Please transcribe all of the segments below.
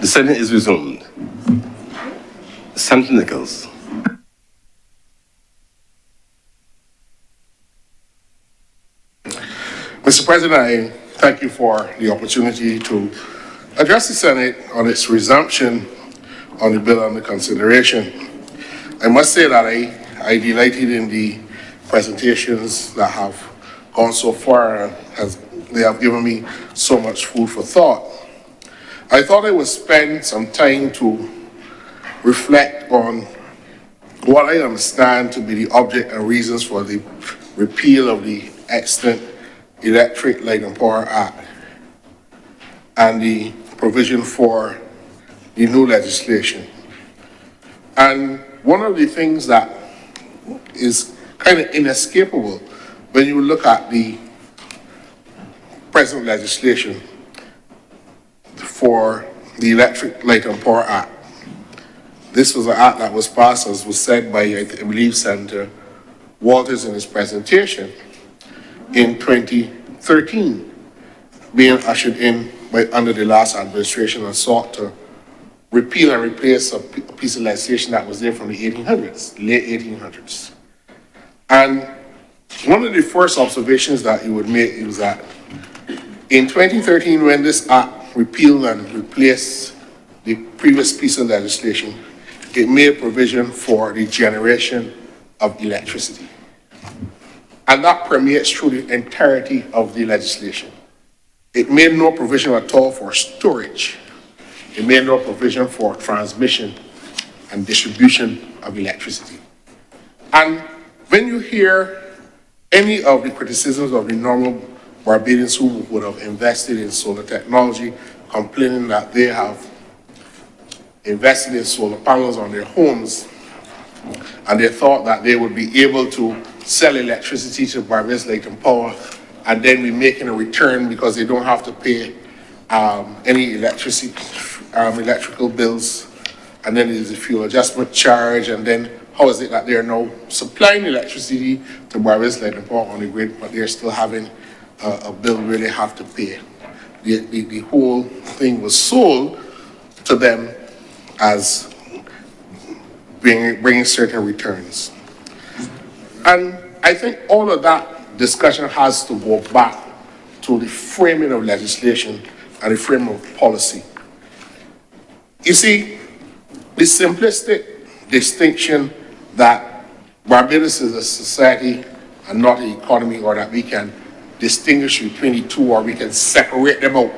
The Senate is resumed. Senator Nichols. Mr. President, I thank you for the opportunity to address the Senate on its resumption on the bill under consideration. I must say that I delighted in the presentations that have gone so far, and they have given me so much food for thought. I thought I would spend some time to reflect on what I understand to be the object and reasons for the repeal of the extant Electric Light and Power Act and the provision for the new legislation. And one of the things that is kind of inescapable when you look at the present legislation for the Electric Light and Power Act. This was an act that was passed, as was said by, I believe, Senator Walters in his presentation, in 2013, being ushered in under the last administration and sought to repeal and replace a piece of legislation that was there from the 1800s, late 1800s. And one of the first observations that he would make is that in 2013, when this act repealed and replaced the previous piece of legislation, it made provision for the generation of electricity. And that permeates through the entirety of the legislation. It made no provision at all for storage. It made no provision for transmission and distribution of electricity. And when you hear any of the criticisms of the normal Barbadians who would have invested in solar technology, complaining that they have invested in solar panels on their homes, and they thought that they would be able to sell electricity to Barbados Light and Power and then be making a return because they don't have to pay any electrical bills, and then there's a fuel adjustment charge, and then how is it that they're now supplying electricity to Barbados Light and Power on the grid, but they're still having a bill where they have to pay. The whole thing was sold to them as bringing certain returns. And I think all of that discussion has to go back to the framing of legislation and the framing of policy. You see, the simplistic distinction that Barbados is a society and not an economy, or that we can distinguish between the two, or we can separate them out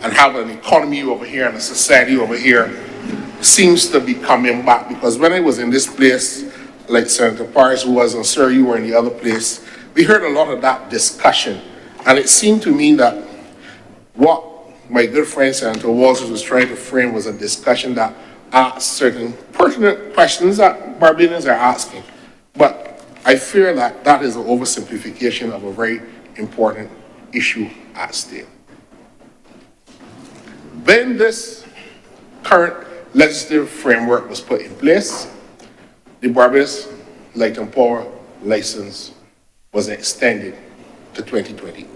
and have an economy over here and a society over here, seems to be coming back. Because when I was in this place, like Senator Parrish was, and Sir, you were in the other place, we heard a lot of that discussion. And it seemed to me that what my good friend Senator Walters was trying to frame was a discussion that asked certain pertinent questions that Barbadians are asking. But I fear that that is an oversimplification of a very important issue at stake. When this current legislative framework was put in place, the Barbados Light and Power license was extended to 2020.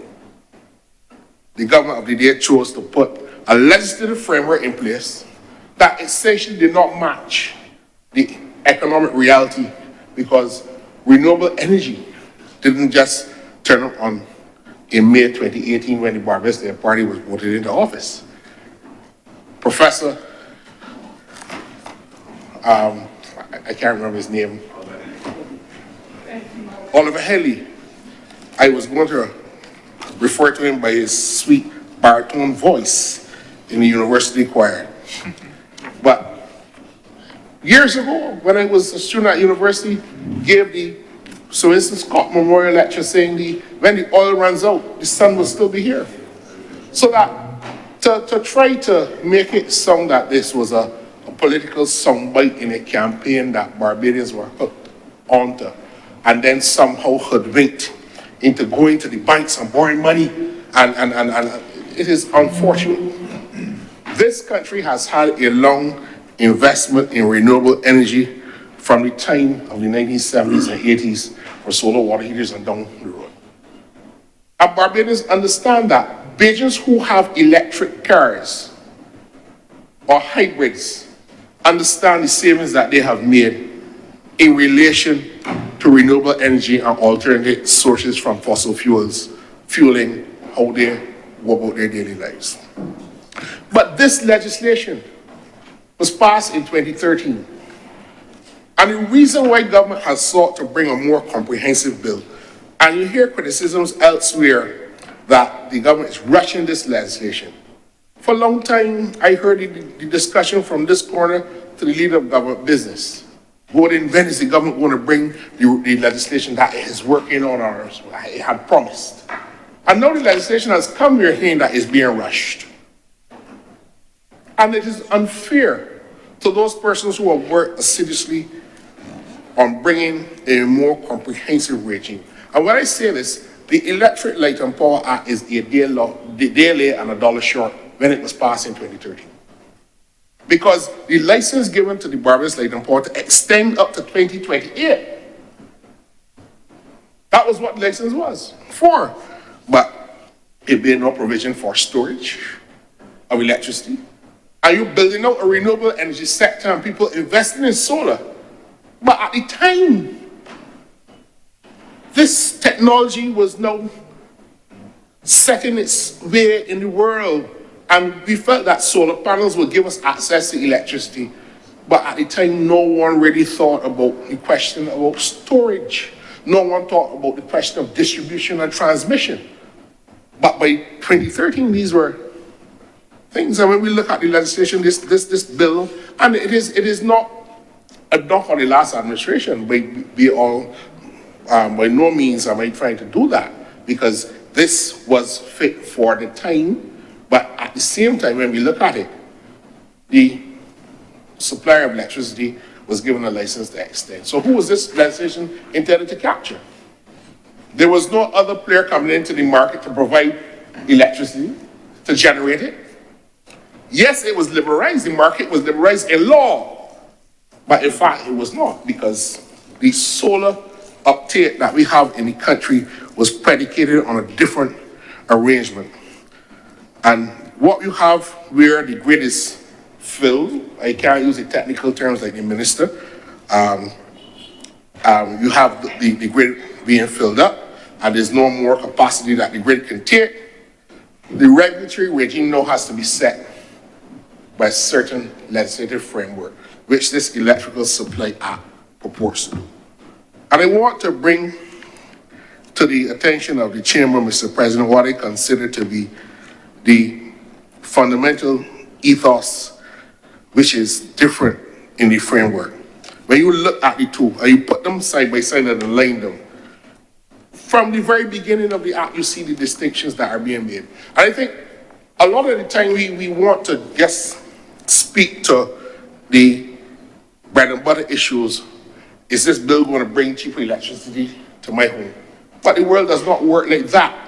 The government of the day chose to put a legislative framework in place that essentially did not match the economic reality, because renewable energy didn't just turn up on in May 2018 when the Barbados Labour Party was voted into office. Professor, I can't remember his name, Oliver Haley, I was going to refer to him by his sweet baritone voice in the university choir. But years ago, when I was a student at university, gave the Sir Winston Scott Memorial Lecture saying when the oil runs out, the sun will still be here. So that to try to make it sound that this was a political soundbite in a campaign that Barbadians were hooked onto, and then somehow hoodwinked into going to the banks and borrowing money, and it is unfortunate. This country has had a long investment in renewable energy from the time of the 1970s and 80s for solar water heaters and down the road. And Barbadians understand that Bajans who have electric cars or hybrids understand the savings that they have made in relation to renewable energy and alternate sources from fossil fuels, fueling how they go about their daily lives. But this legislation was passed in 2013. And the reason why government has sought to bring a more comprehensive bill, and you hear criticisms elsewhere that the government is rushing this legislation. For a long time, I heard the discussion from this corner to the leader of government business. When is the government going to bring the legislation that it is working on or it had promised? And now the legislation has come here saying that it's being rushed. And it is unfair to those persons who have worked assiduously on bringing a more comprehensive regime. And when I say this, the Electric Light and Power Act is a day late and $1 short when it was passed in 2013. Because the license given to the Barbados Light and Power to extend up to 2028. That was what the license was for. But it made no provision for storage of electricity. Are you building out a renewable energy sector and people investing in solar? But at the time, this technology was now setting its way in the world, and we felt that solar panels would give us access to electricity. But at the time, no one really thought about the question about storage. No one thought about the question of distribution and transmission. But by 2013, these were things. And when we look at the legislation, this bill, and it is not a knock on the last administration. By no means am I trying to do that, because this was fit for the time. But at the same time, when we look at it, the supplier of electricity was given a license to extend. So who was this legislation intended to capture? There was no other player coming into the market to provide electricity, to generate it. Yes, it was liberalized. The market was liberalized in law. But in fact, it was not, because the solar uptake that we have in the country was predicated on a different arrangement. And what you have where the grid is filled, I can't use the technical terms like the minister, you have the grid being filled up, and there's no more capacity that the grid can take. The regulatory regime now has to be set by a certain legislative framework, which this Electrical Supply Act purports to do. And I want to bring to the attention of the Chamber, Mr. President, what I consider to be the fundamental ethos which is different in the framework. When you look at the two and you put them side by side and align them, from the very beginning of the act, you see the distinctions that are being made. And I think a lot of the time we want to just speak to the bread and butter issues. Is this bill going to bring cheaper electricity to my home? But the world does not work like that.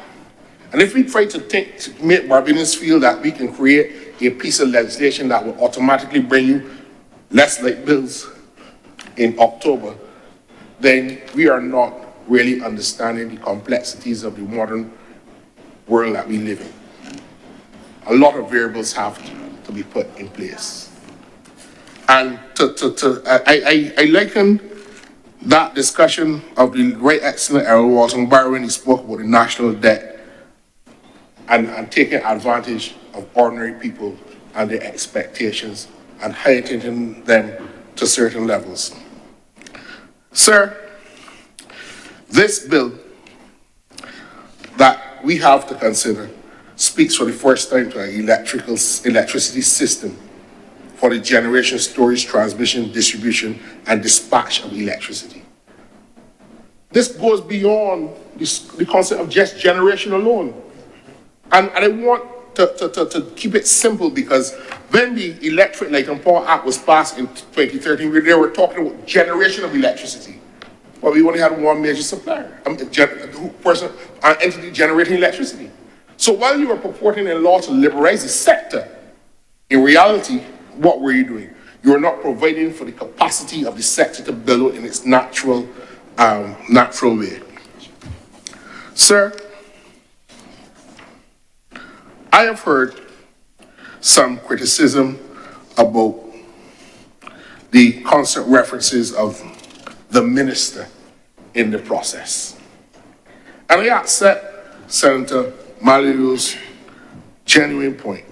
And if we try to make Barbadians feel that we can create a piece of legislation that will automatically bring you less light bills in October, then we are not really understanding the complexities of the modern world that we live in. A lot of variables have to be put in place. And I liken that discussion of the right excellent Errol Walton Barrow when he spoke about the national debt and taking advantage of ordinary people and their expectations and heightening them to certain levels. Sir, this bill that we have to consider speaks for the first time to an electricity system for the generation, storage, transmission, distribution, and dispatch of electricity. This goes beyond the concept of just generation alone. And I want to keep it simple, because when the Electric Light and Power Act was passed in 2013, they were talking about generation of electricity. Well, we only had one major supplier, entity generating electricity. So while you were purporting a law to liberalize the sector, in reality, what were you doing? You were not providing for the capacity of the sector to build in its natural way. Sir, I have heard some criticism about the constant references of the minister in the process. And I accept Senator Malibu's genuine point.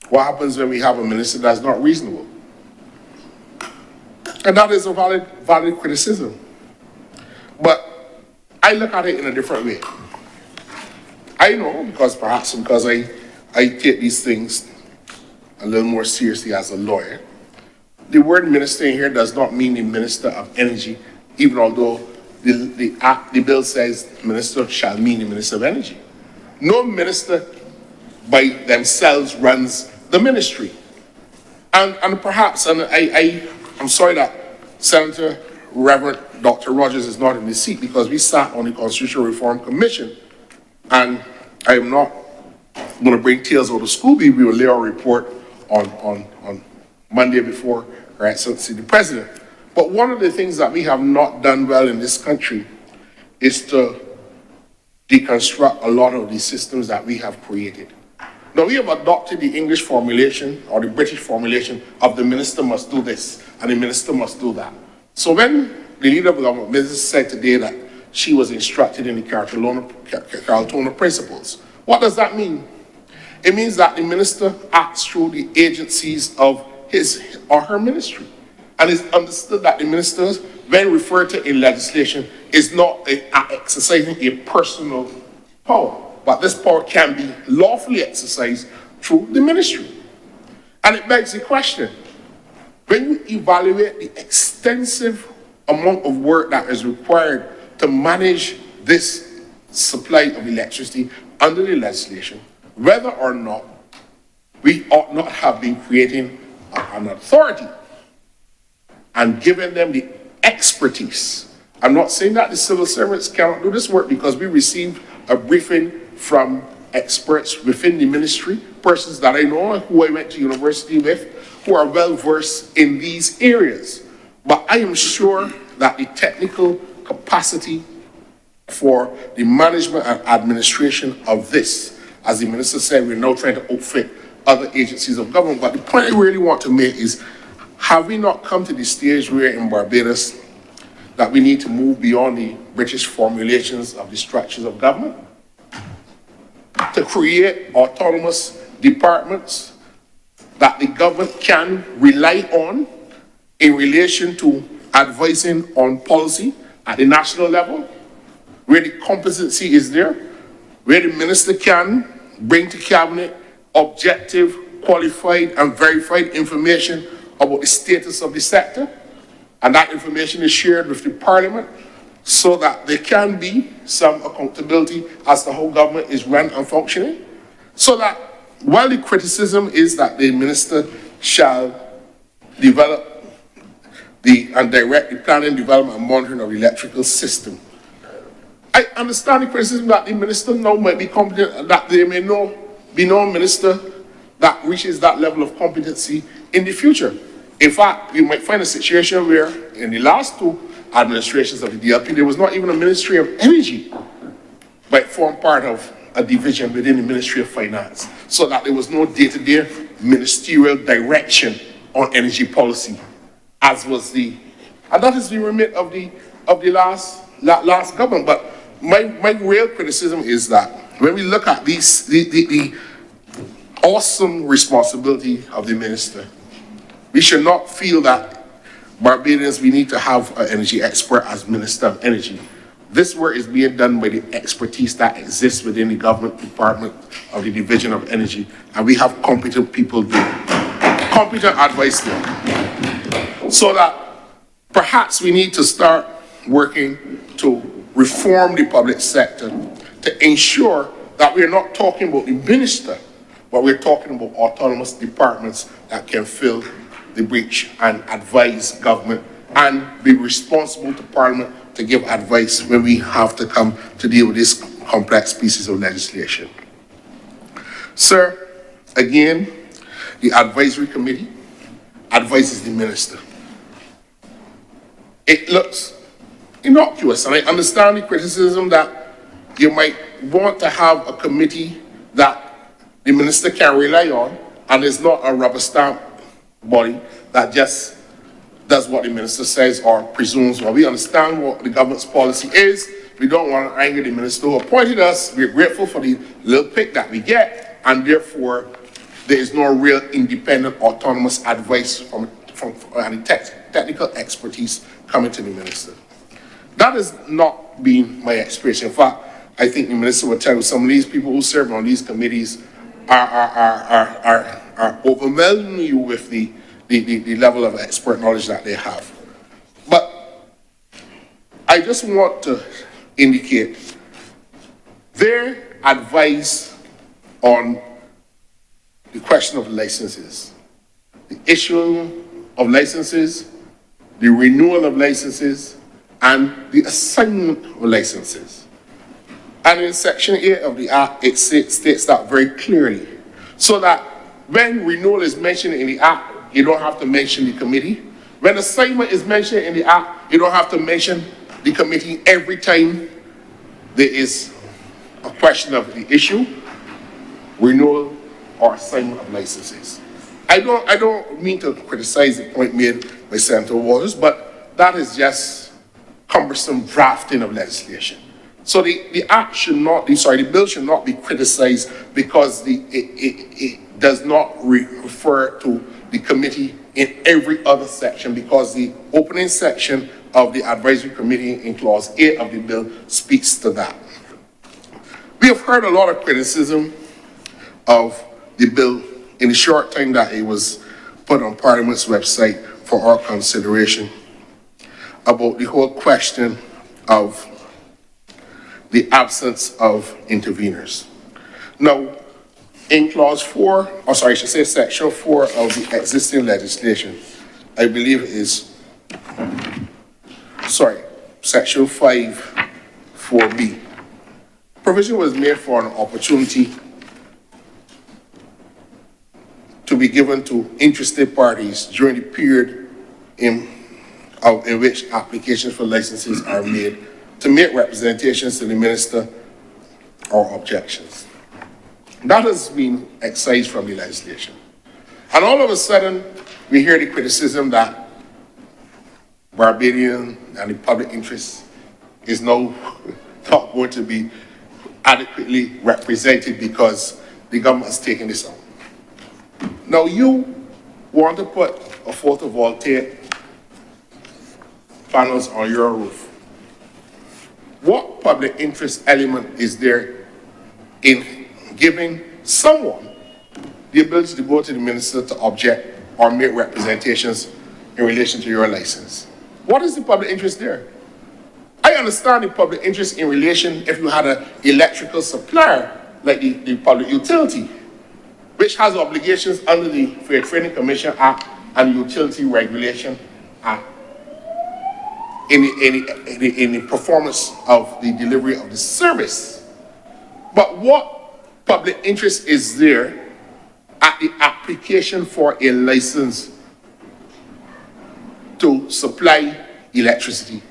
What happens when we have a minister that's not reasonable? And that is a valid criticism. But I look at it in a different way. I know, because I take these things a little more seriously as a lawyer. The word minister in here does not mean the Minister of Energy, even although the bill says minister shall mean the Minister of Energy. No minister by themselves runs the ministry. And perhaps, and I'm sorry that Senator Reverend Dr. Rogers is not in the seat, because we sat on the Constitutional Reform Commission, and I am not going to bring tales out of Scooby. We will lay our report on Monday before Her Excellency the President. But one of the things that we have not done well in this country is to deconstruct a lot of the systems that we have created. Now, we have adopted the English formulation or the British formulation of the minister must do this and the minister must do that. So when the leader of the government business said today that she was instructed in the Carltona principles, what does that mean? It means that the minister acts through the agencies of his or her ministry. And it's understood that the ministers, when referred to in legislation, is not exercising a personal power, but this power can be lawfully exercised through the ministry. And it begs the question, when you evaluate the extensive amount of work that is required to manage this supply of electricity under the legislation, whether or not we ought not have been creating an authority and giving them the expertise. I'm not saying that the civil servants cannot do this work, because we received a briefing from experts within the ministry, persons that I know who I went to university with, who are well versed in these areas. But I am sure that the technical capacity for the management and administration of this, as the minister said, we're now trying to outfit other agencies of government. But the point I really want to make is, have we not come to the stage where in Barbados that we need to move beyond the British formulations of the structures of government to create autonomous departments that the government can rely on in relation to advising on policy at the national level, where the competency is there, where the minister can bring to cabinet objective, qualified and verified information about the status of the sector, and that information is shared with the Parliament so that there can be some accountability as to how government is run and functioning, so that while the criticism is that the minister shall develop and direct the planning, development and monitoring of the electrical system, I understand the criticism that the minister now might be competent, that there may be no minister that reaches that level of competency in the future. In fact, we might find a situation where in the last two administrations of the DLP, there was not even a Ministry of Energy, but it formed part of a division within the Ministry of Finance, so that there was no day-to-day ministerial direction on energy policy, as was and that is the remit of the last government. But my real criticism is that when we look at the awesome responsibility of the minister, we should not feel that Barbadians, we need to have an energy expert as Minister of Energy. This work is being done by the expertise that exists within the government department of the Division of Energy, and we have competent people there, competent advice there. So that perhaps we need to start working to reform the public sector to ensure that we're not talking about the minister, but we're talking about autonomous departments that can fill the breach and advise government and be responsible to Parliament to give advice when we have to come to deal with these complex pieces of legislation. Sir, again, the advisory committee advises the minister. It looks innocuous, and I understand the criticism that you might want to have a committee that the minister can rely on, and is not a rubber stamp body that just does what the minister says or presumes. Well, we understand what the government's policy is. We don't want to anger the minister who appointed us. We're grateful for the little pick that we get, and therefore there is no real independent, autonomous advice from any technical expertise coming to the minister. That has not been my experience. In fact, I think the minister will tell you some of these people who serve on these committees are overwhelming you with the level of expert knowledge that they have. But I just want to indicate their advice on the question of licenses, the issuing of licenses, the renewal of licenses, and the assignment of licenses. And in Section 8 of the Act, it states that very clearly, so that when renewal is mentioned in the Act, you don't have to mention the committee. When assignment is mentioned in the Act, you don't have to mention the committee every time there is a question of the issue, renewal, or assignment of licenses. I don't mean to criticize the point made by Senator Waters, but that is just cumbersome drafting of legislation. So the bill should not be criticized because it does not refer to the committee in every other section, because the opening section of the advisory committee in clause 8 of the bill speaks to that. We have heard a lot of criticism of the bill in the short time that it was put on Parliament's website for our consideration about the whole question of the absence of interveners. Now, in clause 4, or sorry, I should say section 4 of the existing legislation, I believe it is, section 5, 4B. Provision was made for an opportunity to be given to interested parties during the period in which applications for licenses are made to make representations to the minister or objections. That has been excised from the legislation. And all of a sudden, we hear the criticism that Barbadian and the public interest is now not going to be adequately represented because the government has taken this on. Now, you want to put a photovoltaic panels on your roof. What public interest element is there in giving someone the ability to go to the minister to object or make representations in relation to your license? What is the public interest there? I understand the public interest in relation if you had an electrical supplier like the public utility, which has obligations under the Fair Trading Commission Act and Utility Regulation Act in the performance of the delivery of the service. But what public interest is there at the application for a license to supply electricity?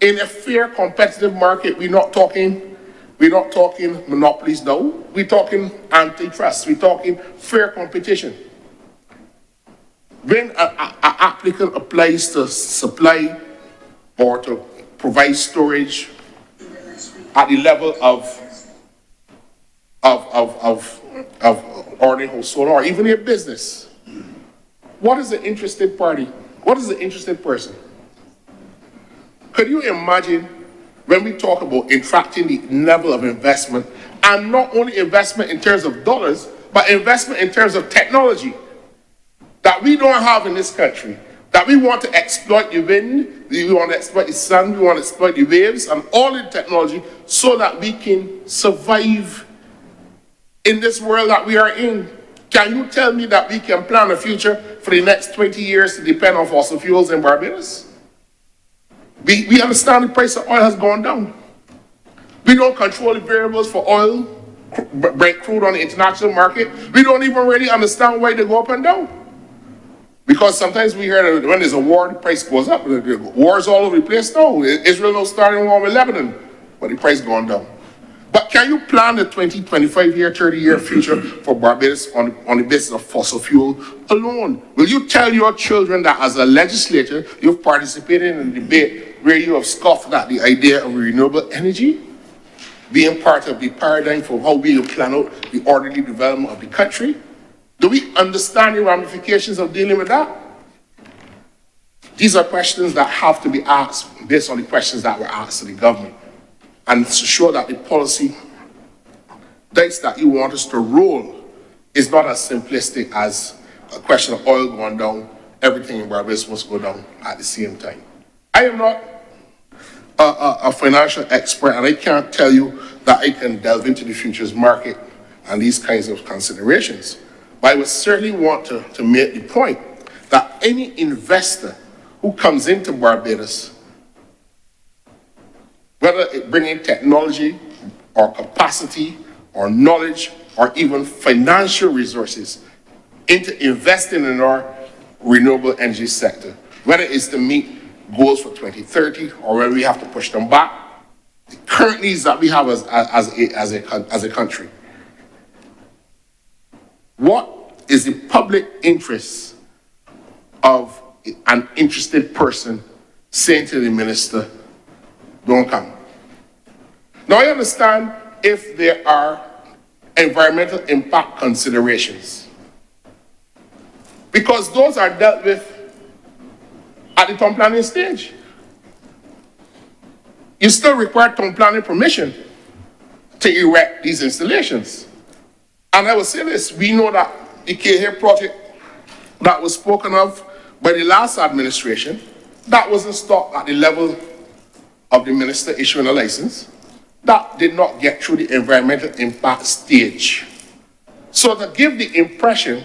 In a fair competitive market, we're not talking monopolies now. We're talking antitrust. We're talking fair competition. When an applicant applies to supply or to provide storage at the level of ordinary household or even a business, what is the interested party? What is the interested person? Could you imagine when we talk about attracting the level of investment, and not only investment in terms of dollars, but investment in terms of technology that we don't have in this country, that we want to exploit the wind, we want to exploit the sun, we want to exploit the waves and all the technology so that we can survive in this world that we are in? Can you tell me that we can plan a future for the next 20 years to depend on fossil fuels in Barbados? We understand the price of oil has gone down. We don't control the variables for oil, Brent crude on the international market. We don't even really understand why they go up and down. Because sometimes we hear that when there's a war, the price goes up. Wars all over the place now. Israel now starting war with Lebanon, but the price going down. But can you plan the 20, 25-year, 30-year future for Barbados on the basis of fossil fuel alone? Will you tell your children that as a legislator, you've participated in a debate where you have scoffed at the idea of renewable energy being part of the paradigm for how we plan out the orderly development of the country? Do we understand the ramifications of dealing with that? These are questions that have to be asked based on the questions that were asked to the government, and to show that the policy dice that you want us to roll is not as simplistic as a question of oil going down, everything in Barbados must go down at the same time. I am not a financial expert, and I can't tell you that I can delve into the futures market and these kinds of considerations. But I would certainly want to make the point that any investor who comes into Barbados, whether it bringing technology or capacity or knowledge or even financial resources into investing in our renewable energy sector, whether it's to meet goals for 2030 or whether we have to push them back, the current needs that we have as a country. What is the public interest of an interested person saying to the minister, don't come? Now I understand if there are environmental impact considerations, because those are dealt with at the town planning stage. You still require town planning permission to erect these installations. And I will say this, we know that the Cahill project that was spoken of by the last administration, that wasn't stopped at the level of the minister issuing a license. That did not get through the environmental impact stage. So to give the impression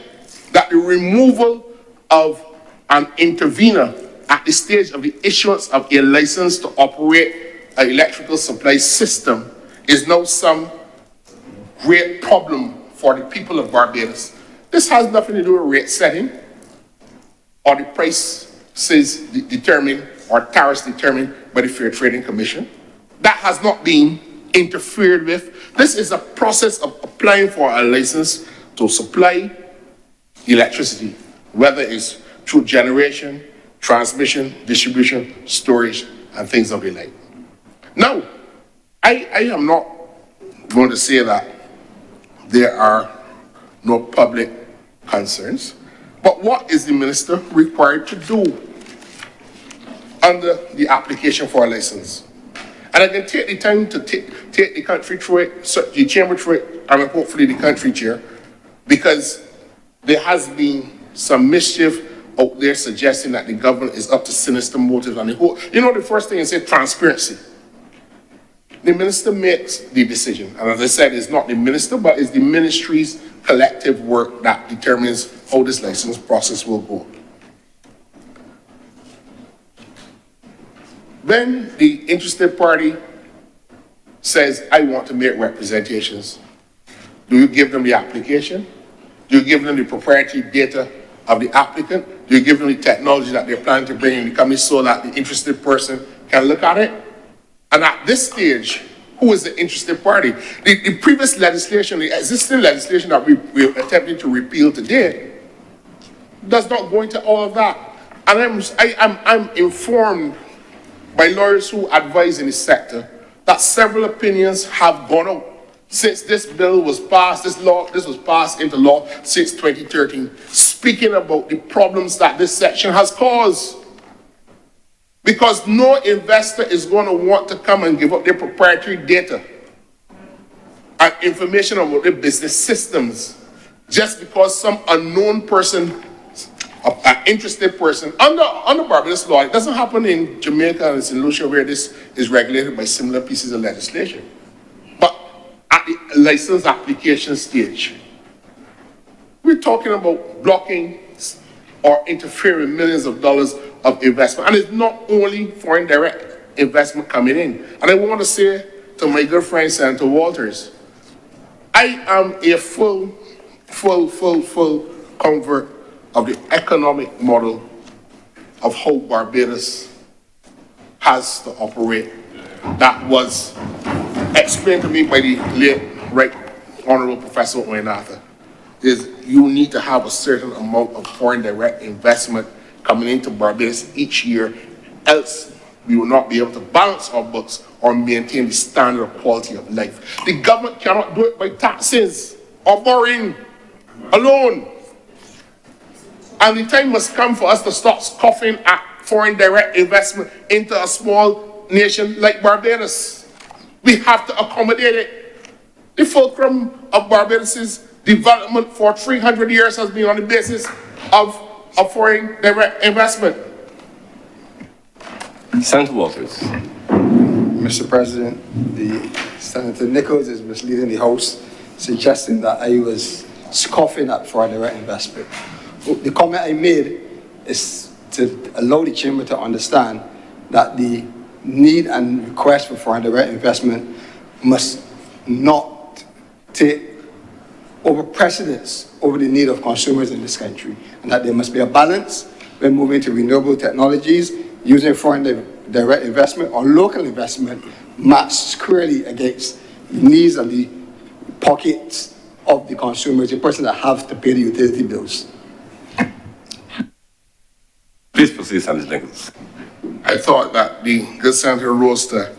that the removal of an intervener at the stage of the issuance of a license to operate an electrical supply system is now some great problem for the people of Barbados. This has nothing to do with rate setting or the prices determined or tariffs determined by the Fair Trading Commission. That has not been interfered with. This is a process of applying for a license to supply electricity, whether it's through generation, transmission, distribution, storage, and things of the like. Now, I am not going to say that there are no public concerns, but what is the minister required to do under the application for a license? And I can take the time to take the country through it, so the chamber through it, and hopefully the country chair, because there has been some mischief out there suggesting that the government is up to sinister motives. And the first thing is transparency. The minister makes the decision. And as I said, it's not the minister, but it's the ministry's collective work that determines how this license process will go. Then the interested party says, I want to make representations. Do you give them the application? Do you give them the proprietary data of the applicant? Do you give them the technology that they're planning to bring in the company so that the interested person can look at it? And at this stage, who is the interested party? The previous legislation, the existing legislation that we're attempting to repeal today, does not go into all of that. And I'm informed by lawyers who advise in the sector that several opinions have gone out since this bill was passed, this was passed into law since 2013, speaking about the problems that this section has caused. Because no investor is going to want to come and give up their proprietary data and information about their business systems just because some unknown person, an interested person, under Barbados law. It doesn't happen in Jamaica and St. Lucia where this is regulated by similar pieces of legislation. But at the license application stage, we're talking about blocking or interfering millions of dollars of investment. And it's not only foreign direct investment coming in. And I want to say to my good friend, Senator Walters, I am a full convert of the economic model of how Barbados has to operate. That was explained to me by the late, right, Honourable Professor Owenatha, is you need to have a certain amount of foreign direct investment coming into Barbados each year, else we will not be able to balance our books or maintain the standard of quality of life. The government cannot do it by taxes or borrowing alone. And the time must come for us to stop scoffing at foreign direct investment into a small nation like Barbados. We have to accommodate it. The fulcrum of Barbados's development for 300 years has been on the basis of foreign direct investment. Senator Walters. Mr. President, Senator Nichols is misleading the House, suggesting that I was scoffing at foreign direct investment. The comment I made is to allow the chamber to understand that the need and request for foreign direct investment must not take over precedence over the need of consumers in this country, and that there must be a balance when moving to renewable technologies, using foreign direct investment or local investment matched squarely against the needs and the pockets of the consumers, the person that have to pay the utility bills. Please proceed, Senator Nichols. I thought that the good Senator rose to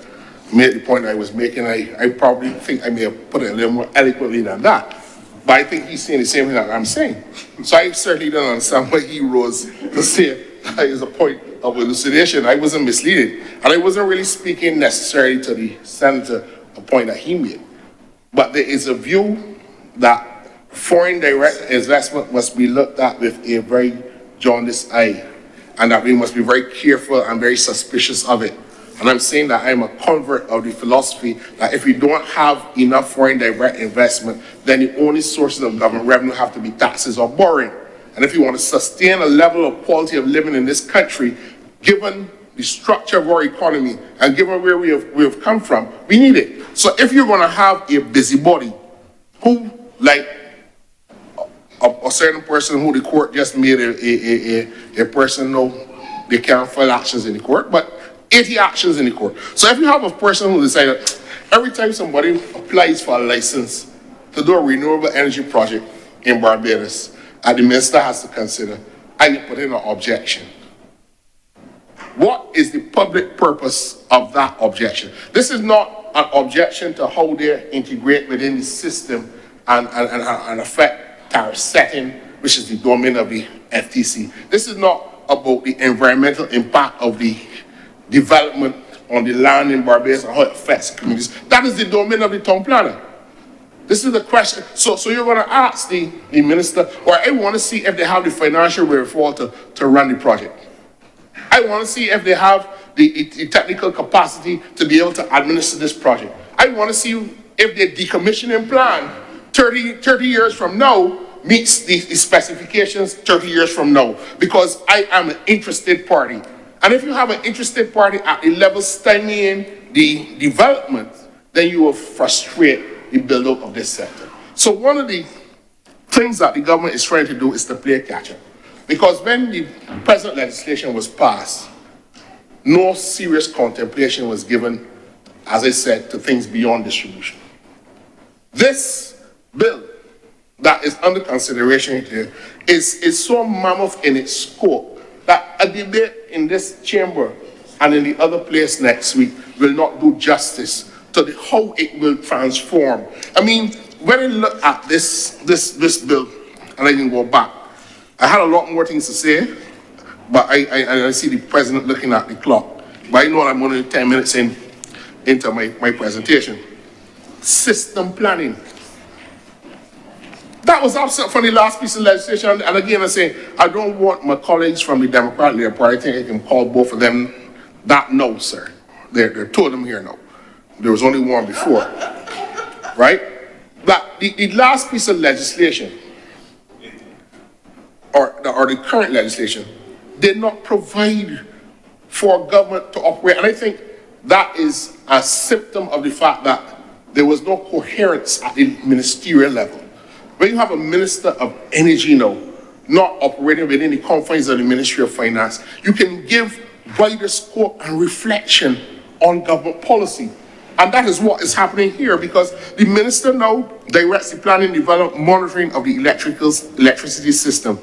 make the point I was making. I probably think I may have put it a little more eloquently than that. But I think he's saying the same thing that I'm saying. So I certainly don't understand why he rose to say that is a point of elucidation. I wasn't misleading. And I wasn't really speaking necessarily to the senator, a point that he made. But there is a view that foreign direct investment must be looked at with a very jaundiced eye, and that we must be very careful and very suspicious of it. And I'm saying that I'm a convert of the philosophy that if we don't have enough foreign direct investment, then the only sources of government revenue have to be taxes or borrowing. And if you want to sustain a level of quality of living in this country, given the structure of our economy and given where we have come from, we need it. So if you're going to have a busybody who, like a certain person who the court just made a person know they can't file actions in the court, but 80 actions in the court. So if you have a person who decided every time somebody applies for a license to do a renewable energy project in Barbados, and the minister has to consider, I put in an objection. What is the public purpose of that objection? This is not an objection to how they integrate within the system and affect tariff setting, which is the domain of the FTC. This is not about the environmental impact of the development on the land in Barbados and how it affects communities. That is the domain of the town planner. This is the question. So you're going to ask the minister, or I want to see if they have the financial wherewithal to run the project. I want to see if they have the technical capacity to be able to administer this project. I want to see if their decommissioning plan 30 years from now meets the specifications 30 years from now, because I am an interested party. And if you have an interested party at the level stymieing the development, then you will frustrate the build-up of this sector. So one of the things that the government is trying to do is to play catch-up. Because when the present legislation was passed, no serious contemplation was given, as I said, to things beyond distribution. This bill that is under consideration here is so mammoth in its scope that a debate in this chamber and in the other place next week will not do justice to how it will transform. I mean, when I look at this bill, and I can go back, I had a lot more things to say, but I see the president looking at the clock. But I know I'm only 10 minutes into my presentation. System planning. That was absent from the last piece of legislation. And again, I say, I don't want my colleagues from the Democratic Party, I think I can call both of them that no, sir. There are two of them here now. There was only one before, right? But the last piece of legislation, or the current legislation, did not provide for government to operate. And I think that is a symptom of the fact that there was no coherence at the ministerial level. When you have a minister of energy now, not operating within the confines of the Ministry of Finance, you can give wider scope and reflection on government policy. And that is what is happening here, because the minister now directs the planning, development, monitoring of the electricity system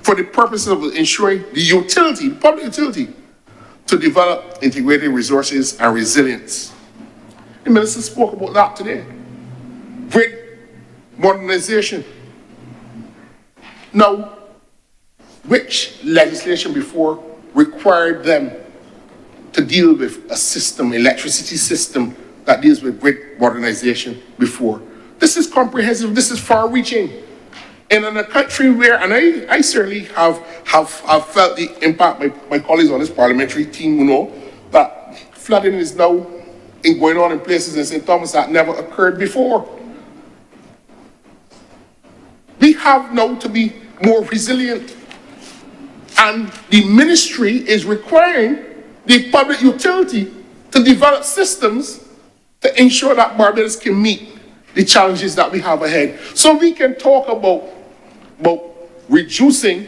for the purpose of ensuring the utility, the public utility, to develop integrated resources and resilience. The minister spoke about that today. Grid modernization. Now, which legislation before required them to deal with a system, electricity system, that deals with grid modernization before? This is comprehensive, this is far-reaching. And in a country where, and I certainly have felt the impact, my colleagues on this parliamentary team know, that flooding is now going on in places in St. Thomas that never occurred before. We have now to be more resilient. And the ministry is requiring the public utility to develop systems to ensure that Barbados can meet the challenges that we have ahead. So we can talk about reducing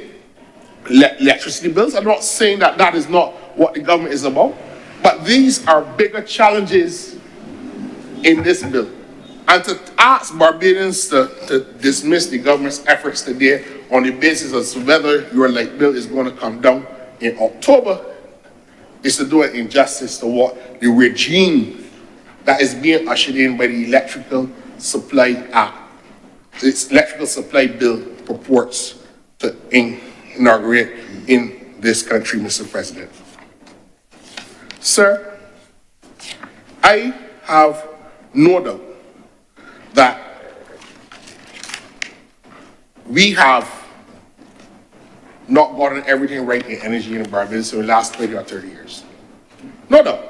electricity bills. I'm not saying that that is not what the government is about, but these are bigger challenges in this bill. And to ask Barbadians to dismiss the government's efforts today on the basis of whether your light bill is going to come down in October is to do an injustice to what the regime that is being ushered in by the Electrical Supply Act, this Electrical Supply Bill, purports to inaugurate in this country, Mr. President. Sir, I have no doubt that we have not gotten everything right in energy in Barbados in the last 20 or 30 years. No doubt.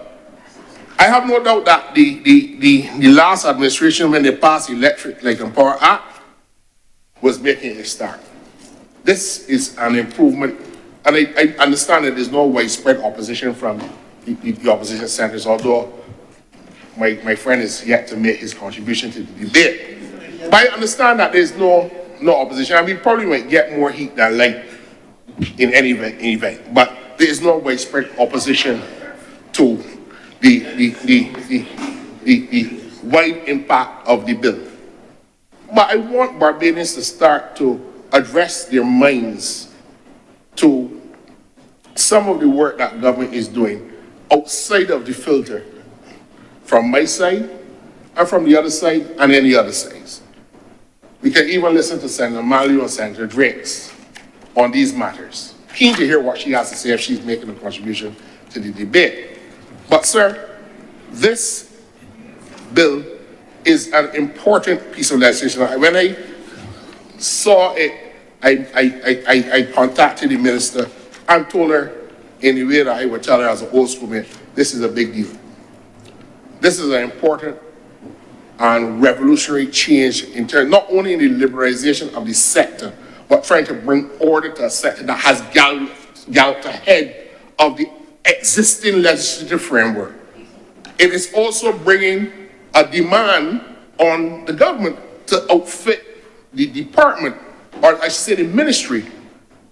I have no doubt that the last administration, when they passed the Electric Light and Power Act, was making a start. This is an improvement, and I understand that there's no widespread opposition from the opposition centers, although my friend is yet to make his contribution to the debate. But I understand that there's no opposition, and we probably might get more heat than light in any event. But there is no widespread opposition to the wide impact of the bill. But I want Barbadians to start to address their minds to some of the work that government is doing outside of the filter, from my side and from the other side and any other sides. We can even listen to Senator Malloy and Senator Drakes on these matters. Keen to hear what she has to say if she's making a contribution to the debate. But sir, this bill is an important piece of legislation. When I saw it, I contacted the minister and told her in the way that I would tell her as an old schoolmate, this is a big deal. This is an important and revolutionary change in terms, not only in the liberalization of the sector, but trying to bring order to a sector that has galloped ahead of the existing legislative framework. It is also bringing a demand on the government to outfit the department, or I should say the ministry,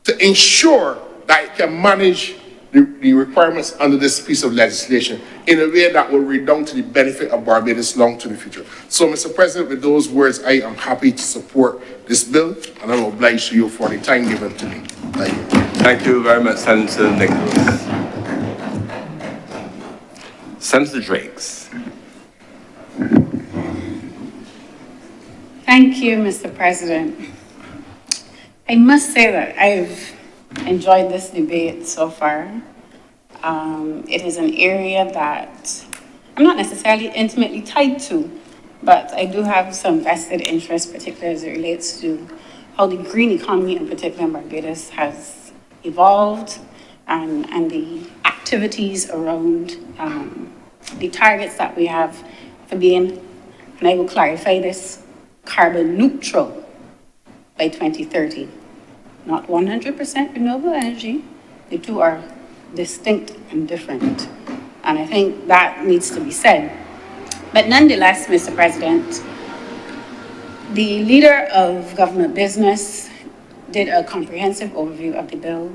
to ensure that it can manage the requirements under this piece of legislation in a way that will redound to the benefit of Barbados long to the future. So, Mr. President, with those words, I am happy to support this bill, and I'm obliged to you for the time given to me. Thank you. Thank you very much, Senator Nichols. Senator Drakes. Thank you, Mr. President. I must say that I've enjoyed this debate so far. It is an area that I'm not necessarily intimately tied to, but I do have some vested interest, particularly as it relates to how the green economy in particular in Barbados has evolved, and the activities around the targets that we have for being, and I will clarify this, carbon neutral by 2030. Not 100% renewable energy. The two are distinct and different. And I think that needs to be said. But nonetheless, Mr. President, the leader of government business did a comprehensive overview of the bill.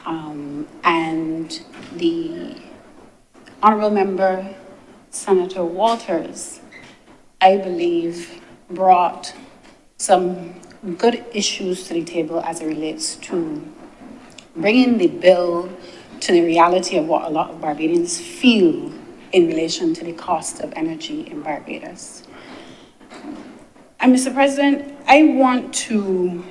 And the Honourable member Senator Walters, I believe, brought some good issues to the table as it relates to bringing the bill to the reality of what a lot of Barbadians feel in relation to the cost of energy in Barbados. And Mr. President, I want to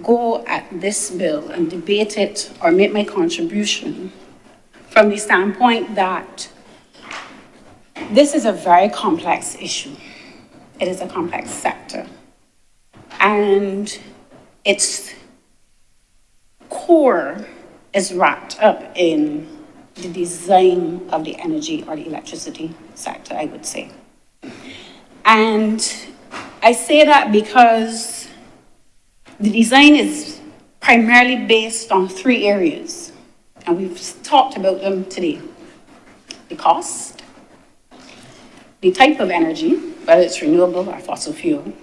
go at this bill and debate it or make my contribution from the standpoint that this is a very complex issue. It is a complex sector. And its core is wrapped up in the design of the energy or the electricity sector, I would say. And I say that because the design is primarily based on 3 areas, and we've talked about them today. The cost, the type of energy, whether it's renewable or fossil fuel,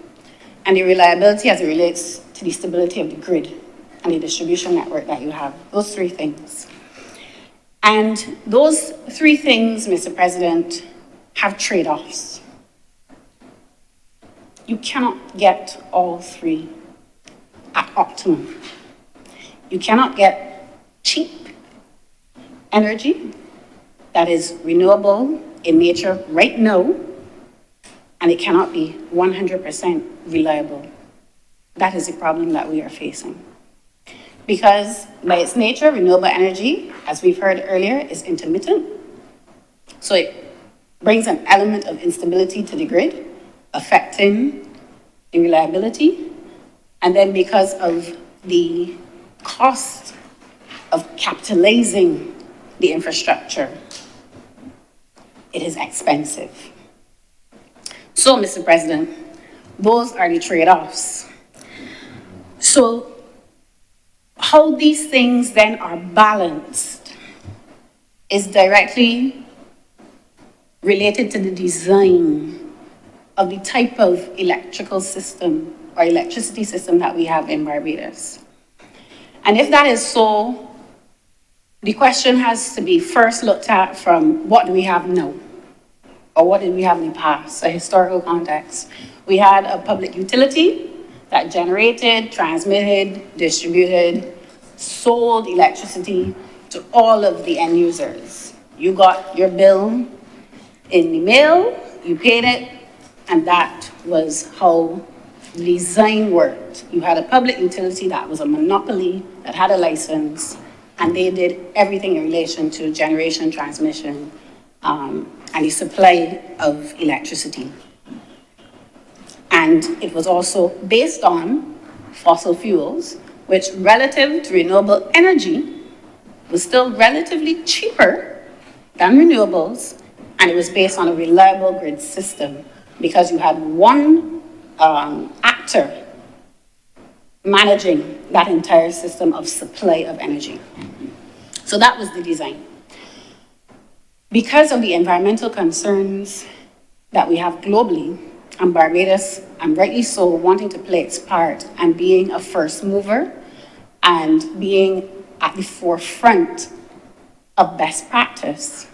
and the reliability as it relates to the stability of the grid and the distribution network that you have. Those 3 things. And those 3 things, Mr. President, have trade-offs. You cannot get all 3 at optimum. You cannot get cheap energy that is renewable in nature right now, and it cannot be 100% reliable. That is the problem that we are facing. Because by its nature, renewable energy, as we've heard earlier, is intermittent. So it brings an element of instability to the grid, affecting the reliability. And then because of the cost of capitalizing the infrastructure, it is expensive. So, Mr. President, those are the trade-offs. So, how these things then are balanced is directly related to the design of the type of electrical system or electricity system that we have in Barbados. And if that is so, the question has to be first looked at from what do we have now? Or what did we have in the past, a historical context. We had a public utility that generated, transmitted, distributed, sold electricity to all of the end users. You got your bill in the mail, you paid it, and that was how the design worked. You had a public utility that was a monopoly, that had a license, and they did everything in relation to generation, transmission, and the supply of electricity. And it was also based on fossil fuels, which relative to renewable energy was still relatively cheaper than renewables, and it was based on a reliable grid system because you had one actor managing that entire system of supply of energy. So that was the design. Because of the environmental concerns that we have globally, and Barbados, and rightly so, wanting to play its part and being a first mover and being at the forefront of best practice,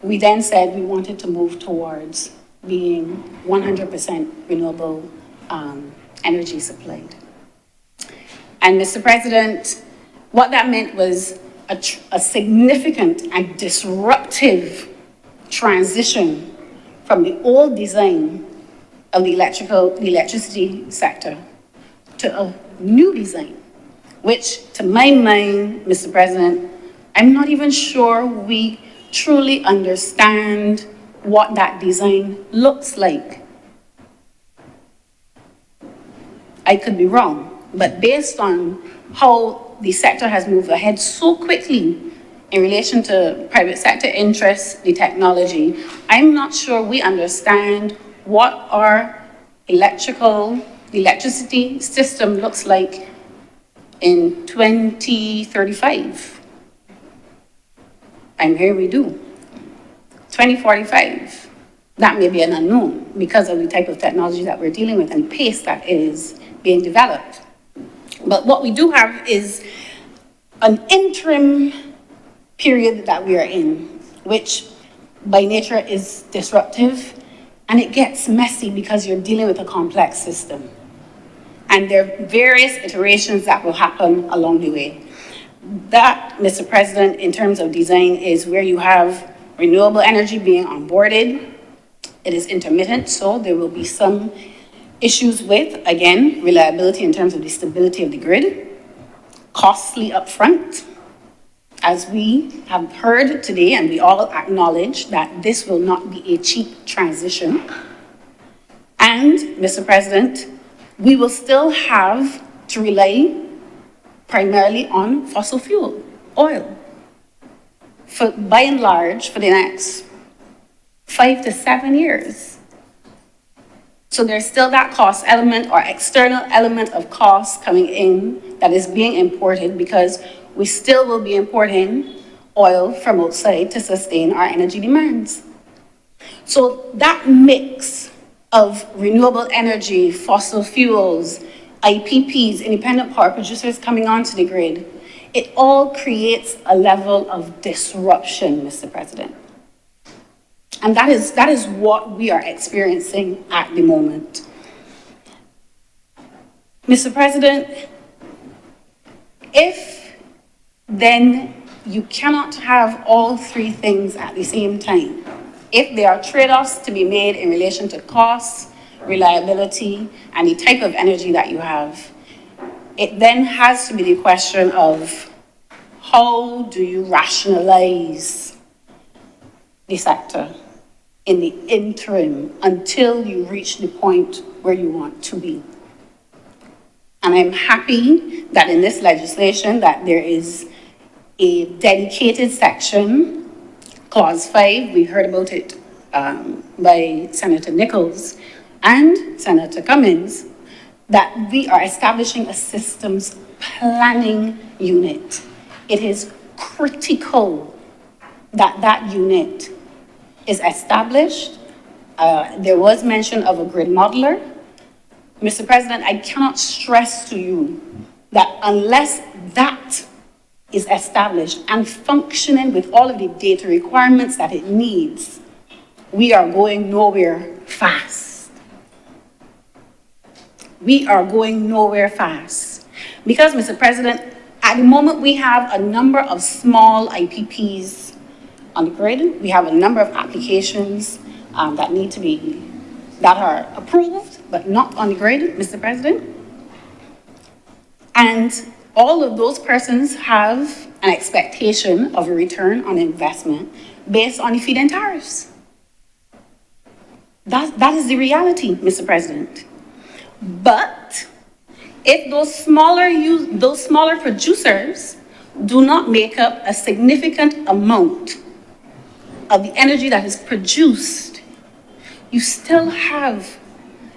we then said we wanted to move towards being 100% renewable energy supplied. And Mr. President, what that meant was a significant and disruptive transition from the old design of the electricity sector to a new design, which to my mind, Mr. President, I'm not even sure we truly understand what that design looks like. I could be wrong, but based on how the sector has moved ahead so quickly in relation to private sector interests, the technology, I'm not sure we understand what our electricity system looks like in 2035. I'm here we do. 2045, that may be an unknown because of the type of technology that we're dealing with and the pace that is being developed. But what we do have is an interim period that we are in, which by nature is disruptive, and it gets messy because you're dealing with a complex system. And there are various iterations that will happen along the way. That, Mr. President, in terms of design, is where you have renewable energy being onboarded. It is intermittent, so there will be some issues with, again, reliability in terms of the stability of the grid, costly upfront. As we have heard today, and we all acknowledge that this will not be a cheap transition. And, Mr. President, we will still have to rely primarily on fossil fuel, oil, by and large, for the next 5 to 7 years. So there's still that cost element or external element of cost coming in that is being imported, because we still will be importing oil from outside to sustain our energy demands. So that mix of renewable energy, fossil fuels, IPPs, independent power producers coming onto the grid, it all creates a level of disruption, Mr. President. And that is what we are experiencing at the moment. Mr. President, if then you cannot have all three things at the same time, if there are trade-offs to be made in relation to cost, reliability, and the type of energy that you have, it then has to be the question of how do you rationalize the sector in the interim until you reach the point where you want to be. And I'm happy that in this legislation that there is a dedicated section, Clause 5, we heard about it by Senator Nichols and Senator Cummings, that we are establishing a systems planning unit. It is critical that that unit is established. There was mention of a grid modeler. Mr. President, I cannot stress to you that unless that is established and functioning with all of the data requirements that it needs, we are going nowhere fast. We are going nowhere fast. Because, Mr. President, at the moment we have a number of small IPPs on the grid. We have a number of applications that are approved, but not on the grid, Mr. President. And all of those persons have an expectation of a return on investment based on the feed-in tariffs. That is the reality, Mr. President. But if those smaller producers do not make up a significant amount of the energy that is produced, you still have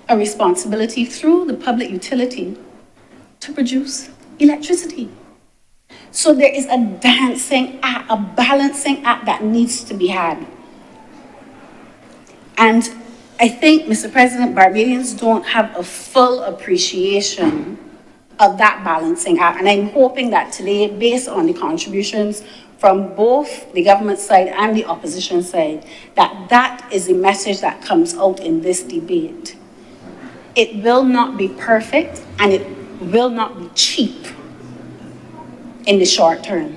a responsibility through the public utility to produce electricity. So there is a balancing act that needs to be had. And I think, Mr. President, Barbadians don't have a full appreciation of that balancing act. And I'm hoping that today, based on the contributions from both the government side and the opposition side, that is the message that comes out in this debate. It will not be perfect, and it will not be cheap in the short term.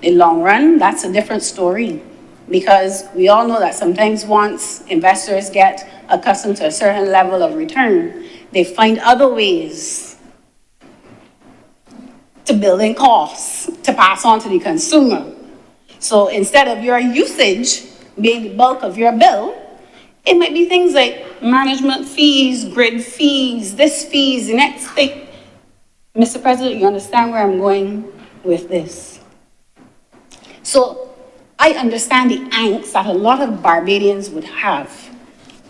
In the long run, that's a different story, because we all know that sometimes once investors get accustomed to a certain level of return, they find other ways to build in costs to pass on to the consumer. So instead of your usage being the bulk of your bill, it might be things like management fees, grid fees, this fees, the next thing. Mr. President, you understand where I'm going with this? So I understand the angst that a lot of Barbadians would have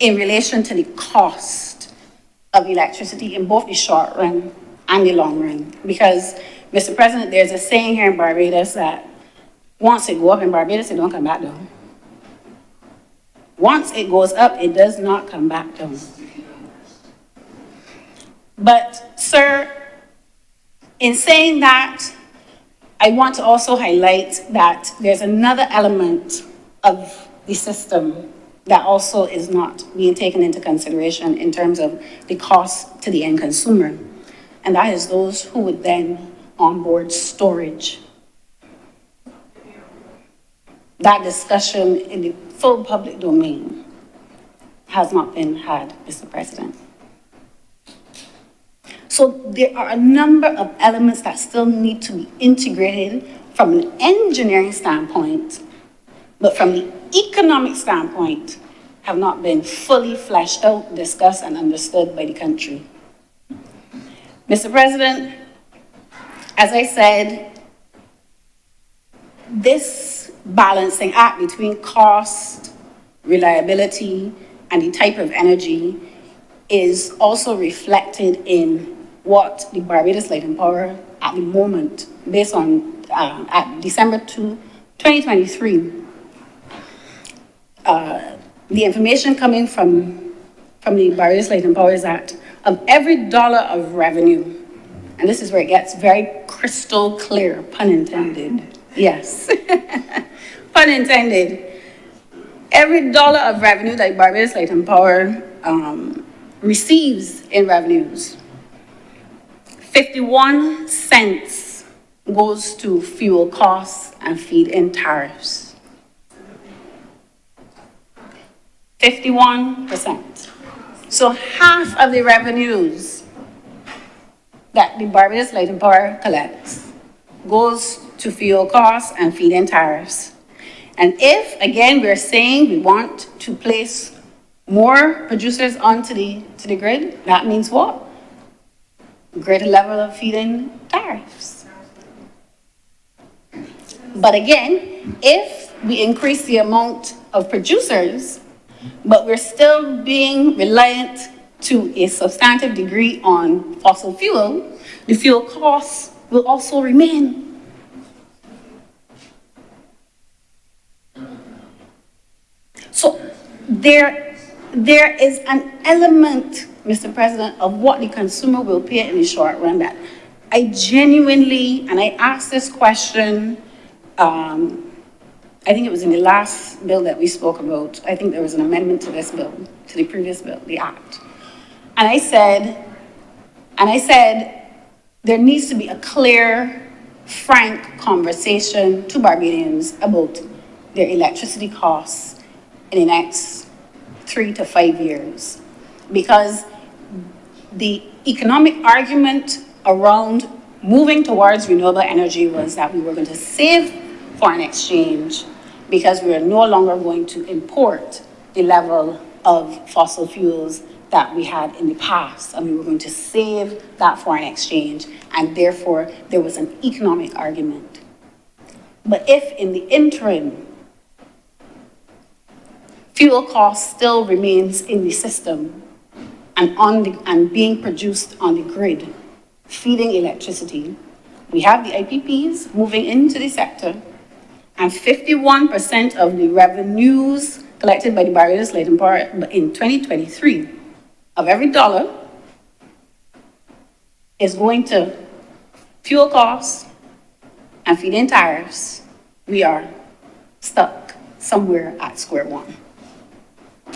in relation to the cost of electricity in both the short run and the long run. Because, Mr. President, there's a saying here in Barbados that once it goes up in Barbados, it don't come back down. Once it goes up, it does not come back down. But, sir, in saying that, I want to also highlight that there's another element of the system that also is not being taken into consideration in terms of the cost to the end consumer. And that is those who would then onboard storage. That discussion in the full public domain has not been had, Mr. President. So there are a number of elements that still need to be integrated from an engineering standpoint, but from the economic standpoint, have not been fully fleshed out, discussed, and understood by the country. Mr. President, as I said, this balancing act between cost, reliability, and the type of energy is also reflected in what the Barbados Light and Power at the moment, based on at December 2023, the information coming from the Barbados Light and Power is that of every dollar of revenue, and this is where it gets very crystal clear, pun intended, yes, pun intended, every dollar of revenue that Barbados Light and Power receives in revenues, 51 cents goes to fuel costs and feed-in tariffs. 51%. So half of the revenues that the Barbados Light and Power collects goes to fuel costs and feed-in tariffs. And if, again, we're saying we want to place more producers onto the grid, that means what? Greater level of feed-in tariffs. But again, if we increase the amount of producers, but we're still being reliant to a substantive degree on fossil fuel, the fuel costs will also remain. So there is an element, Mr. President, of what the consumer will pay in the short run that I genuinely, and I asked this question, I think it was in the last bill that we spoke about. I think there was an amendment to this bill, to the previous bill, the act. And I said, there needs to be a clear, frank conversation to Barbadians about their electricity costs in the next 3 to 5 years. Because the economic argument around moving towards renewable energy was that we were going to save foreign exchange because we are no longer going to import the level of fossil fuels that we had in the past, and we were going to save that foreign exchange, and therefore there was an economic argument. But if in the interim, fuel cost still remains in the system and being produced on the grid, feeding electricity, we have the IPPs moving into the sector, and 51% of the revenues collected by the Barbados Light and Power in 2023, of every dollar, is going to fuel costs and feed-in tariffs. We are stuck somewhere at square one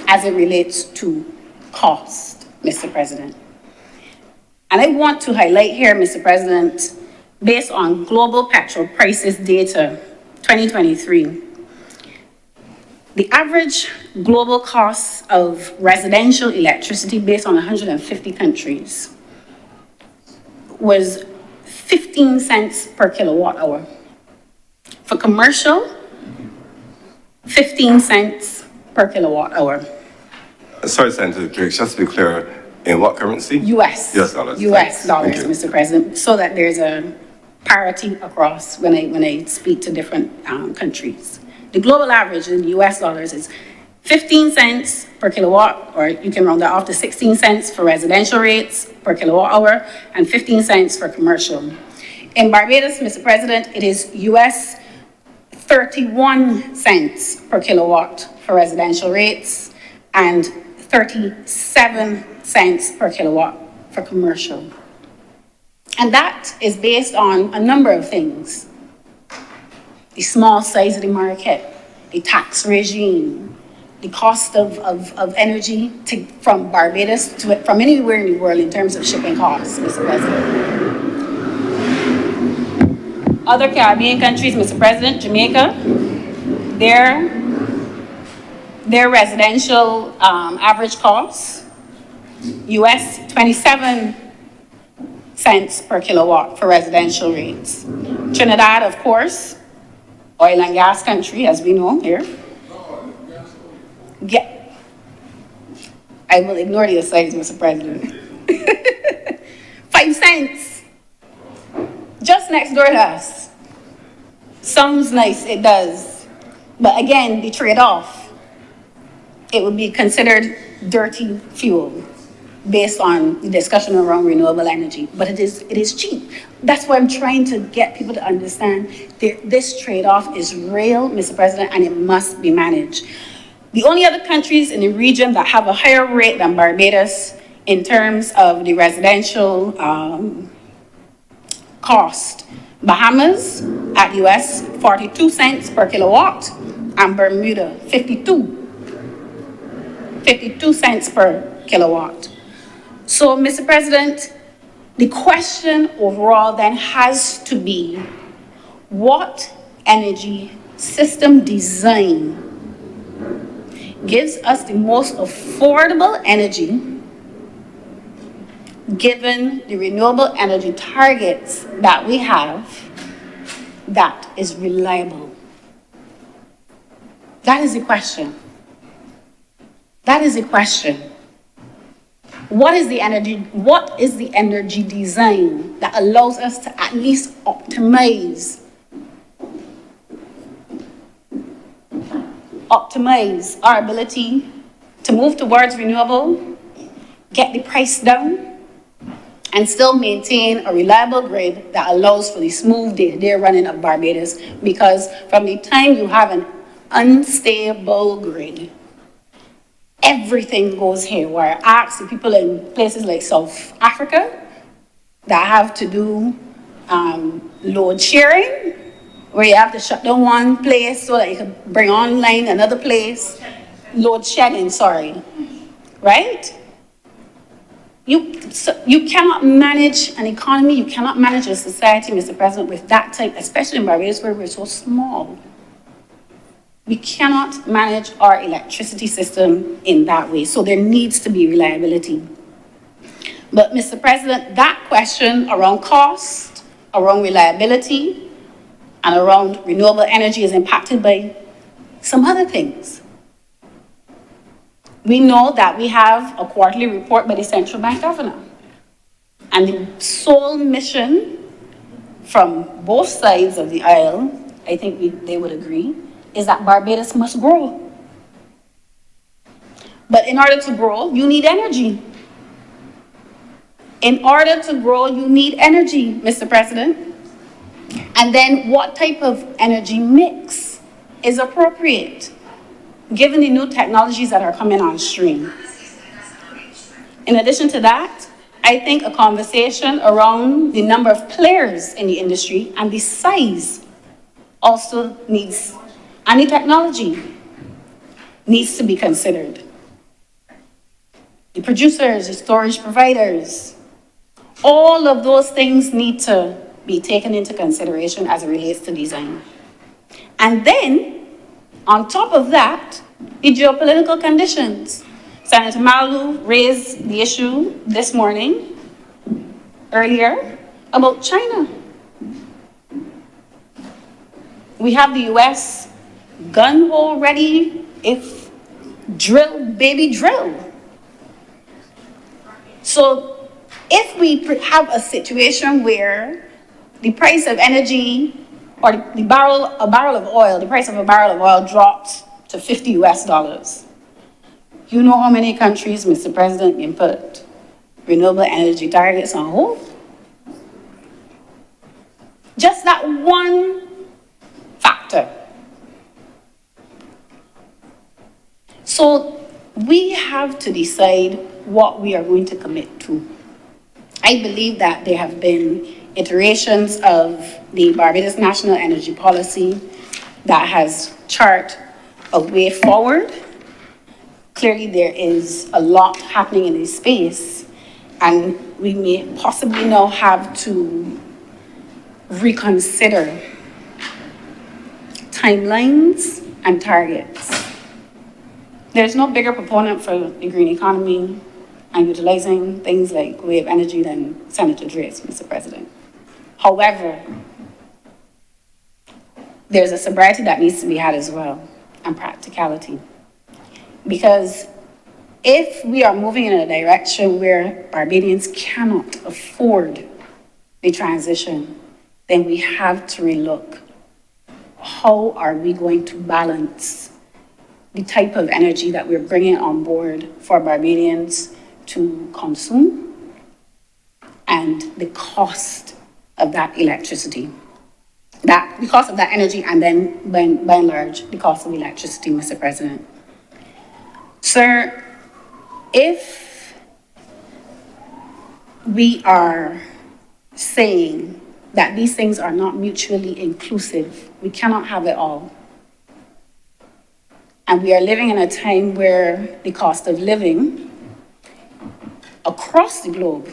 as it relates to cost, Mr. President. And I want to highlight here, Mr. President, based on global petrol prices data, 2023, the average global cost of residential electricity based on 150 countries was 15 cents per kilowatt hour. For commercial, 15 cents per kilowatt hour. Sorry, Senator Drake, just to be clear, in what currency? US. US dollars. US dollars, Thank you. Mr. President, so that there's a parity across when I speak to different countries. The global average in US dollars is 15 cents per kilowatt, or you can round that off to 16 cents for residential rates per kilowatt hour, and 15 cents for commercial. In Barbados, Mr. President, it is US 31 cents per kilowatt for residential rates, and 37 cents per kilowatt for commercial. And that is based on a number of things. The small size of the market, the tax regime, the cost of energy from Barbados from anywhere in the world in terms of shipping costs, Mr. President. Other Caribbean countries, Mr. President, Jamaica, their residential average cost, US 27 cents per kilowatt for residential rates. Trinidad, of course, oil and gas country, as we know here. I will ignore the asides, Mr. President. 5 cents, just next door to us. Sounds nice, it does. But again, the trade-off, it would be considered dirty fuel based on the discussion around renewable energy, but it is cheap. That's why I'm trying to get people to understand this trade-off is real, Mr. President, and it must be managed. The only other countries in the region that have a higher rate than Barbados in terms of the residential cost, Bahamas at US 42 cents per kilowatt, and Bermuda 52 cents per kilowatt. So, Mr. President, the question overall then has to be, what energy system design gives us the most affordable energy given the renewable energy targets that we have that is reliable? That is the question. That is the question. What is the energy design that allows us to at least optimize our ability to move towards renewable, get the price down, and still maintain a reliable grid that allows for the smooth day-to-day running of Barbados? Because from the time you have an unstable grid, everything goes haywire. Ask the people in places like South Africa that have to do load sharing, where you have to shut down one place so that you can bring online another place. Load shedding, sorry. Right? You cannot manage an economy, you cannot manage a society, Mr. President, with that type, especially in Barbados where we're so small. We cannot manage our electricity system in that way. So there needs to be reliability. But Mr. President, that question around cost, around reliability, and around renewable energy is impacted by some other things. We know that we have a quarterly report by the central bank governor. And the sole mission from both sides of the aisle, I think they would agree, is that Barbados must grow. But in order to grow, you need energy. In order to grow, you need energy, Mr. President. And then what type of energy mix is appropriate, given the new technologies that are coming on stream? In addition to that, I think a conversation around the number of players in the industry and the size also needs, and the technology needs to be considered. The producers, the storage providers, all of those things need to be taken into consideration as it relates to design. And then, on top of that, the geopolitical conditions. Senator Malu raised the issue this morning, earlier, about China. We have the US gun-ho ready if drill, baby drill. So if we have a situation where the price of energy or a barrel of oil, the price of a barrel of oil drops to $50 US, you know how many countries, Mr. President, can put renewable energy targets on hold? Just that one factor. So we have to decide what we are going to commit to. I believe that there have been iterations of the Barbados National Energy Policy that has chart a way forward. Clearly, there is a lot happening in this space, and we may possibly now have to reconsider timelines and targets. There's no bigger proponent for the green economy and utilizing things like wave energy than Senator Drace, Mr. President. However, there's a sobriety that needs to be had as well, and practicality. Because if we are moving in a direction where Barbadians cannot afford the transition, then we have to relook. How are we going to balance the type of energy that we're bringing on board for Barbadians to consume and the cost of that electricity? The cost of that energy, and then by and large, the cost of electricity, Mr. President. Sir, if we are saying that these things are not mutually inclusive, we cannot have it all. And we are living in a time where the cost of living across the globe,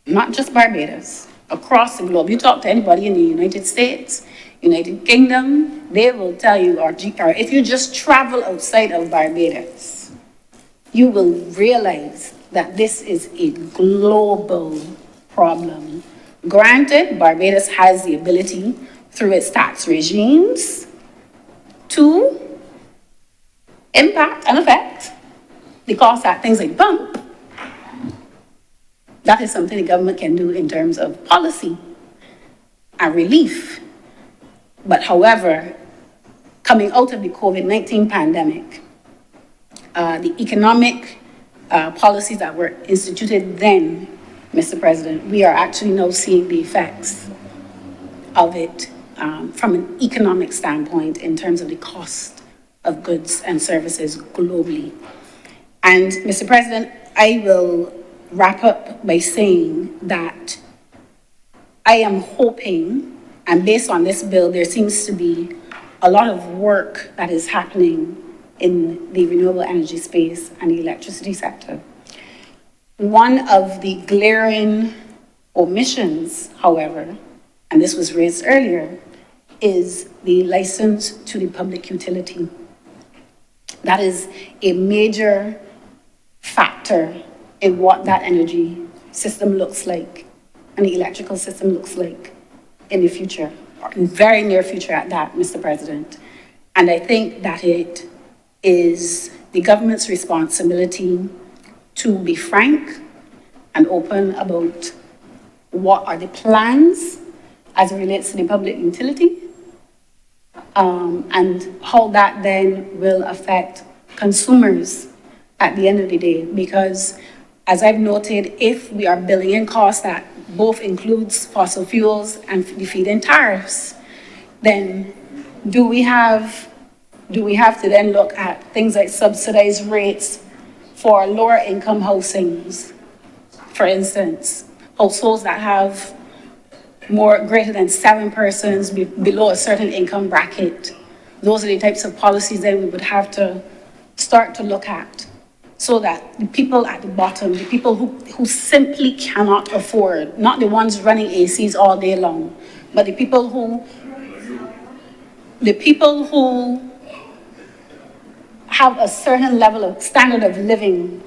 not just Barbados, across the globe. You talk to anybody in the United States, United Kingdom, they will tell you, or if you just travel outside of Barbados, you will realize that this is a global problem. Granted, Barbados has the ability through its tax regimes to impact and affect the cost at things like pump. That is something the government can do in terms of policy and relief. But however, coming out of the COVID-19 pandemic, the economic policies that were instituted then, Mr. President, we are actually now seeing the effects of it from an economic standpoint in terms of the cost of goods and services globally. And Mr. President, I will wrap up by saying that I am hoping, and based on this bill, there seems to be a lot of work that is happening in the renewable energy space and the electricity sector. One of the glaring omissions, however, and this was raised earlier, is the license to the public utility. That is a major factor in what that energy system looks like and the electrical system looks like in the future, or in very near future at that, Mr. President. And I think that it is the government's responsibility to be frank and open about what are the plans as it relates to the public utility, and how that then will affect consumers at the end of the day. Because as I've noted, if we are billing in costs that both includes fossil fuels and the feed-in tariffs, then do we have to then look at things like subsidized rates for lower income housings, for instance, households that have greater than 7 persons below a certain income bracket? Those are the types of policies that we would have to start to look at, so that the people at the bottom, the people who simply cannot afford, not the ones running ACs all day long, but the people who have a certain level of standard of living,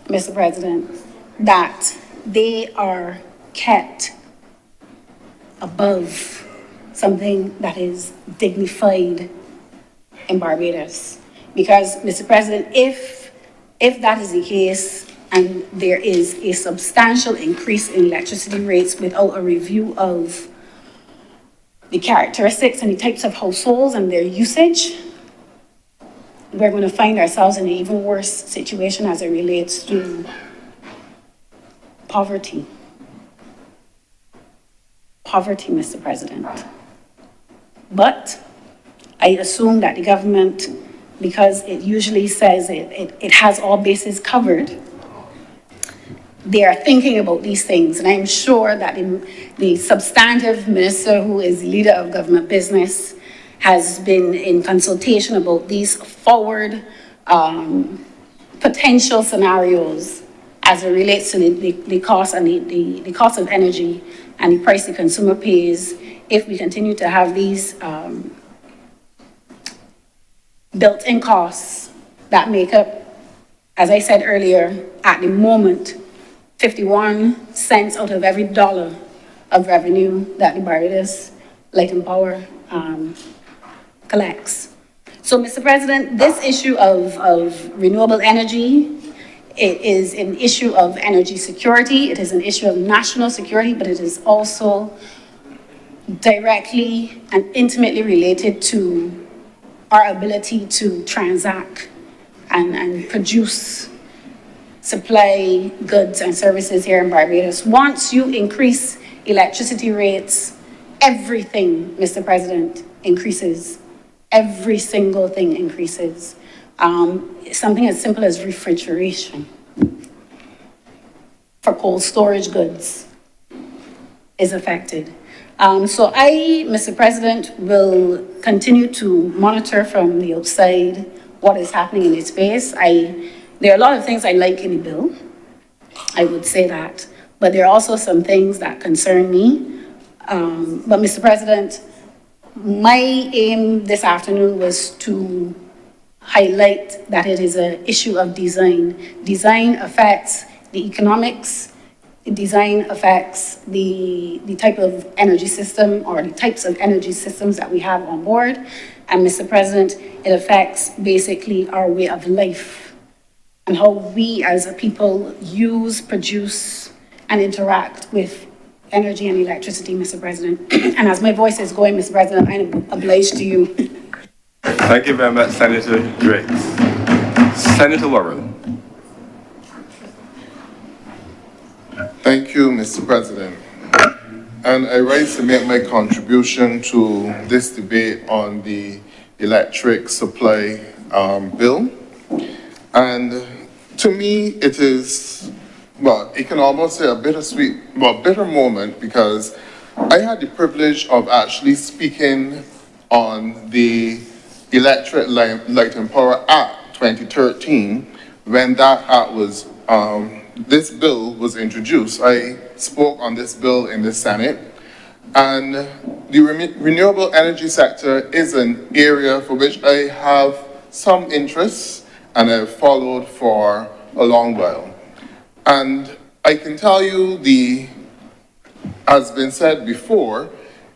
Mr. President, that they are kept above something that is dignified in Barbados. Because, Mr. President, if that is the case, and there is a substantial increase in electricity rates without a review of the characteristics and the types of households and their usage, we're going to find ourselves in an even worse situation as it relates to poverty. Poverty, Mr. President. But I assume that the government, because it usually says it has all bases covered, they are thinking about these things. And I'm sure that the substantive minister, who is the leader of government business, has been in consultation about these forward potential scenarios as it relates to the cost and the cost of energy and the price the consumer pays if we continue to have these built-in costs that make up, as I said earlier, at the moment, 51 cents out of every dollar of revenue that the Barbados Light and Power collects. So, Mr. President, this issue of renewable energy, it is an issue of energy security, it is an issue of national security, but it is also directly and intimately related to our ability to transact and produce, supply goods and services here in Barbados. Once you increase electricity rates, everything, Mr. President, increases. Every single thing increases. Something as simple as refrigeration for cold storage goods is affected. So I, Mr. President, will continue to monitor from the outside what is happening in this space. There are a lot of things I like in the bill, I would say that, but there are also some things that concern me. But Mr. President, my aim this afternoon was to highlight that it is an issue of design. Design affects the economics, design affects the type of energy system or the types of energy systems that we have on board. And Mr. President, it affects basically our way of life and how we as a people use, produce, and interact with energy and electricity, Mr. President. And as my voice is going, Mr. President, I'm obliged to you. Thank you very much, Senator Driggs. Senator Warren. Thank you, Mr. President. And I rise to make my contribution to this debate on the electric supply bill. And to me, it is, well, it can almost say a bittersweet, well, bitter moment, because I had the privilege of actually speaking on the Electric Light and Power Act 2013 when that act was, this bill was introduced. I spoke on this bill in the Senate, and the renewable energy sector is an area for which I have some interest and I've followed for a long while. And I can tell you as been said before,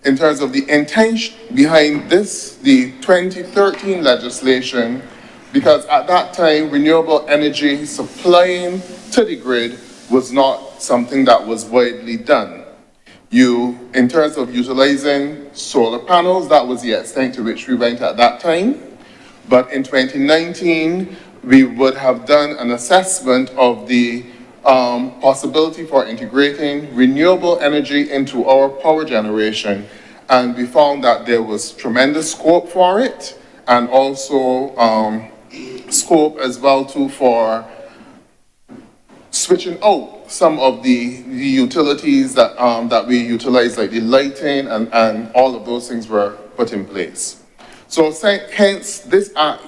in terms of the intention behind this, the 2013 legislation, because at that time, renewable energy supplying to the grid was not something that was widely done. In terms of utilizing solar panels, that was the extent to which we went at that time. But in 2019, we would have done an assessment of the possibility for integrating renewable energy into our power generation. And we found that there was tremendous scope for it, and also scope as well too for switching out some of the utilities that we utilize, like the lighting and all of those things were put in place. So hence this act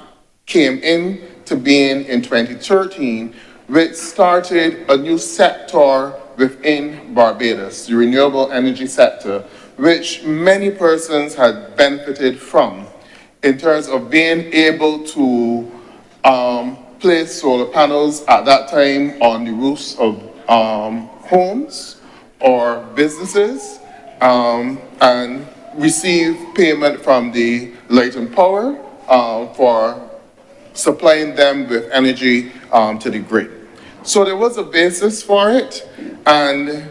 came into being in 2013, which started a new sector within Barbados, the renewable energy sector, which many persons had benefited from in terms of being able to place solar panels at that time on the roofs of homes or businesses and receive payment from the Light and Power for supplying them with energy to the grid. So there was a basis for it, and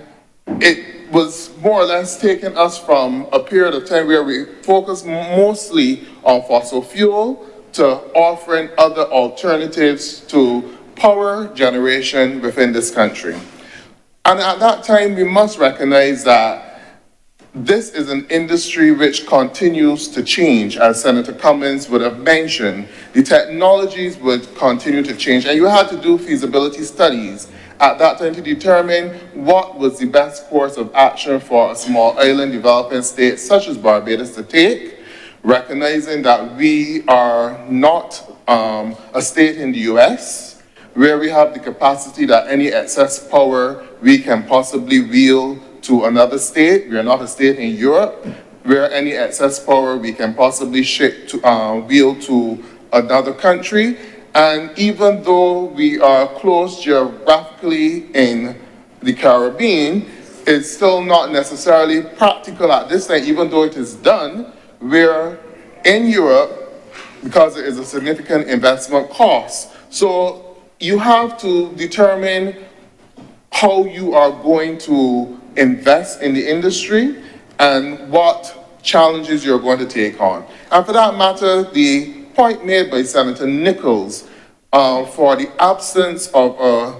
it was more or less taking us from a period of time where we focused mostly on fossil fuel to offering other alternatives to power generation within this country. And at that time, we must recognize that this is an industry which continues to change, as Senator Cummins would have mentioned. The technologies would continue to change, and you had to do feasibility studies at that time to determine what was the best course of action for a small island developing state such as Barbados to take, recognizing that we are not a state in the US where we have the capacity that any excess power we can possibly wield to another state. We are not a state in Europe where any excess power we can possibly wield to another country. And even though we are close geographically in the Caribbean, it's still not necessarily practical at this time, even though it is done, where in Europe, because it is a significant investment cost. So you have to determine how you are going to invest in the industry and what challenges you're going to take on. And for that matter, the point made by Senator Nichols for the absence of a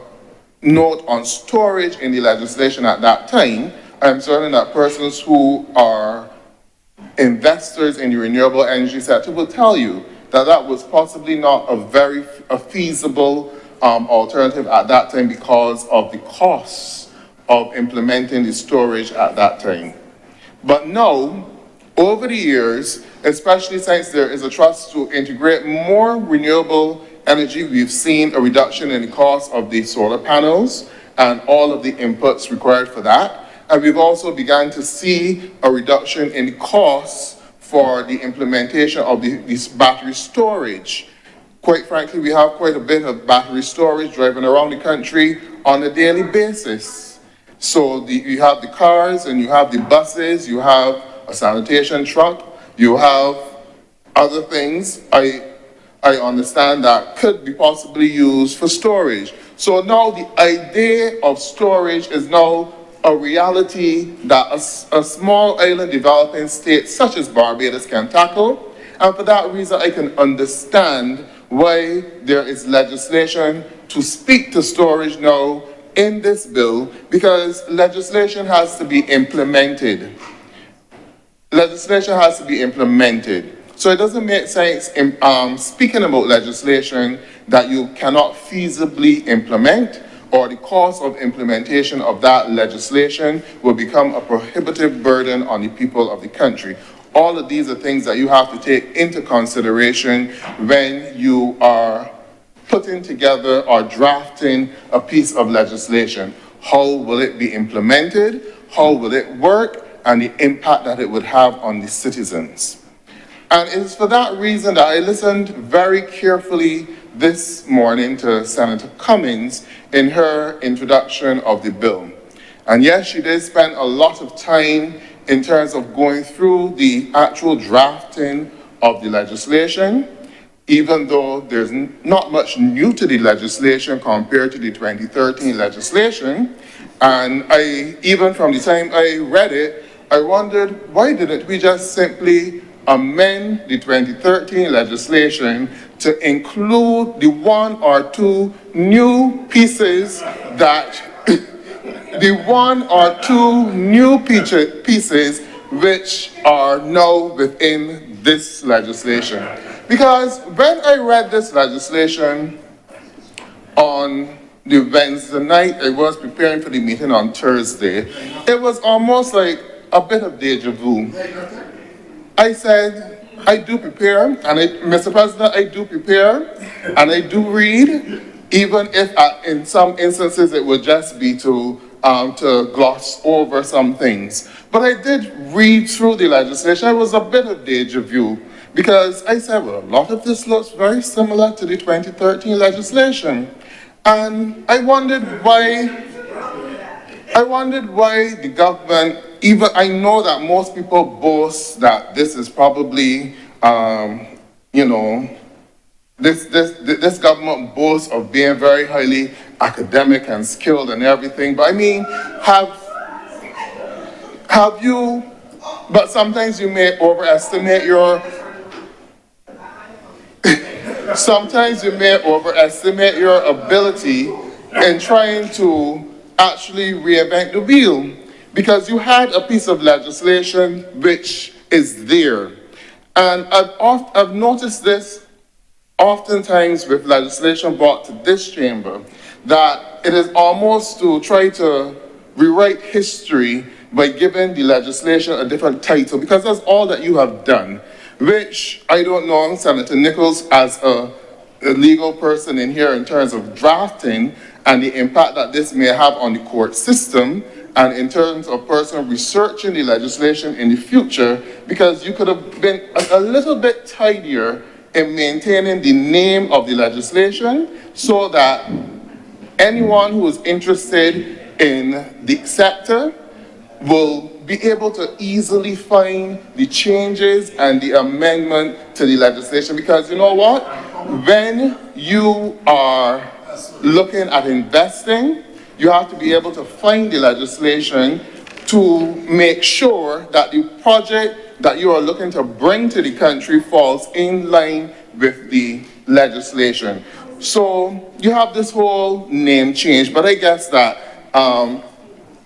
note on storage in the legislation at that time, I'm certain that persons who are investors in the renewable energy sector will tell you that that was possibly not a feasible alternative at that time because of the costs of implementing the storage at that time. But now, over the years, especially since there is a trust to integrate more renewable energy, we've seen a reduction in the cost of the solar panels and all of the inputs required for that. And we've also begun to see a reduction in the costs for the implementation of this battery storage. Quite frankly, we have quite a bit of battery storage driving around the country on a daily basis. So you have the cars and you have the buses, you have a sanitation truck, you have other things I understand that could be possibly used for storage. So now the idea of storage is now a reality that a small island developing state such as Barbados can tackle. And for that reason, I can understand why there is legislation to speak to storage now in this bill, because legislation has to be implemented. Legislation has to be implemented. So it doesn't make sense in speaking about legislation that you cannot feasibly implement, or the cost of implementation of that legislation will become a prohibitive burden on the people of the country. All of these are things that you have to take into consideration when you are putting together or drafting a piece of legislation. How will it be implemented? How will it work? And the impact that it would have on the citizens. And it's for that reason that I listened very carefully this morning to Senator Cummings in her introduction of the bill. And yes, she did spend a lot of time in terms of going through the actual drafting of the legislation, even though there's not much new to the legislation compared to the 2013 legislation. And even from the time I read it, I wondered, why didn't we just simply amend the 2013 legislation to include the one or two new pieces pieces which are now within this legislation. Because when I read this legislation on the Wednesday night, I was preparing for the meeting on Thursday, it was almost like a bit of deja vu. I said, I do prepare, and Mr. President, I do prepare, and I do read, even if in some instances it would just be to gloss over some things. But I did read through the legislation. It was a bit of deja vu, because I said, well, a lot of this looks very similar to the 2013 legislation. And I wondered why the government, even, I know that most people boast that this is probably, this government boasts of being very highly academic and skilled and everything. But I mean, have you, but sometimes you may overestimate your, sometimes you may overestimate your ability in trying to actually reinvent the wheel, because you had a piece of legislation which is there. And I've noticed this oftentimes with legislation brought to this chamber, that it is almost to try to rewrite history by giving the legislation a different title, because that's all that you have done. which I don't know Senator Nichols as a legal person in here in terms of drafting and the impact that this may have on the court system, and in terms of person researching the legislation in the future, because you could have been a little bit tidier in maintaining the name of the legislation so that anyone who is interested in the sector will be able to easily find the changes and the amendment to the legislation. Because you know what? When you are looking at investing, you have to be able to find the legislation to make sure that the project that you are looking to bring to the country falls in line with the legislation. So you have this whole name change, but I guess that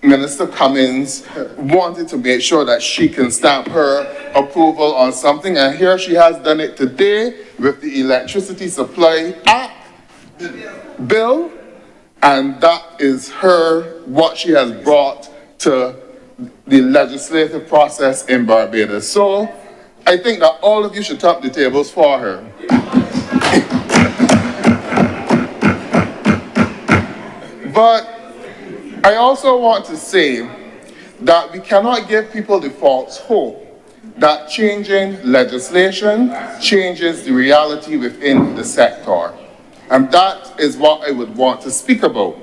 Minister Cummings wanted to make sure that she can stamp her approval on something, and here she has done it today with the Electricity Supply Act bill, and that is what she has brought to the legislative process in Barbados. So I think that all of you should tap the tables for her. But I also want to say that we cannot give people the false hope that changing legislation changes the reality within the sector. And that is what I would want to speak about.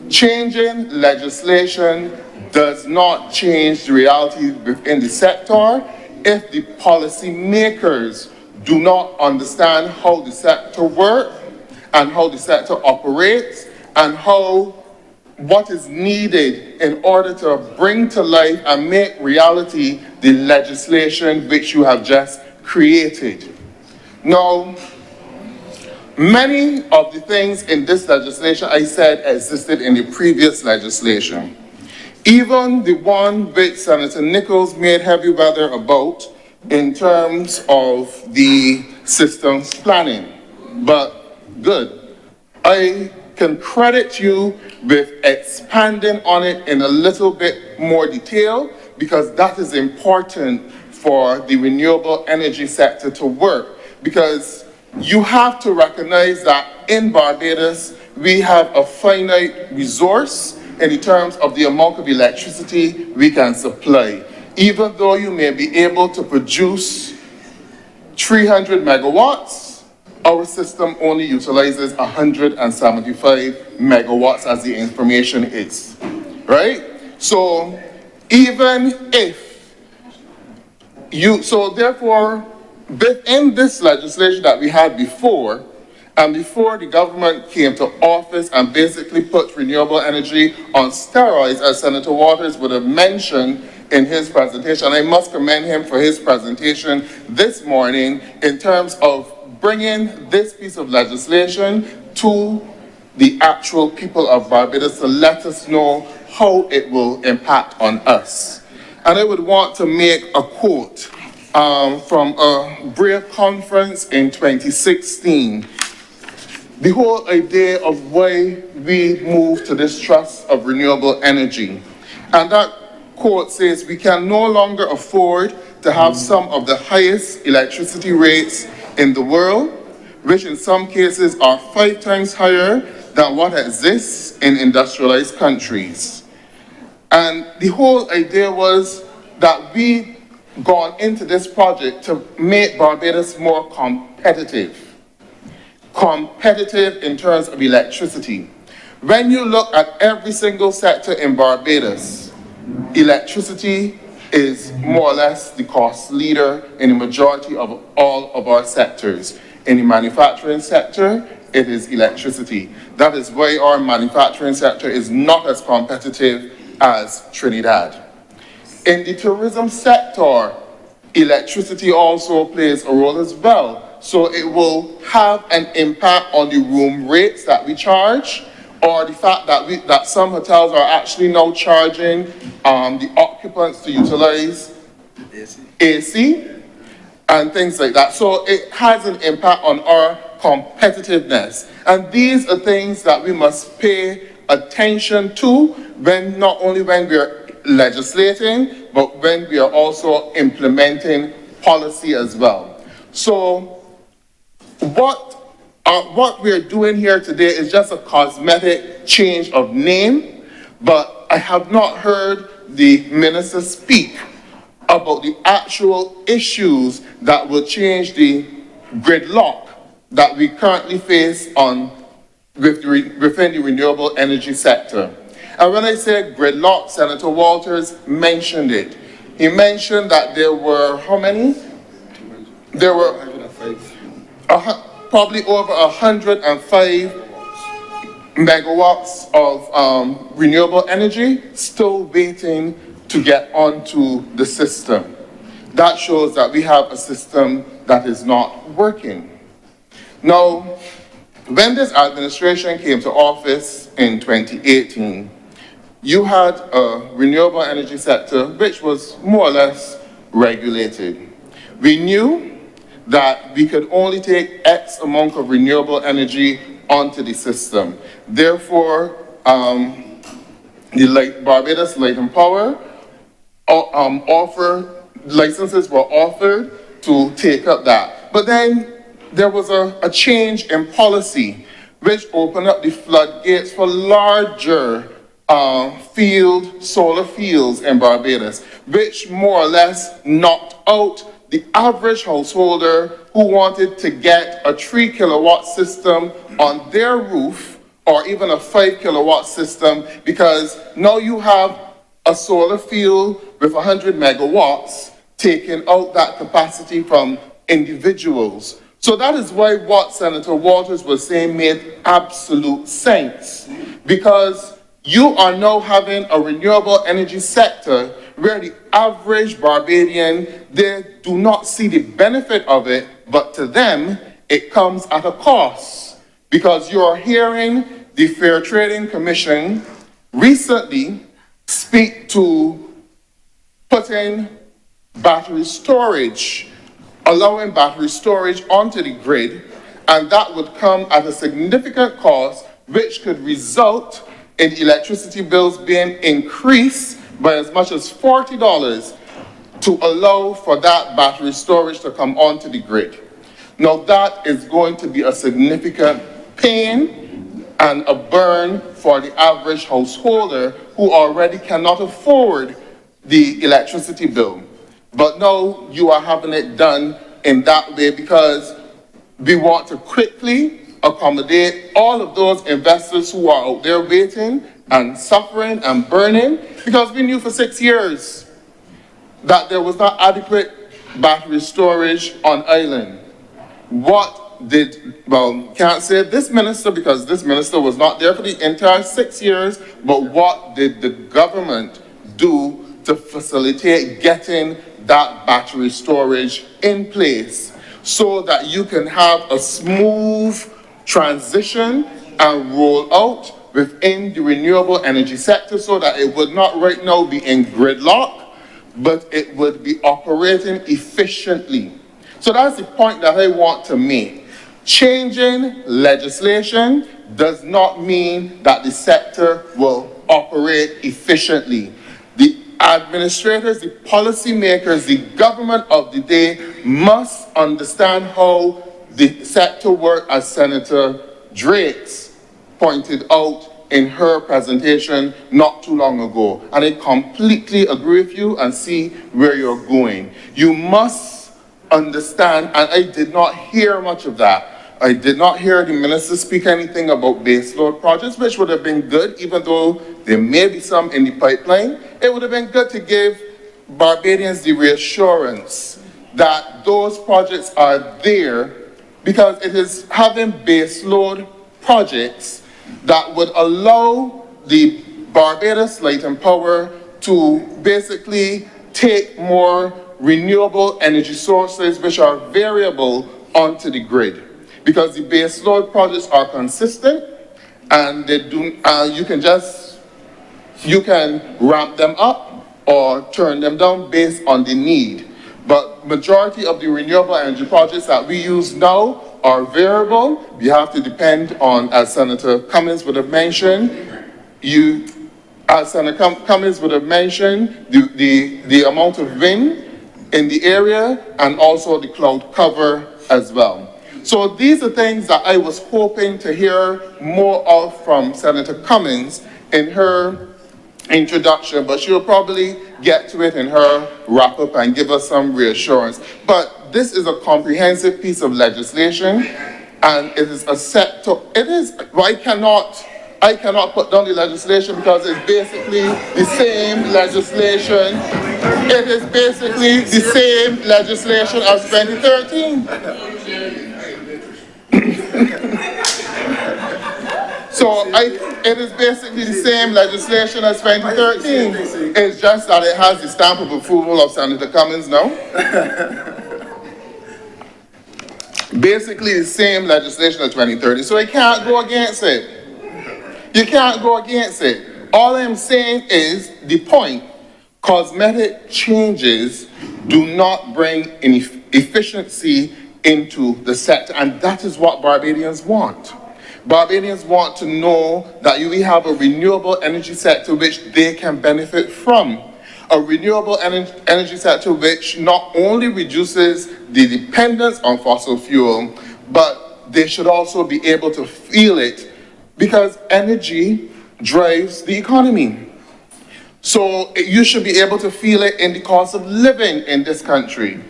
Changing legislation does not change the reality within the sector if the policy makers do not understand how the sector works and how the sector operates and what is needed in order to bring to life and make reality the legislation which you have just created. Now, many of the things in this legislation I said existed in the previous legislation. Even the one which Senator Nichols made heavy weather about in terms of the systems planning. But good. I can credit you with expanding on it in a little bit more detail, because that is important for the renewable energy sector to work. Because you have to recognize that in Barbados, we have a finite resource in terms of the amount of electricity we can supply. Even though you may be able to produce 300 megawatts, our system only utilizes 175 megawatts as the information is, right? So even if so therefore, within this legislation that we had before, and before the government came to office and basically put renewable energy on steroids, as Senator Waters would have mentioned in his presentation, I must commend him for his presentation this morning in terms of bringing this piece of legislation to the actual people of Barbados to let us know how it will impact on us. And I would want to make a quote from a BRAVE conference in 2016. The whole idea of why we moved to this trust of renewable energy. And that quote says, "We can no longer afford to have some of the highest electricity rates in the world, which in some cases are 5 times higher than what exists in industrialized countries." And the whole idea was that we gone into this project to make Barbados more competitive. Competitive in terms of electricity. When you look at every single sector in Barbados, electricity is more or less the cost leader in the majority of all of our sectors. In the manufacturing sector, it is electricity. That is why our manufacturing sector is not as competitive as Trinidad. In the tourism sector, electricity also plays a role as well. So it will have an impact on the room rates that we charge, or the fact that some hotels are actually now charging the occupants to utilize AC and things like that. So it has an impact on our competitiveness. And these are things that we must pay attention to not only when we're legislating, but when we are also implementing policy as well. So what we're doing here today is just a cosmetic change of name, but I have not heard the minister speak about the actual issues that will change the gridlock that we currently face within the renewable energy sector. And when I say gridlock, Senator Walters mentioned it. He mentioned that there were, how many? There were probably over 105 megawatts of renewable energy still waiting to get onto the system. That shows that we have a system that is not working. Now, when this administration came to office in 2018, you had a renewable energy sector which was more or less regulated. We knew that we could only take X amount of renewable energy onto the system. Therefore, the Barbados Light and Power licenses were offered to take up that. But then there was a change in policy which opened up the floodgates for larger solar fields in Barbados, which more or less knocked out the average householder who wanted to get a 3 kilowatt system on their roof or even a 5 kilowatt system, because now you have a solar field with 100 megawatts taking out that capacity from individuals. So that is why what Senator Walters was saying made absolute sense, because you are now having a renewable energy sector where the average Barbadian, they do not see the benefit of it, but to them, it comes at a cost. Because you are hearing the Fair Trading Commission recently speak to putting battery storage, allowing battery storage onto the grid, and that would come at a significant cost, which could result in electricity bills being increased by as much as $40 to allow for that battery storage to come onto the grid. Now that is going to be a significant pain and a burn for the average householder who already cannot afford the electricity bill. But now you are having it done in that way because we want to quickly accommodate all of those investors who are out there waiting and suffering and burning, because we knew for 6 years that there was not adequate battery storage on island. Can't say this minister because this minister was not there for the entire 6 years, but what did the government do to facilitate getting that battery storage in place so that you can have a smooth transition and roll out within the renewable energy sector, so that it would not right now be in gridlock, but it would be operating efficiently. So that's the point that I want to make. Changing legislation does not mean that the sector will operate efficiently. The administrators, the policymakers, the government of the day must understand how the sector works, as Senator Drakes pointed out in her presentation not too long ago. And I completely agree with you and see where you're going. You must understand, and I did not hear much of that. I did not hear the minister speak anything about baseload projects, which would have been good, even though there may be some in the pipeline. It would have been good to give Barbadians the reassurance that those projects are there, because it is having baseload projects that would allow the Barbados Light and Power to basically take more renewable energy sources which are variable onto the grid. Because the baseload projects are consistent and they do, you can ramp them up or turn them down based on the need. But majority of the renewable energy projects that we use now are variable. You have to depend on, as Senator Cummings would have mentioned, the amount of wind in the area and also the cloud cover as well. So these are things that I was hoping to hear more of from Senator Cummings in her introduction, but she'll probably get to it in her wrap-up and give us some reassurance. But this is a comprehensive piece of legislation, and it is a set to, well, I cannot put down the legislation because it's basically the same legislation. It is basically the same legislation as 2013. So it is basically the same legislation as 2013. It's just that it has the stamp of approval of Senator Cummings now. Basically the same legislation as 2013. So you can't go against it. You can't go against it. All I'm saying is the point, cosmetic changes do not bring any efficiency into the sector, and that is what Barbadians want. Barbadians want to know that we have a renewable energy sector which they can benefit from. A renewable energy sector which not only reduces the dependence on fossil fuel, but they should also be able to feel it, because energy drives the economy. So you should be able to feel it in the cost of living in this country.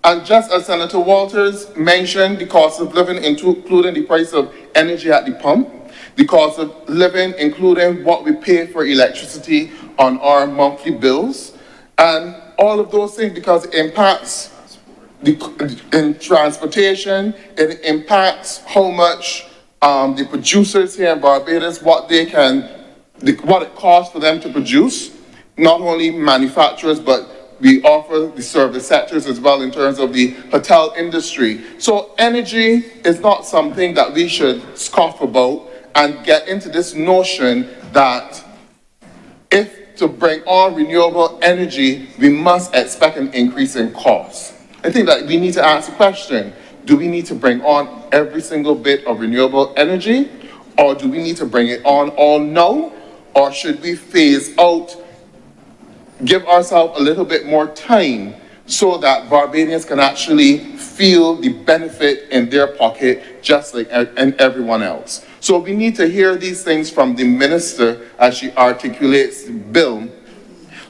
And just as Senator Walters mentioned, the cost of living including the price of energy at the pump, the cost of living including what we pay for electricity on our monthly bills, and all of those things, because it impacts in transportation, it impacts how much the producers here in Barbados, what it costs for them to produce, not only manufacturers, but we offer the service sectors as well in terms of the hotel industry. So energy is not something that we should scoff about and get into this notion that if to bring on renewable energy, we must expect an increase in costs. I think that we need to ask the question, do we need to bring on every single bit of renewable energy, or do we need to bring it on all now, or should we phase out, give ourselves a little bit more time so that Barbadians can actually feel the benefit in their pocket just like everyone else. So we need to hear these things from the minister as she articulates the bill,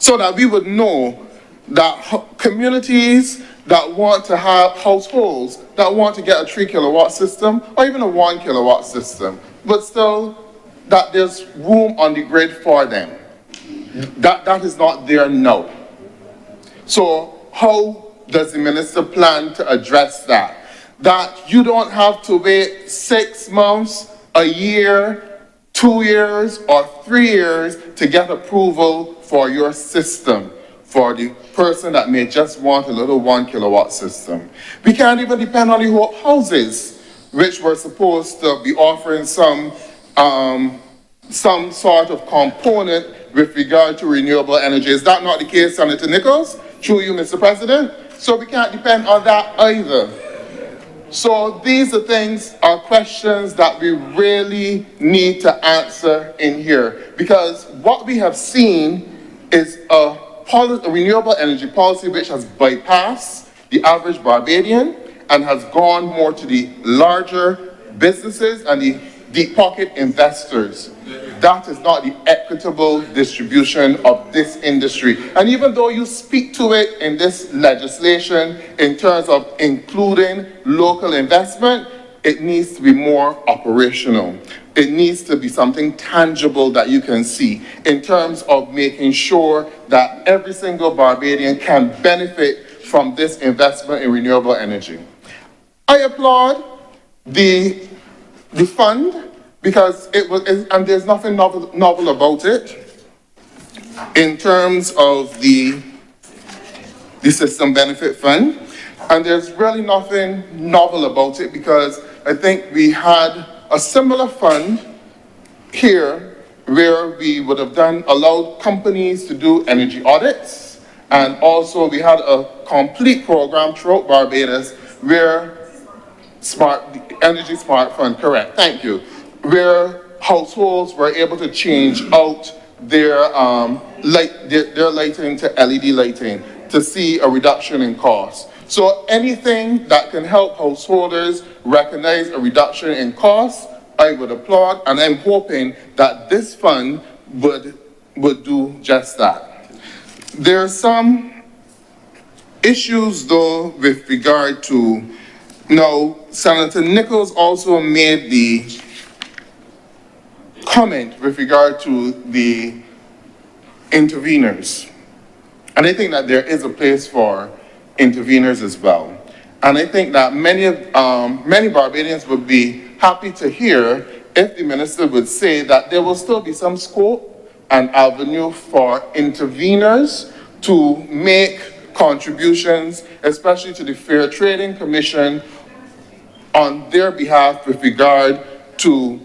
so that we would know that communities that want to have households that want to get a 3 kilowatt system or even a 1 kilowatt system, but still that there's room on the grid for them. That is not there now. So how does the minister plan to address that? That you don't have to wait 6 months, a year, 2 years, or 3 years to get approval for your system, for the person that may just want a little 1 kilowatt system. We can't even depend on the Hope houses, which were supposed to be offering some sort of component with regard to renewable energy. Is that not the case, Senator Nichols? Through you, Mr. President? So we can't depend on that either. So these are questions that we really need to answer in here, because what we have seen is a renewable energy policy which has bypassed the average Barbadian and has gone more to the larger businesses and the deep pocket investors. That is not the equitable distribution of this industry. And even though you speak to it in this legislation in terms of including local investment, it needs to be more operational. It needs to be something tangible that you can see in terms of making sure that every single Barbadian can benefit from this investment in renewable energy. I applaud the fund, because and there's nothing novel about it in terms of the System Benefit Fund. And there's really nothing novel about it, because I think we had a similar fund here where we would have allowed companies to do energy audits. And also we had a complete program throughout Barbados where Energy Smart Fund, correct, thank you, where households were able to change out their lighting to LED lighting. to see a reduction in costs. So anything that can help householders recognize a reduction in costs, I would applaud, and I'm hoping that this fund would do just that. There are some issues though with regard to, now Senator Nichols also made the comment with regard to the interveners. And I think that there is a place for interveners as well. And I think that many Barbadians would be happy to hear if the minister would say that there will still be some scope and avenue for interveners to make contributions, especially to the Fair Trading Commission, on their behalf with regard to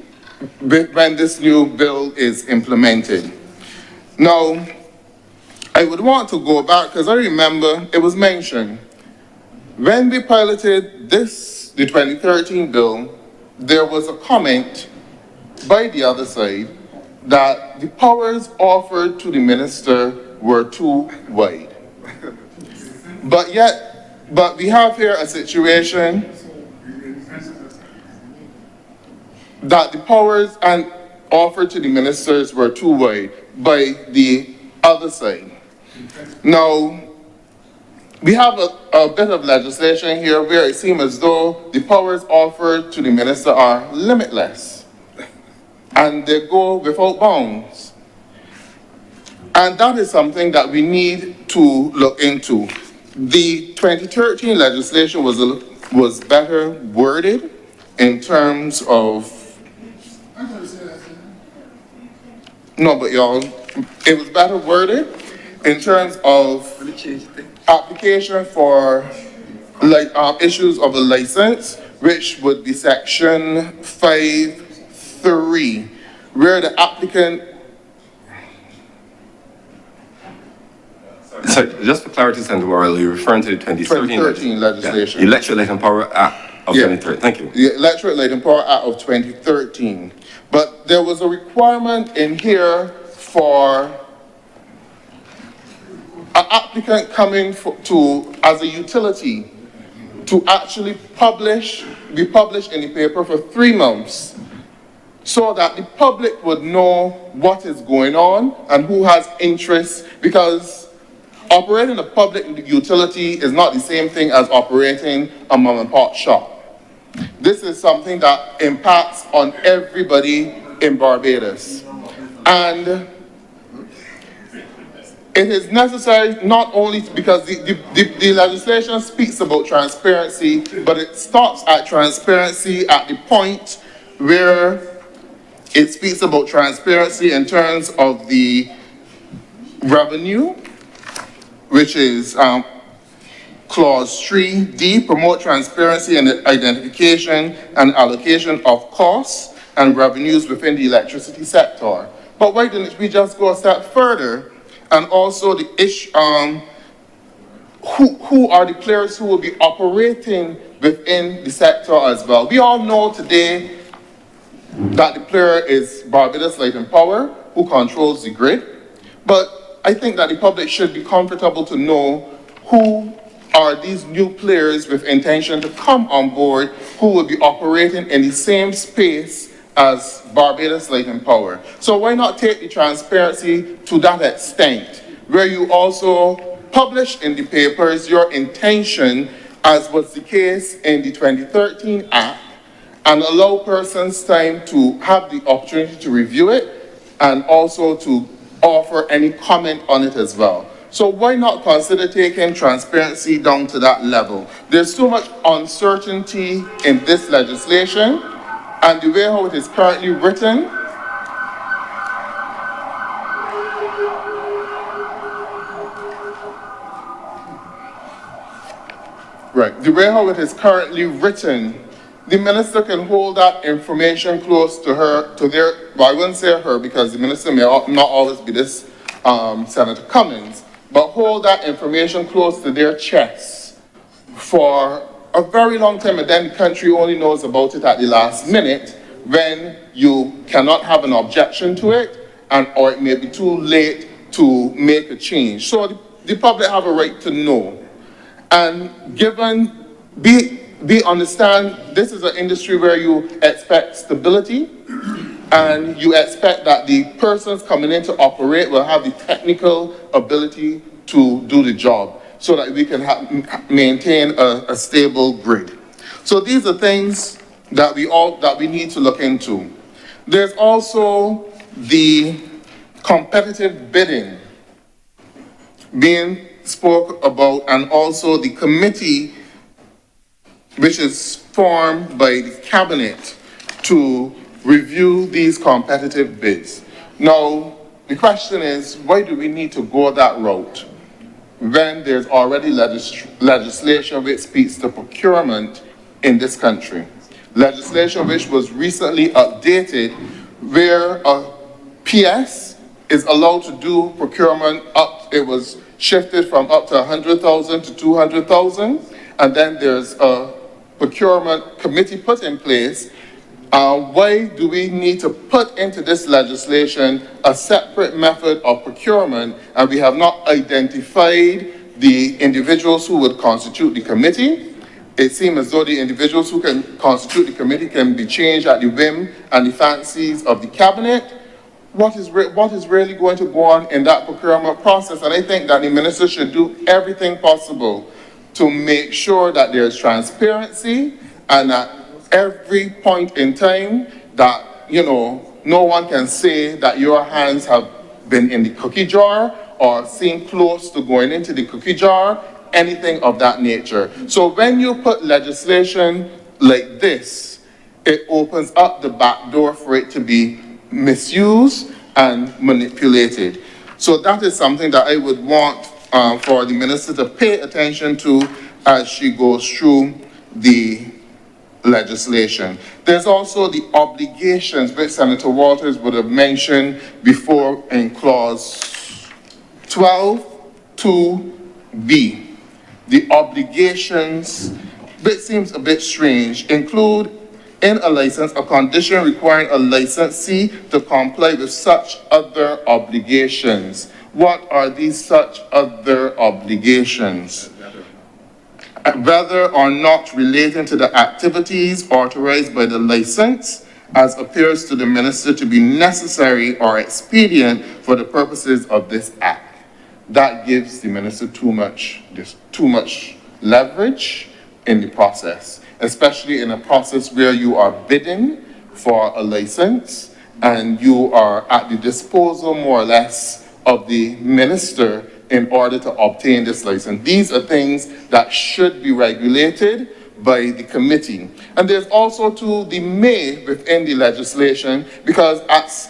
when this new bill is implemented. Now, I would want to go back because I remember it was mentioned when we piloted the 2013 bill, there was a comment by the other side that the powers offered to the minister were too wide. But we have here a situation that the powers offered to the ministers were too wide by the other side. Now, we have a bit of legislation here where it seems as though the powers offered to the minister are limitless and they go without bounds. And that is something that we need to look into. The 2013 legislation was better worded in terms of, no, but y'all, it was better worded in terms of application for issues of a license, which would be section 5.3, where the applicant. So just for clarity, Senator Worrell, you're referring to the 2013 legislation. Yeah, Electric Light and Power Act of 2013. Thank you. The Electric Light and Power Act of 2013. But there was a requirement in here for an applicant coming as a utility to actually be published in the paper for 3 months so that the public would know what is going on and who has interest, because operating a public utility is not the same thing as operating a mom and pop shop. This is something that impacts on everybody in Barbados. And it is necessary not only because the legislation speaks about transparency, but it stops at transparency at the point where it speaks about transparency in terms of the revenue, which is Clause 3D, promote transparency in the identification and allocation of costs and revenues within the electricity sector. But why didn't we just go a step further and also the issue, who are the players who will be operating within the sector as well? We all know today that the player is Barbados Light and Power, who controls the grid. But I think that the public should be comfortable to know who are these new players with intention to come on board who will be operating in the same space as Barbados Light and Power. So why not take the transparency to that extent, where you also publish in the papers your intention, as was the case in the 2013 Act, and allow persons time to have the opportunity to review it and also to offer any comment on it as well. So why not consider taking transparency down to that level? There's too much uncertainty in this legislation, and the way how it is currently written, the way how it is currently written, the minister can hold that information close to well, I wouldn't say her because the minister may not always be this Senator Cummings, but hold that information close to their chests for a very long time, and then the country only knows about it at the last minute when you cannot have an objection to it, or it may be too late to make a change. So the public have a right to know. And understand this is an industry where you expect stability and you expect that the persons coming in to operate will have the technical ability to do the job so that we can maintain a stable grid. So these are things that we need to look into. There's also the competitive bidding being spoke about, and also the committee which is formed by the cabinet to review these competitive bids. Now, the question is, why do we need to go that route when there's already legislation which speaks to procurement in this country? Legislation which was recently updated where a PS is allowed to do procurement up, it was shifted from up to 100,000 to 200,000, and then there's a procurement committee put in place. Why do we need to put into this legislation a separate method of procurement, and we have not identified the individuals who would constitute the committee? It seems as though the individuals who can constitute the committee can be changed at the whim and the fancies of the cabinet. What is really going to go on in that procurement process? And I think that the minister should do everything possible to make sure that there's transparency, and at every point in time that, no one can say that your hands have been in the cookie jar or seem close to going into the cookie jar, anything of that nature. So when you put legislation like this, it opens up the back door for it to be misused and manipulated. So that is something that I would want for the minister to pay attention to as she goes through the legislation. There's also the obligations which Senator Walters would have mentioned before in clause 12(2)(b). The obligations, which seems a bit strange, include in a license a condition requiring a licensee to comply with such other obligations. What are these such other obligations? Whether or not relating to the activities authorized by the license, as appears to the minister to be necessary or expedient for the purposes of this act. That gives the minister too much leverage in the process, especially in a process where you are bidding for a license and you are at the disposal, more or less, of the minister in order to obtain this license. These are things that should be regulated by the committee. And there's also the may within the legislation, because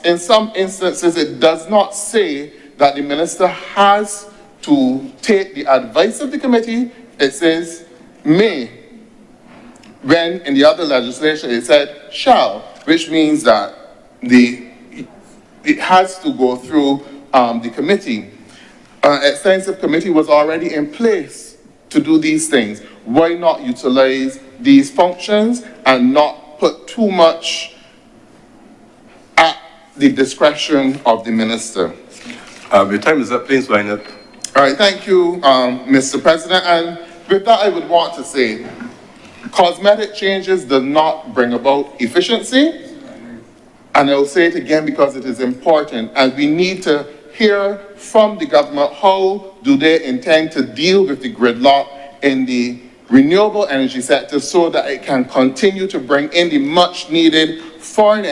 in some instances it does not say that the minister has to take the advice of the committee. It says may, when in the other legislation it said shall, which means that it has to go through the committee. Extensive committee was already in place to do these things. Why not utilize these functions and not put too much at the discretion of the minister? Your time is up. Please wind up. All right, thank you, Mr. President. And with that, I would want to say, cosmetic changes do not bring about efficiency. And I will say it again because it is important, and we need to hear from the government how do they intend to deal with the gridlock in the renewable energy sector so that it can continue to bring in the much needed foreign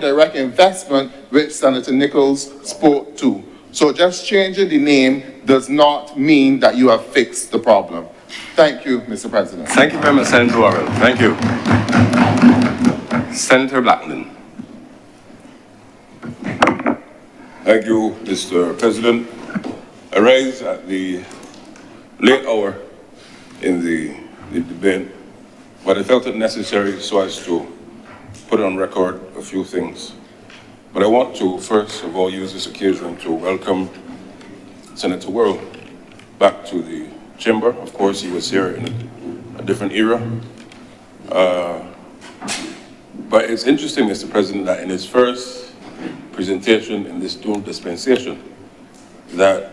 direct investment which Senator Nichols spoke to. So just changing the name does not mean that you have fixed the problem. Thank you, Mr. President. Thank you very much, Senator Warren. Thank you. Senator Blackman. Thank you, Mr. President. I rise at the late hour in the debate, but I felt it necessary so as to put on record a few things. But I want to, first of all, use this occasion to welcome Senator Worrell back to the chamber. Of course, he was here in a different era. But it's interesting, Mr. President, that in his first presentation in this dual dispensation, that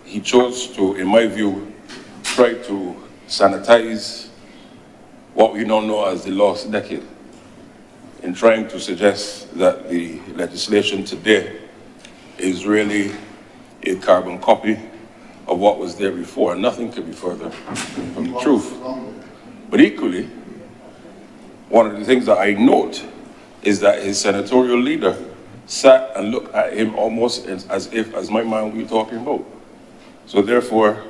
he chose to, in my view, try to sanitize what we now know as the lost decade, in trying to suggest that the legislation today is really a carbon copy of what was there before, and nothing could be further from the truth. But equally, one of the things that I note is that his senatorial leader sat and looked at him almost as if, as my man, we were talking about. So therefore,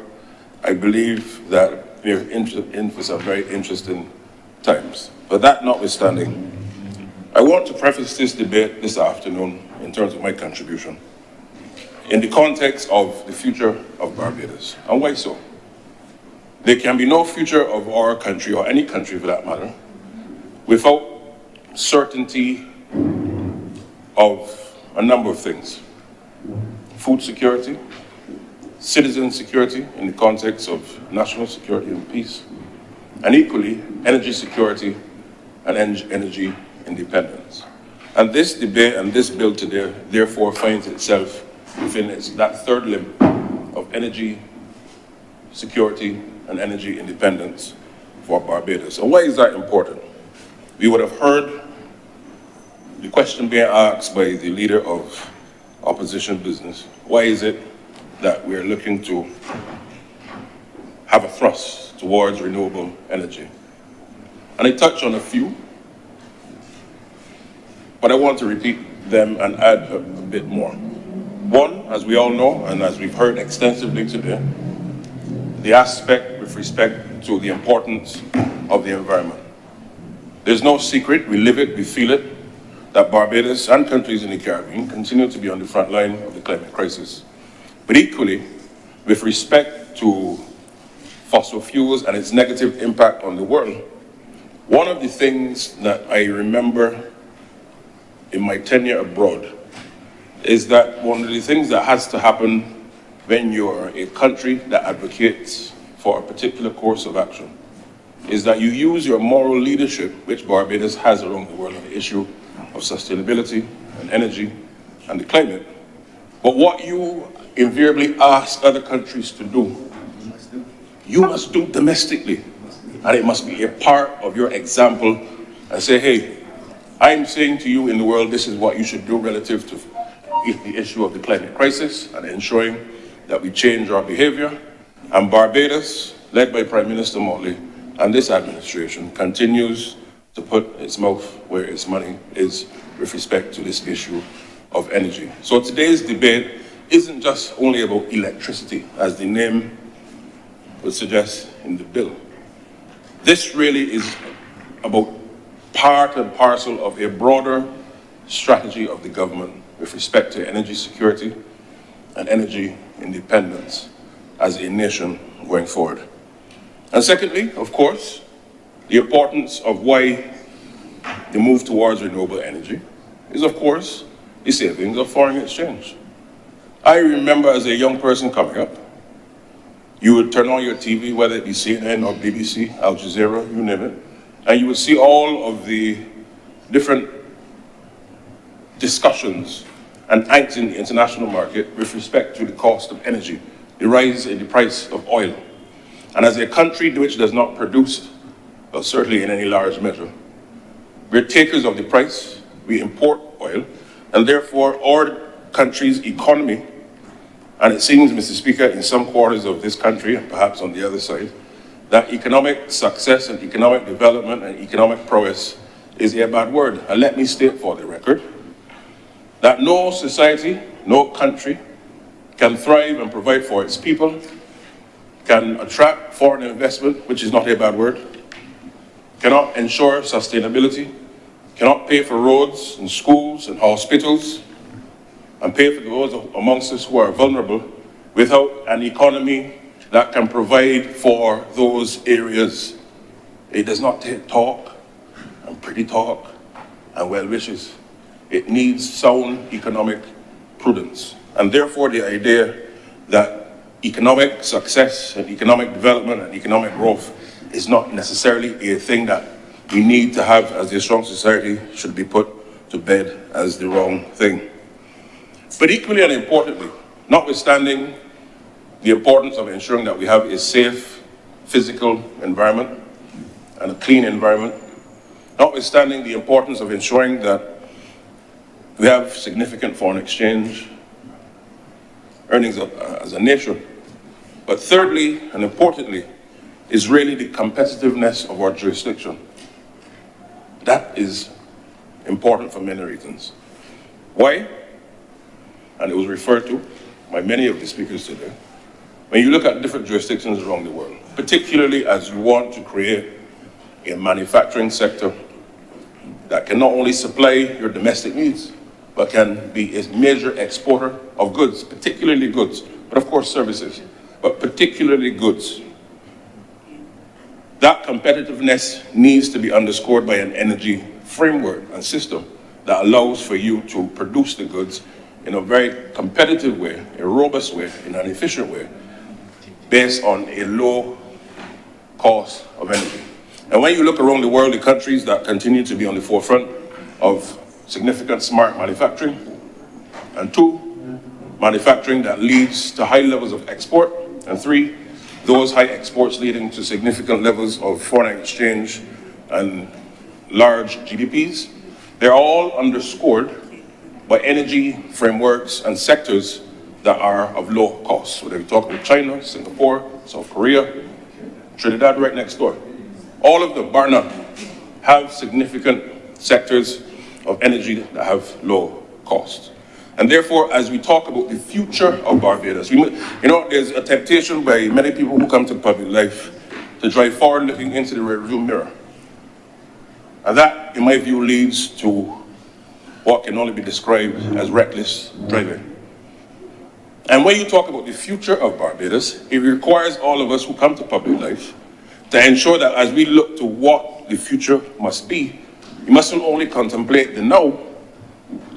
I believe that we're in for some very interesting times. But that notwithstanding, I want to preface this debate this afternoon in terms of my contribution in the context of the future of Barbados. And why so? There can be no future of our country, or any country for that matter, without certainty of a number of things. Food security, citizen security in the context of national security and peace, and equally, energy security and energy independence. And this debate and this bill today, therefore, finds itself within that third limb of energy security and energy independence for Barbados. And why is that important? We would have heard the question being asked by the leader of opposition business. Why is it that we're looking to have a thrust towards renewable energy? And I touched on a few, but I want to repeat them and add a bit more. One, as we all know, and as we've heard extensively today, the aspect with respect to the importance of the environment. There's no secret, we live it, we feel it, that Barbados and countries in the Caribbean continue to be on the front line of the climate crisis. But equally, with respect to fossil fuels and its negative impact on the world, one of the things that I remember in my tenure abroad is that one of the things that has to happen when you're a country that advocates for a particular course of action is that you use your moral leadership, which Barbados has around the world on the issue of sustainability and energy and the climate. But what you invariably ask other countries to do, you must do domestically. And it must be a part of your example and say, hey, I'm saying to you in the world, this is what you should do relative to the issue of the climate crisis and ensuring that we change our behavior. And Barbados, led by Prime Minister Motley and this administration, continues to put its mouth where its money is with respect to this issue of energy. So today's debate isn't just only about electricity, as the name would suggest in the bill. This really is about part and parcel of a broader strategy of the government with respect to energy security and energy independence as a nation going forward. And secondly, of course, the importance of why the move towards renewable energy is, of course, the savings of foreign exchange. I remember as a young person coming up, you would turn on your TV, whether it be CNN or BBC, Al Jazeera, you name it, and you would see all of the different discussions and angst in the international market with respect to the cost of energy, the rise in the price of oil. And as a country which does not produce, well, certainly in any large measure, we're takers of the price, we import oil, and therefore our country's economy, and it seems, Mr. Speaker, in some quarters of this country, and perhaps on the other side, that economic success and economic development and economic prowess is a bad word. And let me state for the record that no society, no country can thrive and provide for its people, can attract foreign investment, which is not a bad word, cannot ensure sustainability, cannot pay for roads and schools and hospitals, and pay for those amongst us who are vulnerable without an economy that can provide for those areas. It does not take talk and pretty talk and well wishes. It needs sound economic prudence. And therefore the idea that economic success and economic development and economic growth is not necessarily a thing that we need to have as a strong society should be put to bed as the wrong thing. But equally and importantly, notwithstanding the importance of ensuring that we have a safe physical environment and a clean environment, notwithstanding the importance of ensuring that we have significant foreign exchange earnings as a nation. But thirdly, and importantly, is really the competitiveness of our jurisdiction. That is important for many reasons. Why? And it was referred to by many of the speakers today. When you look at different jurisdictions around the world, particularly as you want to create a manufacturing sector that can not only supply your domestic needs, but can be a major exporter of goods, particularly goods, but of course services, but particularly goods. That competitiveness needs to be underscored by an energy framework and system that allows for you to produce the goods in a very competitive way, a robust way, in an efficient way, based on a low cost of energy. And when you look around the world, the countries that continue to be on the forefront of significant smart manufacturing, and 2, manufacturing that leads to high levels of export, and 3, those high exports leading to significant levels of foreign exchange and large GDPs, they're all underscored by energy frameworks and sectors that are of low cost. Whether we talk about China, Singapore, South Korea, Trinidad right next door. All of them, bar none, have significant sectors of energy that have low cost. And therefore, as we talk about the future of Barbados, there's a temptation by many people who come to public life to drive forward looking into the rearview mirror. And that, in my view, leads to what can only be described as reckless driving. And when you talk about the future of Barbados, it requires all of us who come to public life to ensure that as we look to what the future must be, we mustn't only contemplate the now,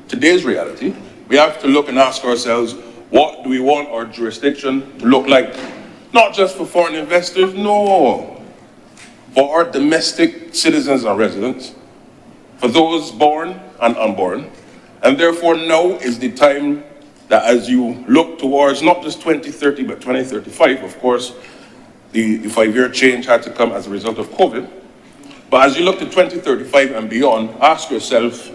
today's reality. We have to look and ask ourselves, what do we want our jurisdiction to look like? Not just for foreign investors, no. For our domestic citizens and residents, for those born and unborn. And therefore now is the time that as you look towards not just 2030, but 2035, of course, the 5-year change had to come as a result of COVID. But as you look to 2035 and beyond, ask yourself,